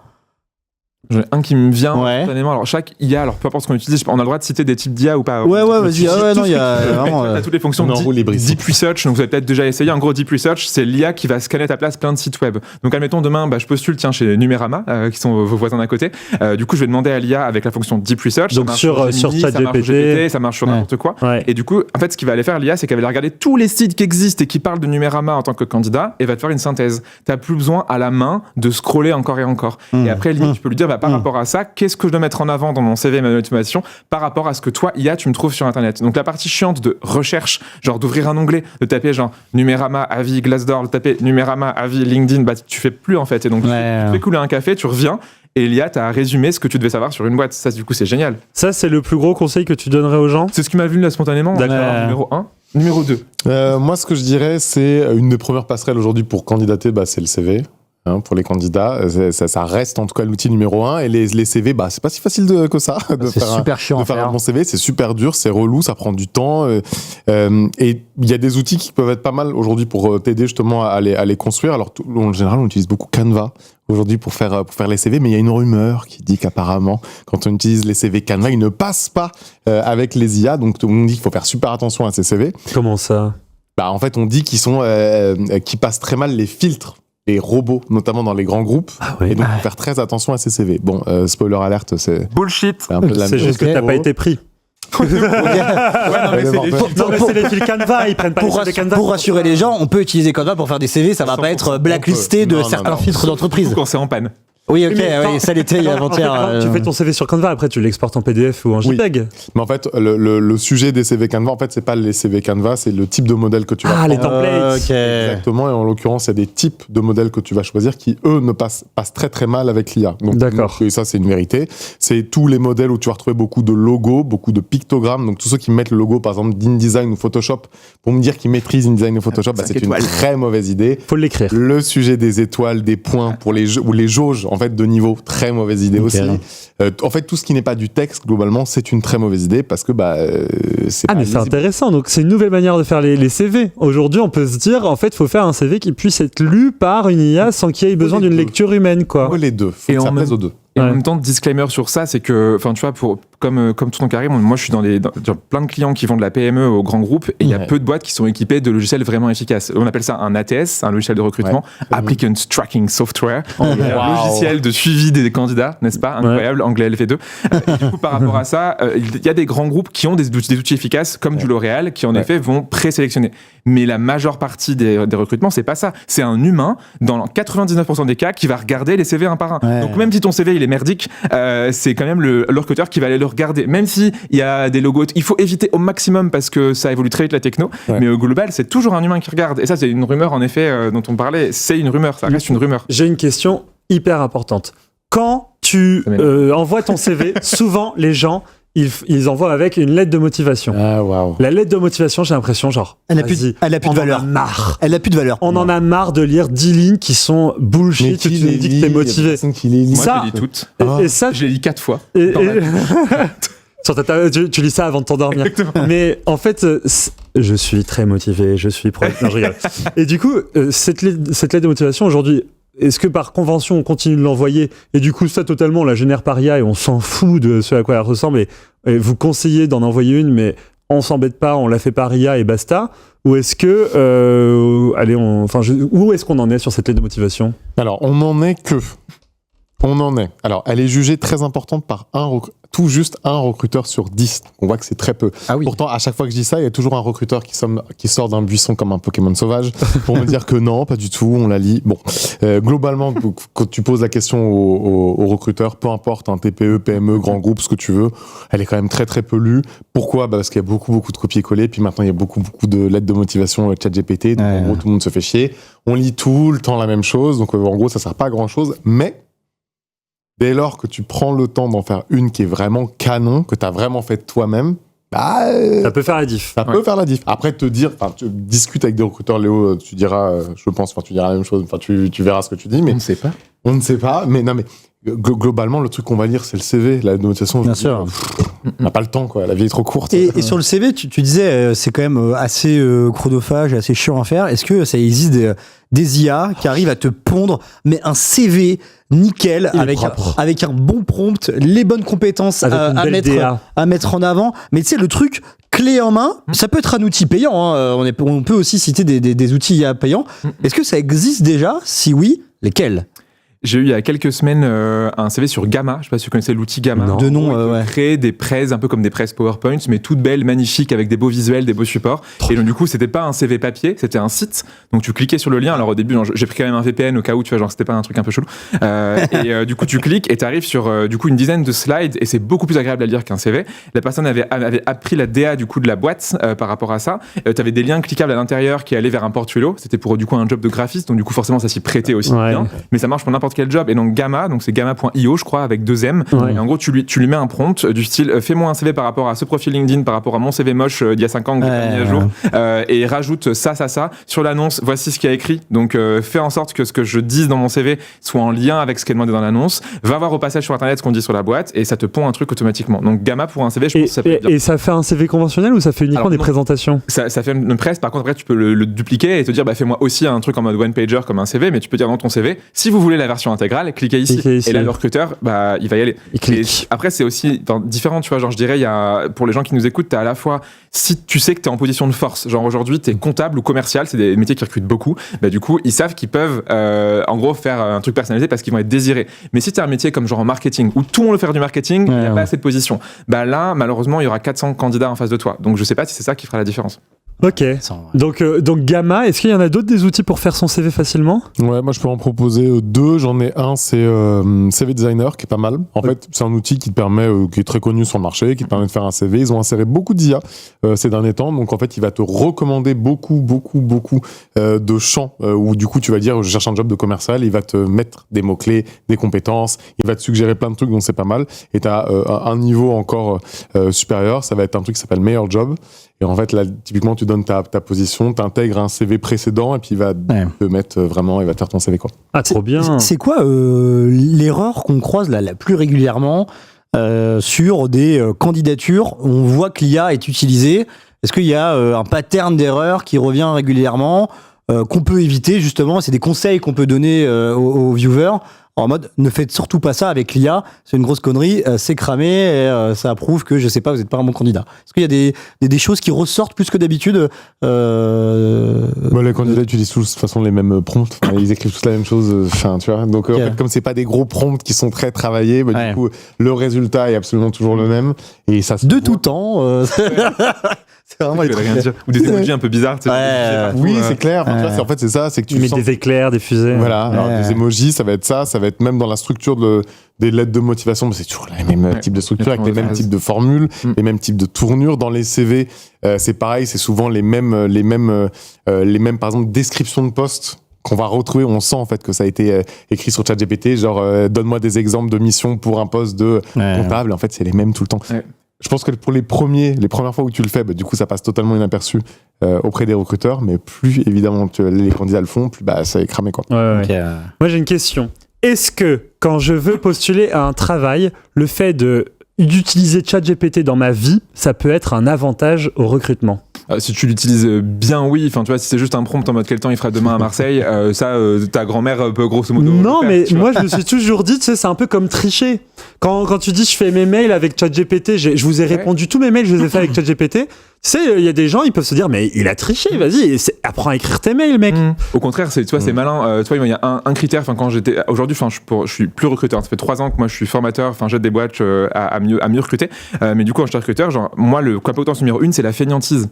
J'en ai un qui me vient spontanément. Alors chaque IA, alors peu importe ce qu'on utilise, on a le droit de citer des types d'IA ou pas. Ouais, vas-y. Non, il y a vraiment. T'as toutes les fonctions Deep Research, donc vous avez peut-être déjà essayé. En gros, Deep Research, c'est l'IA qui va scanner à ta place plein de sites web. Donc admettons demain, je postule chez Numérama, qui sont vos voisins d'à côté. Du coup, je vais demander à l'IA avec la fonction Deep Research. Donc sur ChatGPT, ça marche sur n'importe quoi. Ouais. Et du coup, en fait, ce qu'il va aller faire l'IA, c'est qu'elle va aller regarder tous les sites qui existent et qui parlent de Numérama en tant que candidat et va te faire une synthèse. T'as plus besoin à la main de scroller encore et encore. Et après, tu peux lui dire, par rapport à ça, qu'est-ce que je dois mettre en avant dans mon CV et ma motivation par rapport à ce que toi, IA, tu me trouves sur Internet. Donc la partie chiante de recherche, genre d'ouvrir un onglet, de taper genre Numérama, avis, Glassdoor, de taper Numérama, avis, LinkedIn, tu fais plus en fait. Et donc tu fais couler un café, tu reviens, et l'IA t'a résumé ce que tu devais savoir sur une boîte. Ça, du coup, c'est génial. Ça, c'est le plus gros conseil que tu donnerais aux gens ? C'est ce qui m'a vu là spontanément. D'accord. Numéro 1. Numéro 2. Moi, ce que je dirais, c'est une des premières passerelles aujourd'hui pour candidater, c'est le CV. Pour les candidats, ça reste en tout cas l'outil numéro 1. Et les CV, c'est pas si facile que ça de faire un bon CV. C'est super dur, c'est relou, ça prend du temps. Et il y a des outils qui peuvent être pas mal aujourd'hui pour t'aider justement à les construire. Alors en général, on utilise beaucoup Canva aujourd'hui pour faire les CV, mais il y a une rumeur qui dit qu'apparemment, quand on utilise les CV Canva, ils ne passent pas avec les IA. Donc on dit qu'il faut faire super attention à ces CV. Comment ça ? En fait, on dit qu'ils passent très mal les filtres. Les robots, notamment dans les grands groupes. Et donc, il faut faire très attention à ces CV. Bon, spoiler alerte, c'est... Bullshit. C'est juste que t'as pas été pris. C'est les fils Canva, ils prennent pas les fils Canva. Pour rassurer les gens, on peut utiliser Canva pour faire des CV, ça va pas être blacklisté de certains filtres d'entreprise. Quand c'est en panne. Oui, ça l'était avant-hier. Tu fais ton CV sur Canva, après tu l'exportes en PDF ou en JPEG. Mais en fait, le sujet des CV Canva, en fait, c'est pas les CV Canva, c'est le type de modèle que tu vas prendre. Les templates. Exactement, et en l'occurrence, il y a des types de modèles que tu vas choisir qui, eux, passent très très mal avec l'IA. D'accord. Et ça, c'est une vérité. C'est tous les modèles où tu vas retrouver beaucoup de logos, beaucoup de pictogrammes. Donc tous ceux qui mettent le logo, par exemple, d'InDesign ou Photoshop, pour me dire qu'ils maîtrisent InDesign ou Photoshop, c'est une très mauvaise idée. Faut l'écrire. Le sujet des étoiles, des points, ou les jauges, en fait, de niveau, très mauvaise idée aussi. En fait, tout ce qui n'est pas du texte, globalement, c'est une très mauvaise idée parce que c'est pas mais lisible. c'est intéressant. Donc, c'est une nouvelle manière de faire les CV. Aujourd'hui, on peut se dire, en fait, il faut faire un CV qui puisse être lu par une IA sans qu'il y ait besoin d'une lecture humaine, quoi. Les deux. Faut que ça plaise aux deux. Et en même temps, disclaimer sur ça, c'est que, tu vois, comme tout ton carré, moi je suis dans plein de clients qui vont de la PME au grand groupe et il y a peu de boîtes qui sont équipées de logiciels vraiment efficaces. On appelle ça un ATS, un logiciel de recrutement, Applicant Tracking Software, un logiciel de suivi des candidats, n'est-ce pas? Incroyable, anglais LV2. Et du coup, par rapport à ça, il y a des grands groupes qui ont des outils efficaces, comme du L'Oréal, qui en effet vont présélectionner. Mais la majeure partie des recrutements, c'est pas ça. C'est un humain, dans 99% des cas, qui va regarder les CV un par un. Donc même si ton CV il est merdique, c'est quand même le recruteur qui va aller le regarder. Même s'il y a des logos, il faut éviter au maximum parce que ça évolue très vite la techno. Mais au global, c'est toujours un humain qui regarde. Et ça, c'est une rumeur en effet dont on parlait. C'est une rumeur, ça reste une rumeur. J'ai une question hyper importante. Quand tu envoies ton CV, souvent les gens ils envoient avec une lettre de motivation. La lettre de motivation, j'ai l'impression, genre, elle a plus de valeur. Elle a plus de valeur. On en a marre de lire 10 lignes qui sont bullshit. Tu nous dis que t'es motivé. Moi, je les lis toutes. Et ça, je les lis 4 fois. Tu lis ça avant de t'endormir. Exactement. Mais en fait, je suis très motivé, je suis pro. Non, je rigole. Et du coup, cette lettre de motivation, aujourd'hui, est-ce que par convention on continue de l'envoyer et du coup ça totalement on la génère par IA et on s'en fout de ce à quoi elle ressemble et vous conseillez d'en envoyer une mais on s'embête pas, on la fait par IA et basta, ou est-ce que où est-ce qu'on en est sur cette lettre de motivation? Alors on en est. Alors elle est jugée très importante par tout juste un recruteur sur 10. On voit que c'est très peu. Pourtant, à chaque fois que je dis ça, il y a toujours un recruteur qui sort d'un buisson comme un Pokémon sauvage pour me dire que non, pas du tout, on la lit. Bon, globalement, quand tu poses la question aux recruteurs, peu importe, un TPE, PME, grand groupe, ce que tu veux, elle est quand même très très peu lue. Pourquoi ? Parce qu'il y a beaucoup de copier-coller, puis maintenant il y a beaucoup de lettres de motivation ChatGPT, donc en gros tout le monde se fait chier. On lit tout le temps la même chose, donc en gros ça sert pas à grand chose, mais dès lors que tu prends le temps d'en faire une qui est vraiment canon, que tu as vraiment fait toi-même, ça peut faire la diff. Ça peut faire la diff. Après, tu discutes avec des recruteurs, Léo, tu diras, je pense, tu diras la même chose, tu verras ce que tu dis, mais on ne sait pas. On ne sait pas, mais non, mais globalement, le truc qu'on va lire, c'est le CV. La notation, bien sûr. On n'a pas le temps, quoi. La vie est trop courte. Et sur le CV, tu disais, c'est quand même assez chronophage et assez chiant à faire. Est-ce que ça existe des IA qui arrivent à te pondre, mais un CV nickel, avec un bon prompt, les bonnes compétences à mettre en avant. Mais tu sais, le truc clé en main, ça peut être un outil payant. Hein. On peut aussi citer des outils IA payants. Est-ce que ça existe déjà? Si oui, lesquels? J'ai eu il y a quelques semaines un CV sur Gamma. Je sais pas si vous connaissez l'outil Gamma. Non. De nom, ouais. Créer des presses un peu comme des presses PowerPoint, mais toutes belles, magnifiques, avec des beaux visuels, des beaux supports. Et donc du coup, c'était pas un CV papier, c'était un site. Donc tu cliquais sur le lien. Alors au début, j'ai pris quand même un VPN au cas où, tu vois, genre c'était pas un truc un peu chelou. Et du coup, tu cliques et t'arrives sur du coup une dizaine de slides et c'est beaucoup plus agréable à lire qu'un CV. La personne avait appris la DA du coup de la boîte par rapport à ça. T'avais des liens cliquables à l'intérieur qui allaient vers un portfolio. C'était pour du coup un job de graphiste, donc du coup forcément ça s'y prêtait aussi bien. Mais ça marche pour n'importe quel job. Et donc Gamma, donc c'est gamma.io je crois avec 2 M. Et en gros tu lui mets un prompt du style fais-moi un CV par rapport à ce profil LinkedIn, par rapport à mon CV moche d'il y a 5 ans que j'ai pas mis à jour, et rajoute ça sur l'annonce. Voici ce qu'il y a écrit. Donc fais en sorte que ce que je dise dans mon CV soit en lien avec ce qui est demandé dans l'annonce. Va voir au passage sur internet ce qu'on dit sur la boîte et ça te pond un truc automatiquement. Donc Gamma pour un CV, je pense que ça peut être bien. Et ça fait un CV conventionnel ou ça fait uniquement des présentations? Ça fait une presse. Par contre après tu peux le dupliquer et te dire fais-moi aussi un truc en mode one pager comme un CV, mais tu peux dire dans ton CV si vous voulez la version intégrale, cliquez ici. Et là le recruteur il va y aller. Et après c'est aussi différent, tu vois, genre je dirais pour les gens qui nous écoutent, t'as à la fois si tu sais que t'es en position de force, genre aujourd'hui t'es comptable ou commercial, c'est des métiers qui recrutent beaucoup, du coup ils savent qu'ils peuvent en gros faire un truc personnalisé parce qu'ils vont être désirés. Mais si t'as un métier comme genre en marketing où tout le monde veut faire du marketing, il n'y a pas assez de positions, là malheureusement il y aura 400 candidats en face de toi, donc je sais pas si c'est ça qui fera la différence. Ok. Donc Gamma, est-ce qu'il y en a d'autres des outils pour faire son CV facilement? Ouais, moi je peux en proposer 2. J'en ai un, c'est CV Designer qui est pas mal. En fait, c'est un outil qui te permet, qui est très connu sur le marché, qui te permet de faire un CV. Ils ont inséré beaucoup d'IA ces derniers temps. Donc en fait, il va te recommander beaucoup de champs où du coup tu vas dire je cherche un job de commercial. Il va te mettre des mots-clés, des compétences. Il va te suggérer plein de trucs, donc c'est pas mal. Et tu as un niveau encore supérieur. Ça va être un truc qui s'appelle Meilleur Job. Et en fait, là, typiquement, tu donnes ta position, tu intègres un CV précédent et puis il va te mettre vraiment, il va te faire ton CV, quoi. Ah, trop bien. C'est quoi l'erreur qu'on croise la plus régulièrement sur des candidatures? On voit que l'IA est utilisée. Est-ce qu'il y a un pattern d'erreur qui revient régulièrement qu'on peut éviter, justement? C'est des conseils qu'on peut donner aux viewers en mode ne faites surtout pas ça avec l'IA, c'est une grosse connerie, c'est cramé et ça prouve que je sais pas, vous n'êtes pas un bon candidat. Est-ce qu'il y a des choses qui ressortent plus que d'habitude? Les candidats utilisent tous de toute façon les mêmes prompts, ils écrivent tous la même chose, tu vois. Donc en fait, comme c'est pas des gros prompts qui sont très travaillés, du coup le résultat est absolument toujours le même et ça se de tout temps. C'est vraiment ou des emojis un peu bizarres. Oui, c'est clair. En fait, c'est ça, c'est que tu mets des éclairs, des fusées. Voilà. Alors, des emojis, ça va être ça. Ça va être même dans la structure des lettres de motivation, mais c'est toujours les mêmes types de structures avec les mêmes types de formules, les mêmes types de tournures. Dans les CV, c'est pareil. C'est souvent les mêmes, par exemple, descriptions de postes qu'on va retrouver. On sent en fait que ça a été écrit sur ChatGPT. Genre, donne-moi des exemples de missions pour un poste de comptable. En fait, c'est les mêmes tout le temps. Je pense que pour les premières fois où tu le fais, du coup, ça passe totalement inaperçu auprès des recruteurs, mais plus évidemment les candidats le font, plus ça est cramé, quoi. Okay. Moi, j'ai une question. Est-ce que quand je veux postuler à un travail, le fait d'utiliser ChatGPT dans ma vie, ça peut être un avantage au recrutement? Si tu l'utilises bien, oui. Enfin, tu vois, si c'est juste un prompt en mode quel temps il fera demain à Marseille, ta grand-mère peut grosso modo. Non, mais moi, je me suis toujours dit, tu sais, c'est un peu comme tricher. Quand tu dis je fais mes mails avec ChatGPT, je vous ai répondu tous mes mails, je les ai fait avec ChatGPT. Tu sais, il y a des gens, ils peuvent se dire, mais il a triché, vas-y, apprends à écrire tes mails, mec. Au contraire, tu vois, c'est malin. Tu vois, il y a un critère. Enfin, quand j'étais aujourd'hui, je suis plus recruteur. Ça fait 3 ans que moi, je suis formateur. Enfin, j'aide des boîtes à mieux recruter. Mais du coup, quand j'étais recruteur, moi, le compétence numéro 1, c'est la fainéantise.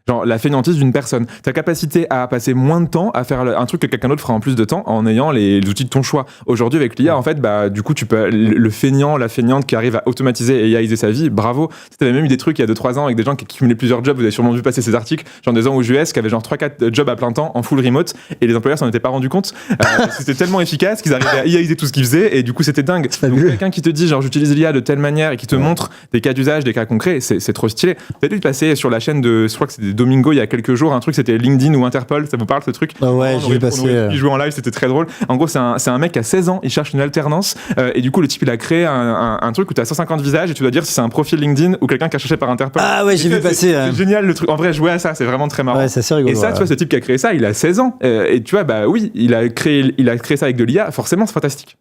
Genre la fainéantise d'une personne, ta capacité à passer moins de temps à faire un truc que quelqu'un d'autre fera en plus de temps en ayant les outils de ton choix. Aujourd'hui avec l'IA en fait du coup tu peux le feignant, la feignante qui arrive à automatiser et AIiser sa vie, bravo. T'avais même eu des trucs il y a 2-3 ans avec des gens qui cumulaient plusieurs jobs, vous avez sûrement vu passer ces articles, genre des gens aux US qui avaient genre 3-4 jobs à plein temps en full remote et les employeurs s'en étaient pas rendus compte parce que c'était tellement efficace qu'ils arrivaient à AIiser tout ce qu'ils faisaient et du coup c'était dingue. Donc quelqu'un qui te dit genre j'utilise l'IA de telle manière et qui te montre des cas d'usage, des cas concrets, c'est trop stylé. T'as dû passer sur la chaîne de, je crois que c'est des Domingo il y a quelques jours, un truc, c'était LinkedIn ou Interpol, ça vous parle ce truc? Ah ouais, j'ai passé. Il jouait en live, c'était très drôle. En gros, c'est un mec qui a 16 ans, il cherche une alternance, et du coup, le type, il a créé un truc où tu as 150 visages et tu dois dire si c'est un profil LinkedIn ou quelqu'un qui a cherché par Interpol. Ah ouais, j'ai vu passer. C'est génial le truc. En vrai, jouer à ça, c'est vraiment très marrant. Ouais, c'est assez rigolo. Et ça, tu vois, ce type qui a créé ça, il a 16 ans. Et tu vois, bah oui, il a créé ça avec de l'IA, forcément, c'est fantastique.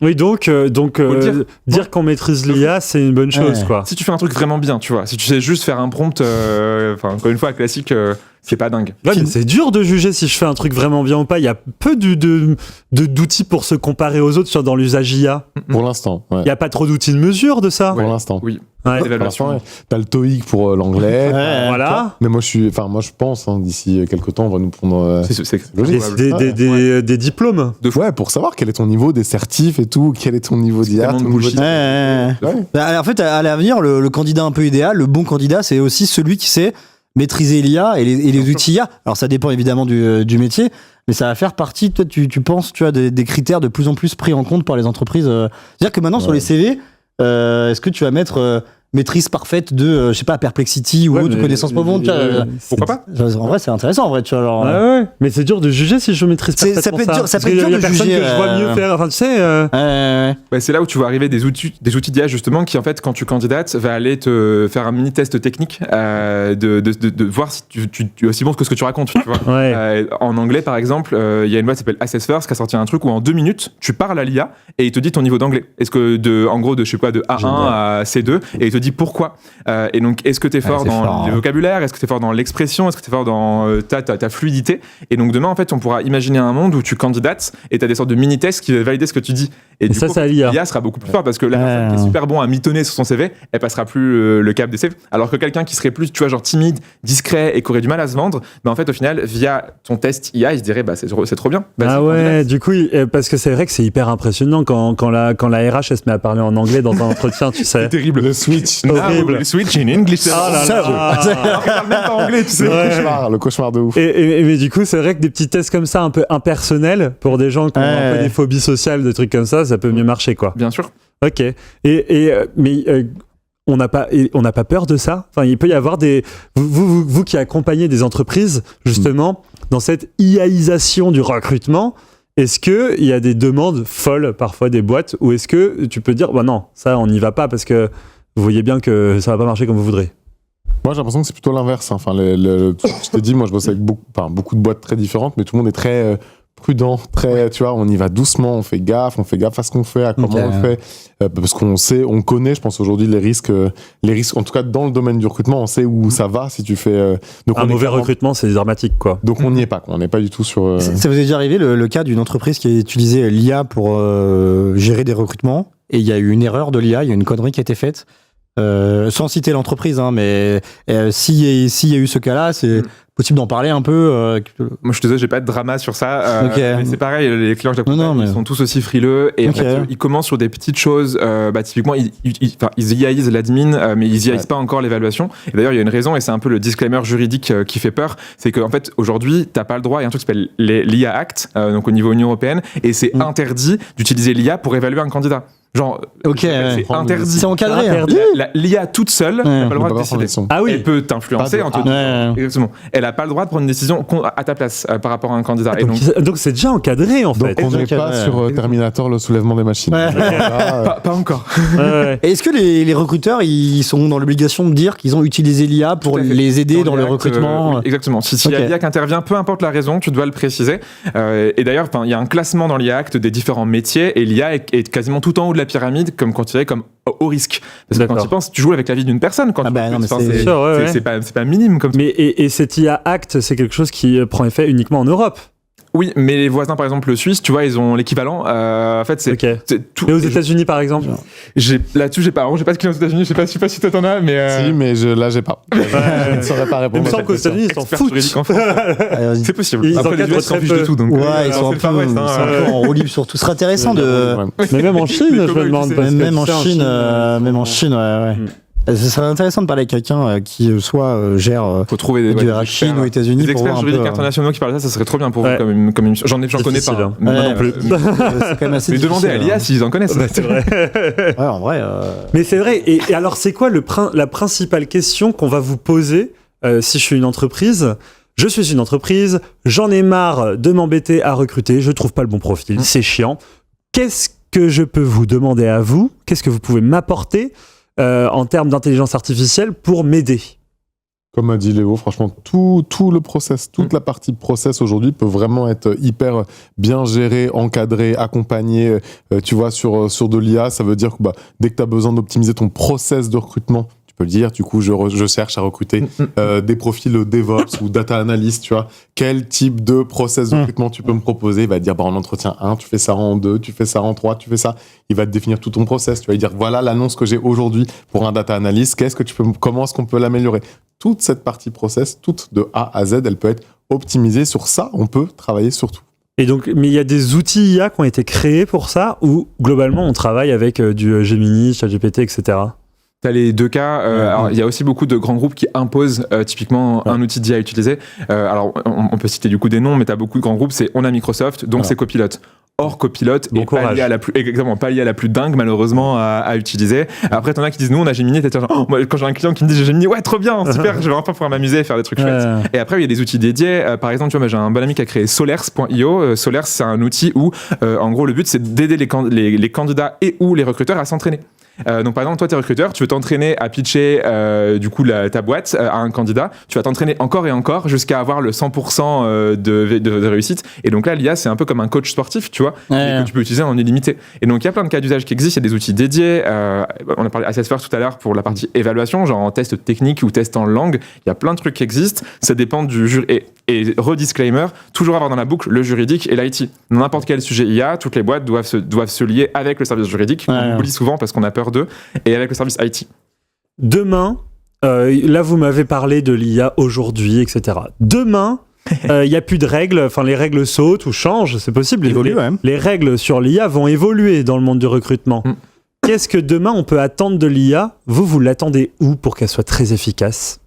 Oui, donc dire qu'on maîtrise l'IA, c'est une bonne chose, quoi. Si tu fais un truc vraiment bien, tu vois, si tu sais juste faire un prompt, encore une fois, classique, c'est pas dingue. Ouais, mais c'est dur de juger si je fais un truc vraiment bien ou pas. Il y a peu d'outils pour se comparer aux autres dans l'usage IA. Pour l'instant, ouais. Il n'y a pas trop d'outils de mesure de ça. Pour l'instant. Oui. Ouais. T'as le TOEIC pour l'anglais. Voilà. Mais moi, je pense, d'ici quelques temps, on va nous prendre. C'est logique. Des diplômes. Ouais, pour savoir quel est ton niveau des certifs et tout, quel est ton niveau d'IA. En fait, à l'avenir, le candidat un peu idéal, le bon candidat, c'est aussi celui qui sait maîtriser l'IA et les outils IA. Alors ça dépend évidemment du métier, mais ça va faire partie, toi, tu penses, tu as des critères de plus en plus pris en compte par les entreprises. C'est-à-dire que maintenant sur les CV, est-ce que tu vas mettre maîtrise parfaite de, je sais pas, Perplexity ou autre connaissance profonde. Pourquoi pas? En vrai, c'est intéressant, en vrai, tu vois. Genre, ouais. Mais c'est dur de juger si je maîtrise pas ça peut être dur, ça peut être dur de juger. Que je vois mieux faire. Enfin, tu sais. C'est là où tu vas arriver des outils d'IA justement qui, en fait, quand tu candidates, va aller te faire un mini test technique de voir si tu es aussi bon que ce que tu racontes. Tu vois. Ouais. En anglais, par exemple, il y a une boîte qui s'appelle Assess First qui a sorti un truc où en 2 minutes, tu parles à l'IA et il te dit ton niveau d'anglais. Est-ce que en gros de je sais pas de A1 à C2 et il te dit pourquoi. Et donc, est-ce que tu es fort dans le vocabulaire? Est-ce que tu es fort dans l'expression? Est-ce que tu es fort dans ta fluidité? Et donc, demain, en fait, on pourra imaginer un monde où tu candidates et tu as des sortes de mini-tests qui vont valider ce que tu dis. Et du coup, l'IA sera beaucoup plus fort parce que la personne qui est super bon à mitonner sur son CV, elle passera plus le cap des CV. Alors que quelqu'un qui serait plus, tu vois, genre timide, discret et qui aurait du mal à se vendre, en fait, au final, via ton test IA, il se dirait, c'est trop bien. Ah ouais, du coup, parce que c'est vrai que c'est hyper impressionnant quand la RH, elle se met à parler en anglais dans un entretien, tu sais. C'est terrible, le switch. Le switch in English. Alors on parle même pas anglais, tu sais. Le cauchemar de ouf. Mais du coup, c'est vrai que des petits tests comme ça, un peu impersonnels, pour des gens qui ont un peu des phobies sociales, des trucs comme ça peut mieux marcher, quoi. Bien sûr. Ok. Mais on n'a pas peur de ça. Enfin, il peut y avoir vous qui accompagnez des entreprises justement dans cette IAisation du recrutement. Est-ce que il y a des demandes folles parfois des boîtes, ou est-ce que tu peux dire non, ça on n'y va pas parce que vous voyez bien que ça va pas marcher comme vous voudrez? Moi, j'ai l'impression que c'est plutôt l'inverse. Enfin, je t'ai dit, moi, je bosse avec beaucoup de boîtes très différentes, mais tout le monde est très prudent, tu vois, on y va doucement, on fait gaffe à ce qu'on fait, à comment on le fait, parce on connaît, je pense aujourd'hui les risques, en tout cas dans le domaine du recrutement, on sait où ça va si tu fais. Donc un mauvais recrutement, c'est dramatique, quoi. Donc on n'y est pas, quoi. On n'est pas du tout sur. Ça vous est déjà arrivé le cas d'une entreprise qui a utilisé l'IA pour gérer des recrutements, et il y a eu une erreur de l'IA, il y a une connerie qui a été faite. Sans citer l'entreprise, mais s'il y a eu ce cas-là, c'est possible d'en parler un peu. Moi, je suis désolé, j'ai pas de drama sur ça. Mais c'est pareil, les clients que j'accompagne, ils sont tous aussi frileux et en fait, ils commencent sur des petites choses. Typiquement, ils IAisent l'admin, mais ils IAisent pas encore l'évaluation. Et d'ailleurs, il y a une raison, et c'est un peu le disclaimer juridique qui fait peur, c'est qu'en fait, aujourd'hui, t'as pas le droit. Il y a un truc qui s'appelle l'IA Act, donc au niveau Union européenne, et c'est interdit d'utiliser l'IA pour évaluer un candidat. Genre, c'est interdit. C'est encadré. L'IA toute seule n'a pas le droit de décider. Ah oui. Elle peut t'influencer en te disant. Exactement. Elle n'a pas le droit de prendre une décision à ta place par rapport à un candidat. Donc c'est déjà encadré en fait. Donc on n'est pas sur Terminator, le soulèvement des machines. Pas encore. Est-ce que les recruteurs, ils sont dans l'obligation de dire qu'ils ont utilisé l'IA pour les aider dans le recrutement? Exactement. Si y a l'IA qui intervient, peu importe la raison, tu dois le préciser. Et d'ailleurs, il y a un classement dans l'IA Act des différents métiers, et l'IA est quasiment tout en haut de la pyramide, comme considéré comme haut risque. Parce que quand tu penses, tu joues avec la vie d'une personne. Quand c'est pas minime comme ça. Mais et cet IA Act, c'est quelque chose qui prend effet uniquement en Europe. Oui, mais les voisins, par exemple, le Suisse, tu vois, ils ont l'équivalent. En fait, c'est tout. Et aux États-Unis, par exemple? Là-dessus, j'ai pas de clients aux États-Unis. Je sais pas si toi t'en as, mais. Si, mais là, j'ai pas. Je ne saurais pas répondre. Il me semble qu'aux États-unis, ils s'en foutent. C'est possible. Après, les US s'en fichent de tout. Donc, ils sont un peu en roue libre sur tout. Ce serait intéressant de. Mais même en Chine, je me demande. Même en Chine, ouais. Ce serait intéressant de parler avec quelqu'un qui soit gère de Chine ou États-Unis. Des experts juridiques internationaux qui parlent de ça serait trop bien pour vous comme émission. J'en connais pas. Moi non plus. C'est quand même assez difficile. Mais demandez à l'IA s'ils en connaissent. C'est vrai. Ouais, en vrai. Mais c'est vrai. Et alors, c'est quoi la principale question qu'on va vous poser si je suis une entreprise, j'en ai marre de m'embêter à recruter, je trouve pas le bon profil, c'est chiant. Qu'est-ce que je peux vous demander à vous ? Qu'est-ce que vous pouvez m'apporter en termes d'intelligence artificielle pour m'aider ? Comme a dit Léo, franchement, tout le process, toute la partie process aujourd'hui peut vraiment être hyper bien gérée, encadrée, accompagnée. Tu vois, sur de l'IA, ça veut dire que dès que tu as besoin d'optimiser ton process de recrutement, tu peux le dire, du coup, je cherche à recruter des profils DevOps ou Data Analyst, tu vois. Quel type de process de recrutement tu peux me proposer ? Il va te dire, en entretien 1, tu fais ça en 2, tu fais ça en 3, tu fais ça. Il va te définir tout ton process. Tu vas lui dire, voilà l'annonce que j'ai aujourd'hui pour un Data Analyst. Comment est-ce qu'on peut l'améliorer ? Toute cette partie process, toute de A à Z, elle peut être optimisée. Sur ça, on peut travailler sur tout. Et donc, mais il y a des outils IA qui ont été créés pour ça, ou globalement, on travaille avec du Gemini, ChatGPT, etc. T'as les deux cas. Alors, il y a aussi beaucoup de grands groupes qui imposent typiquement un outil d'IA à utiliser. Alors, on peut citer du coup des noms, mais t'as beaucoup de grands groupes. On a Microsoft, donc c'est Copilot. Or, Copilot est pas lié à la plus dingue, malheureusement, à utiliser. Après, t'en as qui disent, nous, on a Gemini. Moi, quand j'ai un client qui me dit, j'ai Gemini, ouais, trop bien, super, je vais enfin pouvoir m'amuser et faire des trucs chouettes. Et après, il y a des outils dédiés. Par exemple, tu vois, j'ai un bon ami qui a créé Solers.io. Solers, c'est un outil où, en gros, le but, c'est d'aider les candidats et ou les recruteurs à s'entraîner. Donc par exemple, toi, t'es recruteur, tu veux t'entraîner à pitcher du coup ta boîte à un candidat, tu vas t'entraîner encore et encore jusqu'à avoir le 100% de réussite. Et donc là, l'IA, c'est un peu comme un coach sportif, tu vois, que tu peux utiliser en illimité. Et donc il y a plein de cas d'usage qui existent, il y a des outils dédiés. On a parlé Assessfirst tout à l'heure pour la partie évaluation, genre en test technique ou test en langue. Il y a plein de trucs qui existent, ça dépend du jury. Et redisclaimer, toujours avoir dans la boucle le juridique et l'IT. N'importe quel sujet IA, toutes les boîtes doivent se lier avec le service juridique, on oublie souvent parce qu'on a peur d'eux, et avec le service IT. Demain, là vous m'avez parlé de l'IA aujourd'hui, etc. Demain, il n'y a plus de règles, enfin les règles sautent ou changent, c'est possible. Les règles sur l'IA vont évoluer dans le monde du recrutement. Qu'est-ce que demain on peut attendre de l'IA ? Vous l'attendez où pour qu'elle soit très efficace ?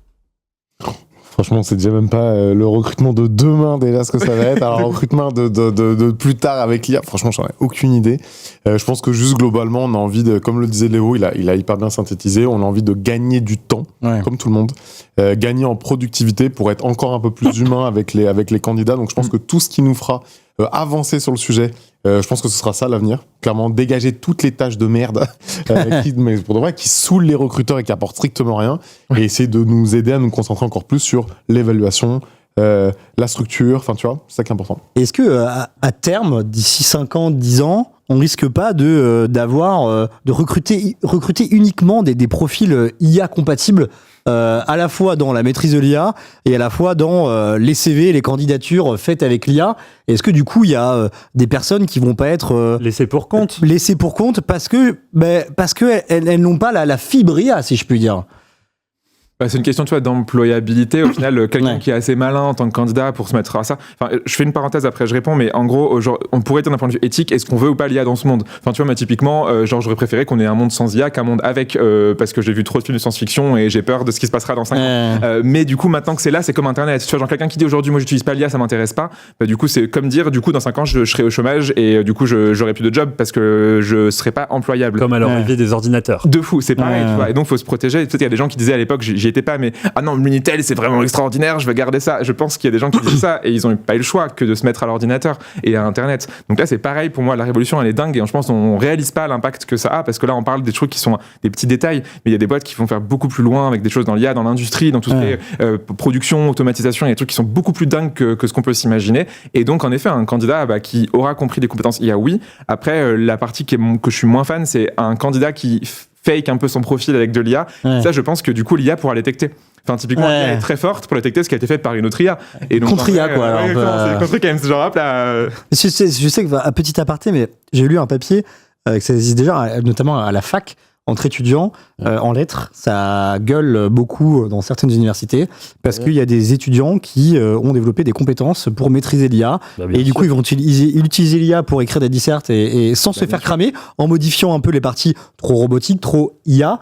Franchement, c'est déjà même pas le recrutement de demain déjà ce que ça va être. Alors, le recrutement de plus tard avec l'IA, franchement, j'en ai aucune idée. Je pense que juste globalement, on a envie de, comme le disait Léo, il a hyper bien synthétisé, on a envie de gagner du temps, comme tout le monde. Gagner en productivité pour être encore un peu plus humain avec les candidats. Donc, je pense que tout ce qui nous fera avancer sur le sujet, je pense que ce sera ça l'avenir. Clairement, dégager toutes les tâches de merde mais pour de vrai, qui saoulent les recruteurs et qui apportent strictement rien, et essayer de nous aider à nous concentrer encore plus sur l'évaluation, la structure, enfin tu vois, c'est ça qui est important. Est-ce que à terme, d'ici 5 ans, 10 ans, on risque pas de recruter uniquement des profils IA compatibles à la fois dans la maîtrise de l'IA et à la fois dans les CV, les candidatures faites avec l'IA. Est-ce que du coup il y a des personnes qui vont pas être laissées pour compte parce que elles n'ont pas la fibre IA, si je puis dire? C'est une question, tu vois, d'employabilité. Au final, quelqu'un qui est assez malin en tant que candidat pour se mettre à ça. Enfin, je fais une parenthèse, après je réponds, mais en gros, on pourrait dire d'un point de vue éthique, est-ce qu'on veut ou pas l'IA dans ce monde ? Enfin, tu vois, moi, typiquement, j'aurais préféré qu'on ait un monde sans IA qu'un monde avec, parce que j'ai vu trop de films de science-fiction et j'ai peur de ce qui se passera dans 5 ans. Mais du coup, maintenant que c'est là, c'est comme Internet. Tu vois, genre quelqu'un qui dit aujourd'hui, moi, j'utilise pas l'IA, ça m'intéresse pas. Bah, du coup, c'est comme dire, du coup, dans 5 ans, je serai au chômage et du coup, j'aurai plus de job parce que je serai pas employable. Comme à l'arrivée des ordinateurs. De fou, c'est pareil, tu vois. Et donc, faut se protéger. Peut-être il y a des gens qui disaient à l'époque, j'y étais pas, mais non, Minitel, c'est vraiment extraordinaire, je vais garder ça. Je pense qu'il y a des gens qui disent ça et ils ont pas eu le choix que de se mettre à l'ordinateur et à Internet. Donc là, c'est pareil pour moi, la révolution, elle est dingue et je pense qu'on réalise pas l'impact que ça a parce que là, on parle des trucs qui sont des petits détails, mais il y a des boîtes qui vont faire beaucoup plus loin avec des choses dans l'IA, dans l'industrie, dans tout ce qui est production, automatisation, il y a des trucs qui sont beaucoup plus dingues que ce qu'on peut s'imaginer. Et donc, en effet, un candidat qui aura compris des compétences IA, oui. Après, la partie que je suis moins fan, c'est un candidat qui fake un peu son profil avec de l'IA. Ça, je pense que du coup, l'IA pourra le détecter. Enfin, typiquement, l'IA est très forte pour détecter ce qui a été fait par une autre IA. Et donc, contre IA, quoi. C'est contre quand même ce genre là. Je sais que, à petit aparté, mais j'ai lu un papier que ça existe déjà, notamment à la fac, entre étudiants, en lettres. Ça gueule beaucoup dans certaines universités, parce qu'il y a des étudiants qui ont développé des compétences pour maîtriser l'IA. Et du coup, ils vont utiliser l'IA pour écrire des dissertes et sans se faire cramer, en modifiant un peu les parties trop robotiques, trop IA,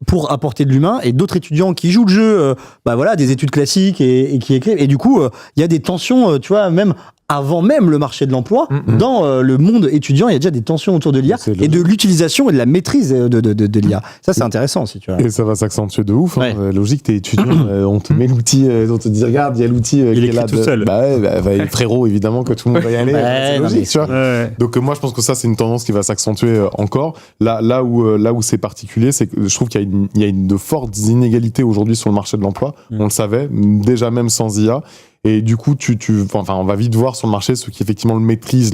pour apporter de l'humain, et d'autres étudiants qui jouent le jeu, des études classiques et qui écrivent. Et du coup, il y a des tensions, tu vois, même avant même le marché de l'emploi, dans le monde étudiant, il y a déjà des tensions autour de l'IA et de l'utilisation et de la maîtrise de l'IA. Ça, c'est intéressant, si tu vois. Et ça va s'accentuer de ouf. Logique, t'es étudiant, on te met l'outil, on te dit, regarde, il y a l'outil il qui est là tout seul. Frérot, évidemment que tout le monde va y aller. C'est logique, tu vois. Donc, moi, je pense que ça, c'est une tendance qui va s'accentuer encore. Là où c'est particulier, c'est que je trouve qu'il y a de fortes inégalités aujourd'hui sur le marché de l'emploi. On le savait, déjà même sans IA. Et du coup, on va vite voir sur le marché ceux qui effectivement le maîtrisent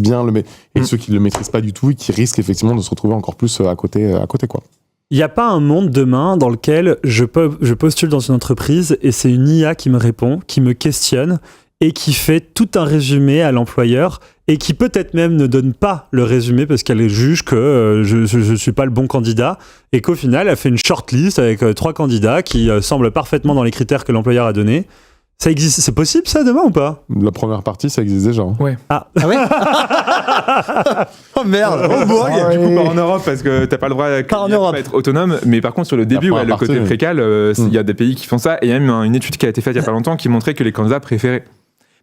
bien, et ceux qui le maîtrisent pas du tout et qui risquent effectivement de se retrouver encore plus à côté, quoi. Il n'y a pas un monde demain dans lequel je postule dans une entreprise et c'est une IA qui me répond, qui me questionne et qui fait tout un résumé à l'employeur et qui peut-être même ne donne pas le résumé parce qu'elle juge que je suis pas le bon candidat et qu'au final, elle fait une shortlist avec 3 candidats qui semblent parfaitement dans les critères que l'employeur a donnés. Ça existe, c'est possible ça demain ou pas ? La première partie, ça existe déjà. Ouais. Ah ouais. Oh merde. Oh boy. Du coup, pas en Europe parce que t'as pas le droit d'être autonome. Mais par contre, sur le début, le côté précal, il y a des pays qui font ça. Et il y a même une étude qui a été faite il y a pas longtemps qui montrait que les candidats préféraient.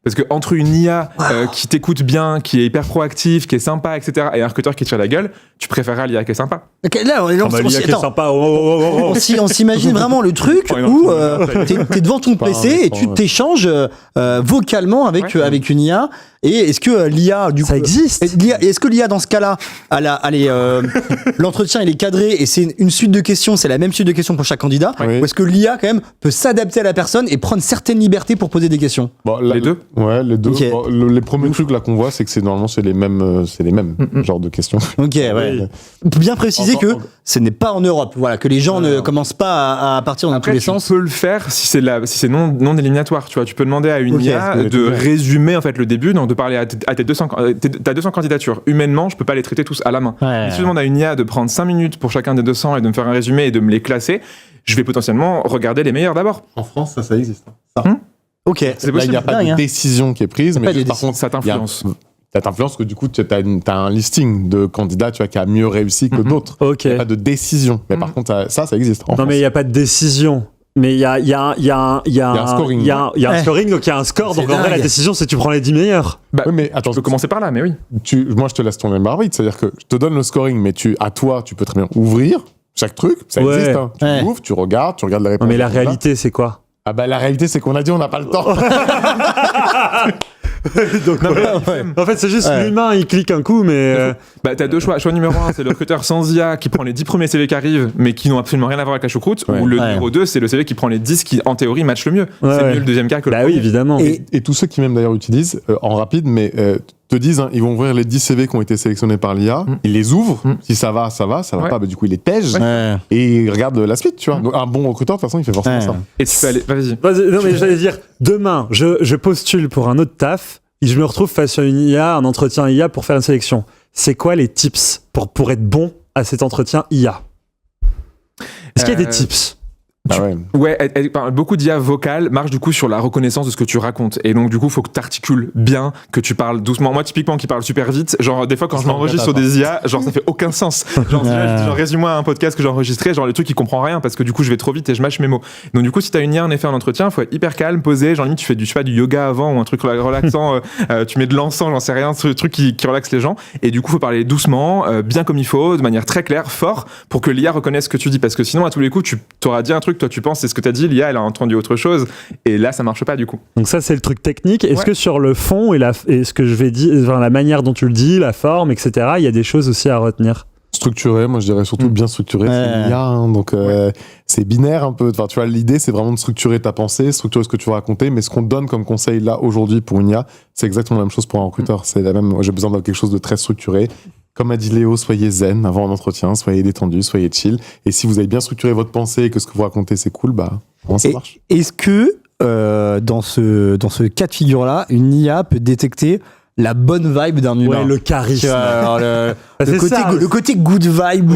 Parce que entre une IA qui t'écoute bien, qui est hyper proactive, qui est sympa, etc., et un recruteur qui tire la gueule, tu préféreras l'IA qui est sympa. Okay, là, l'IA qui est sympa. On s'imagine vraiment le truc où t'es devant ton PC et tu t'échanges vocalement avec une IA. Et est-ce que l'IA, du coup, ça existe ? Est-ce que l'IA, dans ce cas-là, l'entretien il est cadré et c'est une suite de questions, c'est la même suite de questions pour chaque candidat, ou est-ce que l'IA quand même peut s'adapter à la personne et prendre certaines libertés pour poser des questions ? Les deux. Ouais, les deux. Okay. Les premiers trucs là qu'on voit, c'est que normalement c'est les mêmes genres de questions. Ok, ouais. Bien préciser que ce n'est pas en Europe, voilà, que les gens ne commencent pas à partir dans tous les sens. Tu peux le faire si c'est non éliminatoire. Tu vois, tu peux demander à une IA de résumer en fait le début, donc de parler à tes 200 candidatures. Humainement, je peux pas les traiter tous à la main. Si je demande à une IA de prendre 5 minutes pour chacun des 200 et de me faire un résumé et de me les classer, je vais potentiellement regarder les meilleurs d'abord. En France, ça existe. Ok, c'est possible. Il n'y a pas de décision qui est prise, mais par contre, ça t'influence. Ça t'influence que du coup, tu as un listing de candidats qui a mieux réussi que d'autres. Il n'y a pas de décision. Mais par contre, ça existe. Non, mais il n'y a pas de décision. Mais il y a un scoring. Il y a un scoring, donc il y a un score. Donc en vrai, la décision, c'est tu prends les 10 meilleurs. Oui, mais attends, tu peux commencer par là, mais oui. Moi, je te laisse ton libre arbitre. C'est-à-dire que je te donne le scoring, mais à toi, tu peux très bien ouvrir chaque truc. Ça existe. Hein. Tu ouvres, tu regardes la réponse. Mais la réalité, c'est quoi ? Ah bah la réalité, c'est qu'on a dit on n'a pas le temps. Donc, en fait, c'est juste l'humain, il clique un coup, mais. T'as 2 choix. Choix numéro 1, c'est le recruteur sans IA qui prend les 10 premiers CV qui arrivent, mais qui n'ont absolument rien à voir avec la choucroute. Ou le numéro 2, c'est le CV qui prend les 10 qui, en théorie, matchent le mieux. C'est mieux le deuxième cas que le premier. Oui, évidemment. Et tous ceux qui même d'ailleurs utilisent, en rapide, mais te disent, ils vont ouvrir les 10 CV qui ont été sélectionnés par l'IA, ils les ouvrent, si ça va pas, du coup, ils les tègent, et ils regardent la suite, tu vois. Donc, un bon recruteur, de toute façon, il fait forcément ça. Et tu peux aller, vas-y. Non, mais j'allais dire, demain, je postule pour un autre taf, et je me retrouve face à une IA, un entretien IA pour faire une sélection. C'est quoi les tips pour être bon à cet entretien IA ? Est-ce qu'il y a des tips ? Beaucoup d'IA vocales marchent du coup sur la reconnaissance de ce que tu racontes. Et donc, du coup, il faut que tu articules bien, que tu parles doucement. Moi, typiquement, qui parle super vite, genre, des fois, quand je m'enregistre sur des IA, genre, ça fait aucun sens. Genre, résume-moi un podcast que j'ai enregistré, genre, le truc, il comprend rien parce que du coup, je vais trop vite et je mâche mes mots. Donc, du coup, si t'as une IA, en effet, en entretien, il faut être hyper calme, posé. Genre, limite, tu fais du yoga avant ou un truc relaxant, tu mets de l'encens, j'en sais rien, ce truc qui relaxe les gens. Et du coup, faut parler doucement, bien comme il faut, de manière très claire, fort, pour que l'IA reconnaisse ce que tu dis. Parce que sinon, à tous les coups, tu t'auras dit un truc, toi, tu penses, c'est ce que t'as dit, l'IA, elle a entendu autre chose, et là, ça marche pas, du coup. Donc ça, c'est le truc technique. Est-ce que sur le fond et ce que je vais dire, enfin, la manière dont tu le dis, la forme, etc., il y a des choses aussi à retenir? Structuré, moi je dirais surtout bien structuré, c'est l'IA, hein, donc c'est binaire un peu. Enfin, tu vois, l'idée c'est vraiment de structurer ta pensée, structurer ce que tu vas raconter, mais ce qu'on te donne comme conseil là aujourd'hui pour une IA, c'est exactement la même chose pour un recruteur. C'est la même. J'ai besoin de quelque chose de très structuré. Comme a dit Léo, soyez zen avant un entretien, soyez détendu, soyez chill. Et si vous avez bien structuré votre pensée et que ce que vous racontez c'est cool, comment ça marche ? Est-ce que dans ce cas de figure-là, une IA peut détecter la bonne vibe d'un humain. Ouais, le charisme. Le côté good vibe.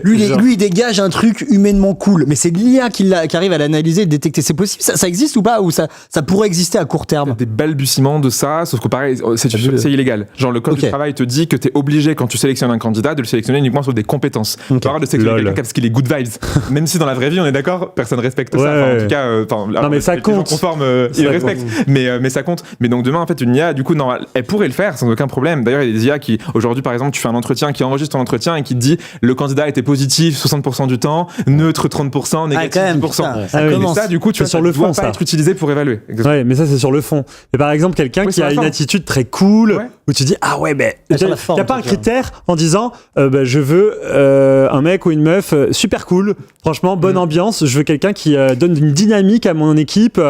Lui, il dégage un truc humainement cool. Mais c'est l'IA qui arrive à l'analyser et le détecter. C'est possible? Ça existe ou pas? Ou ça pourrait exister à court terme? Des balbutiements de ça, sauf que pareil, c'est illégal. Genre, le code du travail te dit que t'es obligé, quand tu sélectionnes un candidat, de le sélectionner uniquement sur des compétences. Tu parles de sélectionner quelqu'un parce qu'il est good vibes. Même si dans la vraie vie, on est d'accord, personne respecte ça. Enfin, en tout cas, non, mais ça compte. Les gens conformes, ils respectent. Mais ça compte. Mais donc, demain, en fait, une IA, du coup, non, elle pourrait le faire sans aucun problème. D'ailleurs, il y a des IA qui, aujourd'hui, par exemple, tu fais un entretien, qui enregistre ton entretien et qui te dit le candidat était positif 60% du temps, neutre 30%, négatif 10%. Mais ça, du coup, tu vois, sur le fond, doit pas être utilisé pour évaluer. Ouais, mais ça, c'est sur le fond. Et par exemple, quelqu'un qui a une attitude très cool, où tu dis, ah ouais, mais il n'y a pas un critère en disant, je veux un mec ou une meuf super cool, franchement, bonne ambiance, je veux quelqu'un qui donne une dynamique à mon équipe,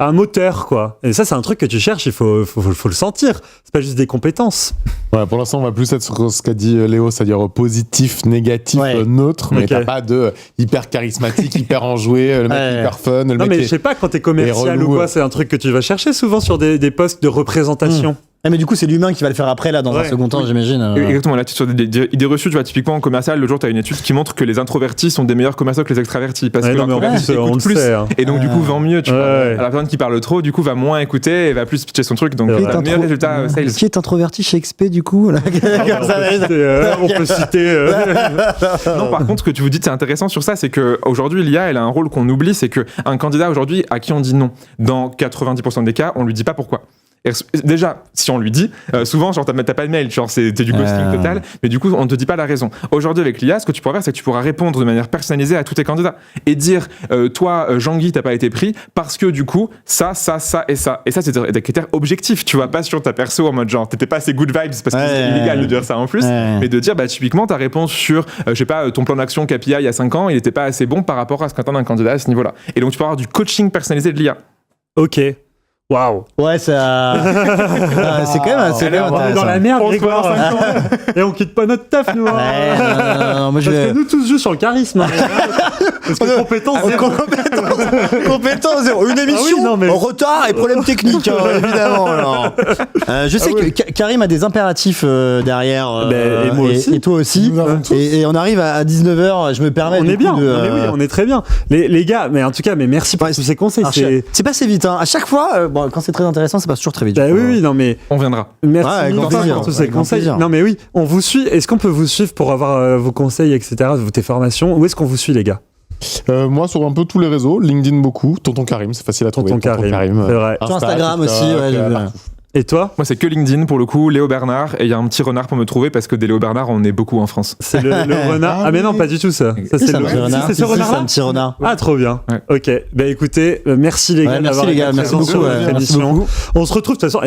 un moteur, quoi. Et ça, c'est un truc que tu cherches, il faut le sentir. C'est pas juste des compétences. Ouais, pour l'instant, on va plus être sur ce qu'a dit Léo, c'est-à-dire positif, négatif, neutre, mais t'as pas de hyper charismatique, hyper enjoué, le mec hyper fun, le mec. Mais je sais pas, quand t'es commercial ou quoi, c'est un truc que tu vas chercher souvent sur des postes de représentation. Mais du coup, c'est l'humain qui va le faire après, là, dans un second temps, j'imagine. Exactement, là, sur des idées reçues, tu vois, typiquement en commercial, le jour, tu as une étude qui montre que les introvertis sont des meilleurs commerciaux que les extravertis. Parce que l'introverti écoute plus. Et donc, du coup, vend mieux, tu vois. La personne qui parle trop, du coup, va moins écouter et va plus pitcher son truc. Donc, t'as un meilleur résultat sales. Qui est introverti chez XP, du coup? On peut citer. Non, par contre, ce que tu vous dites, c'est intéressant sur ça, c'est qu'aujourd'hui, l'IA, elle a un rôle qu'on oublie, c'est qu'un candidat aujourd'hui à qui on dit non, dans 90% des cas, on lui dit pas pourquoi. Déjà, si on lui dit, souvent, genre, t'as pas de mail, genre, t'es du ghosting total, mais du coup, on ne te dit pas la raison. Aujourd'hui, avec l'IA, ce que tu pourras faire, c'est que tu pourras répondre de manière personnalisée à tous tes candidats et dire, toi, Jean-Guy, t'as pas été pris parce que du coup, ça et ça. Et ça, c'est des critères objectifs. Tu vas pas sur ta perso en mode genre, t'étais pas assez good vibes parce que c'est illégal de dire ça en plus, mais de dire, typiquement, ta réponse sur, je sais pas, ton plan d'action KPI il y a 5 ans, il était pas assez bon par rapport à ce qu'attend un candidat à ce niveau-là. Et donc, tu peux avoir du coaching personnalisé de l'IA. Ok. Waouh. Ouais, ça. C'est quand même assez bien. On est dans la merde, Grégoire. Et on quitte pas notre taf, nous. Non, moi, parce que nous tous jouent sur le charisme. Parce que compétence zéro. Compétence zéro. Une émission en retard et problème technique, évidemment. Alors. Je sais que Karim a des impératifs derrière. Et moi aussi. Et toi aussi. Et on arrive à 19h. Je me permets. On est bien. On est très bien. Les gars, mais en tout cas, merci pour tous ces conseils. C'est passé vite. À chaque fois. Quand c'est très intéressant, ça passe toujours très vite. Oui, non mais on viendra. Merci pour tous ces conseils. Non mais oui, on vous suit. Est-ce qu'on peut vous suivre pour avoir vos conseils, etc., tes formations? Où est-ce qu'on vous suit, les gars? Moi, sur un peu tous les réseaux, LinkedIn beaucoup, Tonton Karim, c'est facile à trouver. Tonton Karim, c'est vrai. Sur Instagram aussi, Et toi? Moi, c'est que LinkedIn pour le coup, Léo Bernard, et il y a un petit renard pour me trouver parce que des Léo Bernard, on est beaucoup en France. C'est le renard. Ah mais non, pas du tout ça. Ça c'est le renard. C'est ce renard. C'est un petit renard. Ah trop bien. Ok. Écoutez, merci les gars d'avoir été présents sur notre émission. On se retrouve de toute façon.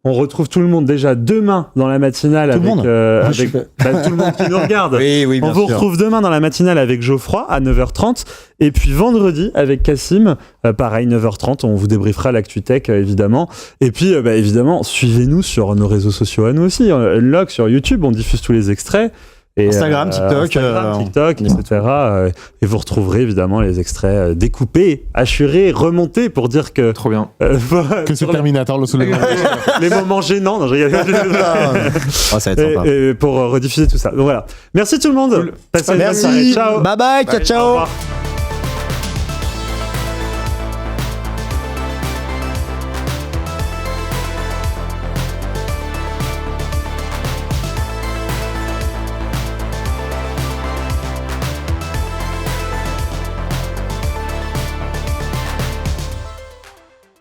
On retrouve tout le monde déjà demain dans la matinale avec tout le monde qui nous regarde. Oui, on vous retrouve demain dans la matinale avec Geoffroy à 9h30 et puis vendredi avec Cassim, pareil 9h30, on vous débriefera l'actu tech évidemment. Et puis évidemment, suivez-nous sur nos réseaux sociaux à nous aussi, Unlock sur YouTube, on diffuse tous les extraits. Et Instagram, TikTok, etc. Et vous retrouverez évidemment les extraits découpés, assurés, remontés pour dire que... Trop bien. Que c'est Terminator le soulèvement. Les moments gênants. Non, ça va être sympa. Et pour rediffuser tout ça. Donc voilà. Merci tout le monde. Cool. Merci. Ciao. Bye bye. Ciao. Au revoir.